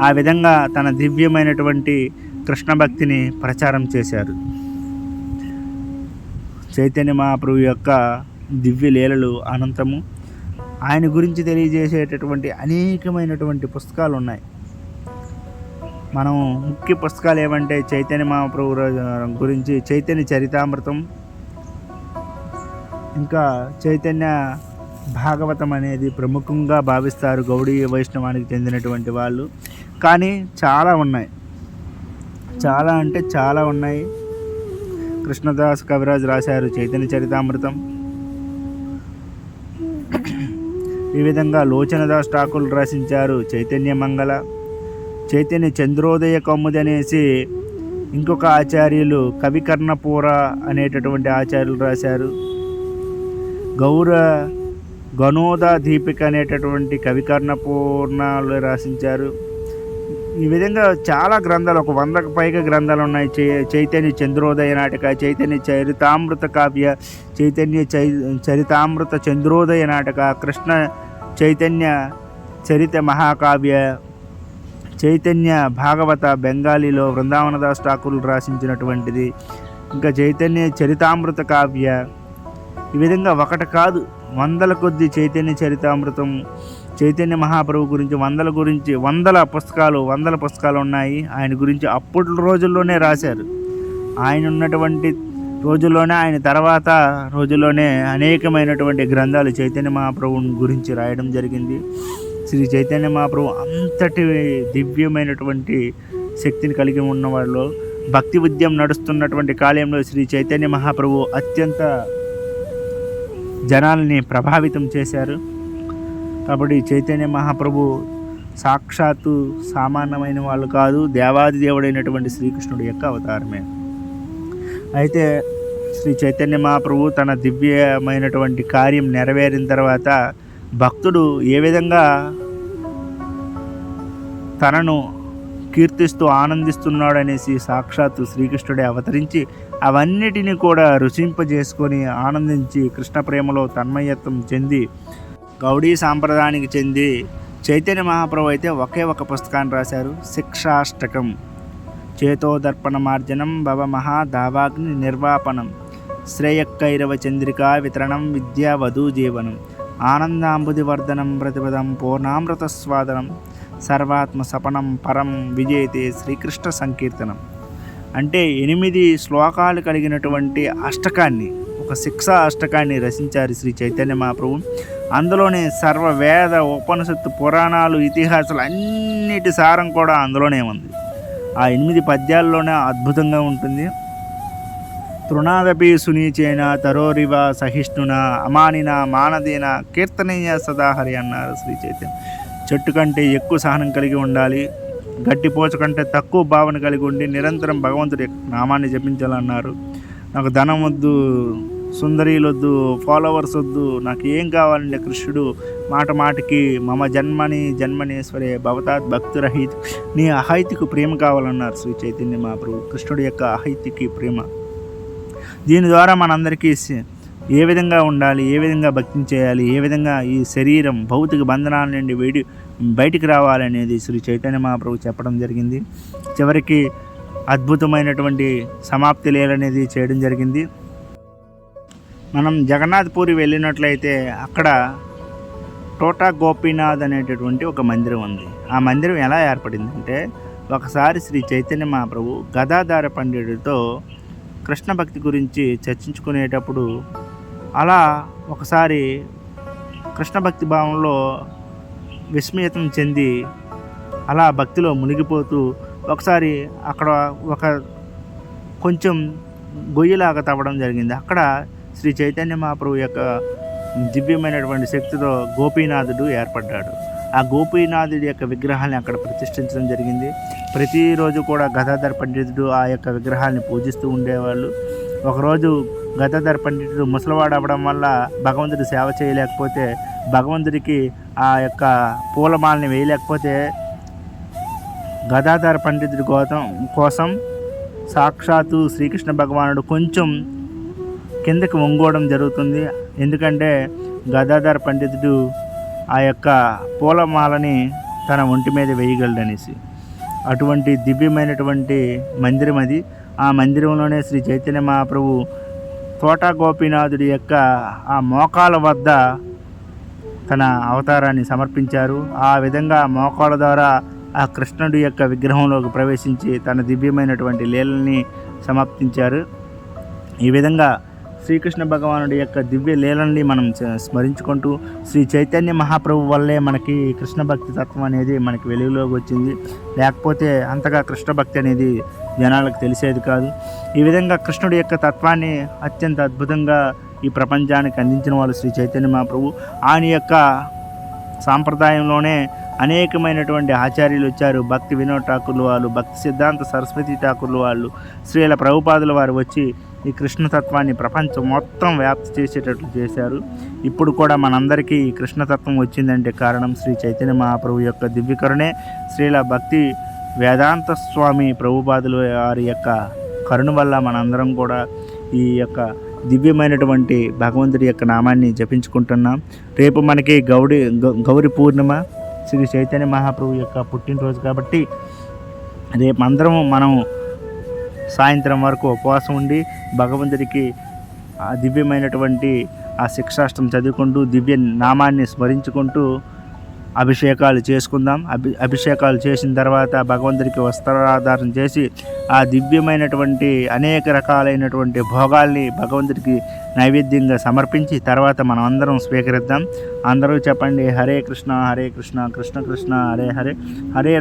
ఆ విధంగా తన దివ్యమైనటువంటి కృష్ణ భక్తిని ప్రచారం చేశారు. చైతన్య మహాప్రభు యొక్క దివ్య లీలలు అనంతము. ఆయన గురించి తెలియజేసేటటువంటి అనేకమైనటువంటి పుస్తకాలు ఉన్నాయి. మనం ముఖ్య పుస్తకాలు ఏమంటే చైతన్య మహాప్రభు గురించి చైతన్య చరితామృతం, ఇంకా చైతన్య భాగవతం అనేది ప్రముఖంగా భావిస్తారు గౌడీ వైష్ణవానికి చెందినటువంటి వాళ్ళు. కానీ చాలా ఉన్నాయి, చాలా అంటే చాలా ఉన్నాయి. కృష్ణదాస్ కవిరాజ్ రాశారు చైతన్య చరితామృతం. ఈ విధంగా లోచనదాస్ ఠాకూర్ రచించారు చైతన్య మంగళ. చైతన్య చంద్రోదయ కౌముది అనేసి ఇంకొక ఆచార్యులు కవికర్ణపూర అనేటటువంటి ఆచార్యులు రాశారు. గణోద దీపిక అనేటటువంటి కవికర్ణపూర్ణాలు రచించారు. ఈ విధంగా చాలా గ్రంథాలు, ఒక 100కు పైగా గ్రంథాలు ఉన్నాయి. చైతన్య చంద్రోదయ నాటక, చైతన్య చరితామృత కావ్య, చైతన్య చరితామృత చంద్రోదయ నాటక, కృష్ణ చైతన్య చరిత మహాకావ్య, చైతన్య భాగవత బెంగాలీలో బృందావనదాస్ ఠాకూర్ రాసించినటువంటిది, ఇంకా చైతన్య చరితామృత కావ్య. ఈ విధంగా ఒకటి కాదు, 100ల కొద్ది చైతన్య చరితామృతం, చైతన్య మహాప్రభు గురించి 100 పుస్తకాలు ఉన్నాయి. ఆయన గురించి అప్పటి రోజుల్లోనే రాశారు. ఆయన ఉన్నటువంటి రోజుల్లోనే, ఆయన తర్వాత రోజుల్లోనే అనేకమైనటువంటి గ్రంథాలు చైతన్య మహాప్రభు గురించి రాయడం జరిగింది. శ్రీ చైతన్య మహాప్రభు అంతటి దివ్యమైనటువంటి శక్తిని కలిగి ఉన్నవాళ్ళు. భక్తి ఉద్యమం నడుస్తున్నటువంటి కాలంలో శ్రీ చైతన్య మహాప్రభు అత్యంత జనాల్ని ప్రభావితం చేశారు. కాబట్టి చైతన్య మహాప్రభు సాక్షాత్తు సామాన్యమైన వాళ్ళు కాదు, దేవాది దేవుడైనటువంటి శ్రీకృష్ణుడి యొక్క అవతారమే. అయితే శ్రీ చైతన్య మహాప్రభు తన దివ్యమైనటువంటి కార్యం నెరవేరిన తర్వాత భక్తుడు ఏ విధంగా తనను కీర్తిస్తూ ఆనందిస్తున్నాడు అనేసి సాక్షాత్తు శ్రీకృష్ణుడే అవతరించి అవన్నిటినీ కూడా రుచింపజేసుకొని ఆనందించి కృష్ణ ప్రేమలో తన్మయత్వం చెంది గౌడీ సాంప్రదాయానికి చెంది చైతన్య మహాప్రభు అయితే ఒకే ఒక పుస్తకాన్ని రాశారు, శిక్షాష్టకం. చేతోదర్పణ మార్జనం భవ మహాదావాగ్ని నిర్వాపనం శ్రేయక్కైరవ చంద్రికా వితరణం విద్యా వధూ జీవనం ఆనందాంబుదివర్ధనం ప్రతిపదం పూర్ణామృత స్వాదనం సర్వాత్మ సపనం పరం విజయతే శ్రీకృష్ణ సంకీర్తనం. అంటే 8 శ్లోకాలు కలిగినటువంటి అష్టకాన్ని, ఒక శిక్షా అష్టకాన్ని రచించారు శ్రీ చైతన్య మహాప్రభు. అందులోనే సర్వ వేద ఉపనిషత్తు పురాణాలు ఇతిహాసాలు అన్నిటి సారం కూడా అందులోనే ఉంది. ఆ 8 పద్యాల్లోనే అద్భుతంగా ఉంటుంది. తృణాదపి సునీచేన తరోరివ సహిష్ణున అమానిన మానదేన కీర్తనీయ సదాహరి అన్నారు శ్రీ చైతన్య. చెట్టు కంటే ఎక్కువ సహనం కలిగి ఉండాలి, గట్టిపోచ కంటే తక్కువ భావన కలిగి ఉండి నిరంతరం భగవంతుడి నామాన్ని జపించాలన్నారు. నాకు ధనం వద్దు, సుందరీలు వద్దు, ఫాలోవర్స్ వద్దు, నాకు ఏం కావాలంటే కృష్ణుడు మాటకి మమ జన్మనేశ్వరే భవతాత్ భక్తురహిత్, నీ అహైతికు ప్రేమ కావాలన్నారు శ్రీ చైతన్య మహాప్రభు. కృష్ణుడి యొక్క అహైతికి ప్రేమ. దీని ద్వారా మనందరికీ ఏ విధంగా ఉండాలి, ఏ విధంగా భక్తిని చేయాలి, ఏ విధంగా ఈ శరీరం భౌతిక బంధనాల నుండి బయటికి రావాలనేది శ్రీ చైతన్య మహాప్రభు చెప్పడం జరిగింది. చివరికి అద్భుతమైనటువంటి సమాప్తి లీలనేది చేయడం జరిగింది. మనం జగన్నాథ్ పూరి వెళ్ళినట్లయితే అక్కడ టోటా గోపీనాథ్ అనేటటువంటి ఒక మందిరం ఉంది. ఆ మందిరం ఎలా ఏర్పడిందంటే, ఒకసారి శ్రీ చైతన్య మహాప్రభు గదాధార పండితుడితో కృష్ణ భక్తి గురించి చర్చించుకునేటప్పుడు అలా ఒకసారి కృష్ణ భక్తి భావంలో విస్మయతం చెంది అలా భక్తిలో మునిగిపోతూ ఒకసారి అక్కడ ఒక కొంచెం గొయ్యిలాగా తవ్వడం జరిగింది. అక్కడ శ్రీ చైతన్య మహాప్రభు యొక్క దివ్యమైనటువంటి శక్తితో గోపీనాథుడు ఏర్పడ్డాడు. ఆ గోపీనాథుడి యొక్క విగ్రహాన్ని అక్కడ ప్రతిష్ఠించడం జరిగింది. ప్రతిరోజు కూడా గదాధర్ పండితుడు ఆ యొక్క విగ్రహాన్ని పూజిస్తూ ఉండేవాళ్ళు. ఒకరోజు గదాధర్ పండితుడు ముసలివాడు అవ్వడం వల్ల భగవంతుడి సేవ చేయలేకపోతే, భగవంతుడికి ఆ యొక్క పూలమాలని వేయలేకపోతే గదాధర్ పండితుడి కోసం సాక్షాత్తు శ్రీకృష్ణ భగవానుడు కొంచెం కిందకి వంగోవడం జరుగుతుంది. ఎందుకంటే గదాధర్ పండితుడు ఆ యొక్క పూలమాలని తన ఒంటి మీద వేయగలడనేసి. అటువంటి దివ్యమైనటువంటి మందిరం అది. ఆ మందిరంలోనే శ్రీ చైతన్య మహాప్రభు తోటా గోపీనాథుడి యొక్క ఆ మోకాల వద్ద తన అవతారాన్ని సమర్పించారు. ఆ విధంగా మోకాళ్ళ ద్వారా ఆ కృష్ణుడి యొక్క విగ్రహంలోకి ప్రవేశించి తన దివ్యమైనటువంటి లీలల్ని సమాప్తించారు. ఈ విధంగా శ్రీకృష్ణ భగవానుడి యొక్క దివ్య లీలల్ని మనం స్మరించుకుంటూ శ్రీ చైతన్య మహాప్రభు వల్లే మనకి కృష్ణ భక్తి తత్వం అనేది మనకి వెలుగులోకి వచ్చింది. లేకపోతే అంతగా కృష్ణ భక్తి అనేది జనాలకు తెలిసేది కాదు. ఈ విధంగా కృష్ణుడి యొక్క తత్వాన్ని అత్యంత అద్భుతంగా ఈ ప్రపంచానికి అందించిన వాళ్ళు శ్రీ చైతన్య మహాప్రభు. ఆయన యొక్క సాంప్రదాయంలోనే అనేకమైనటువంటి ఆచార్యులు వచ్చారు. భక్తి వినోద్ ఠాకూర్లు వాళ్ళు, భక్తి సిద్ధాంత సరస్వతి ఠాకూర్లు వాళ్ళు, శ్రీల ప్రభుపాదుల వారు వచ్చి ఈ కృష్ణతత్వాన్ని ప్రపంచం మొత్తం వ్యాప్తి చేసేటట్లు చేశారు. ఇప్పుడు కూడా మనందరికీ ఈ కృష్ణతత్వం వచ్చిందంటే కారణం శ్రీ చైతన్య మహాప్రభు యొక్క దివ్యకరుణే. శ్రీల భక్తి వేదాంత స్వామి ప్రభుపాదుల వారి యొక్క కరుణ వల్ల మనందరం కూడా ఈ యొక్క దివ్యమైనటువంటి భగవంతుడి యొక్క నామాన్ని జపించుకుంటున్నాం. రేపు మనకి గౌరి పూర్ణిమ, శ్రీ చైతన్య మహాప్రభు యొక్క పుట్టినరోజు కాబట్టి రేపు అందరం మనం సాయంత్రం వరకు ఉపవాసం ఉండి భగవంతుడికి ఆ దివ్యమైనటువంటి ఆ శిక్షాష్టం చదువుకుంటూ దివ్య నామాన్ని స్మరించుకుంటూ అభిషేకాలు చేసుకుందాం. అభిషేకాలు చేసిన తర్వాత భగవంతుడికి వస్త్రాధారణ చేసి ఆ దివ్యమైనటువంటి అనేక రకాలైనటువంటి భోగాల్ని భగవంతుడికి నైవేద్యంగా సమర్పించి తర్వాత మనం అందరం స్వీకరిద్దాం. అందరూ చెప్పండి, హరే కృష్ణ హరే కృష్ణ కృష్ణ కృష్ణ హరే హరే, హరే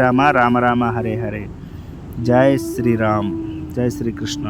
రామ రామ రామ హరే హరే. జై శ్రీరామ్, జై శ్రీకృష్ణ.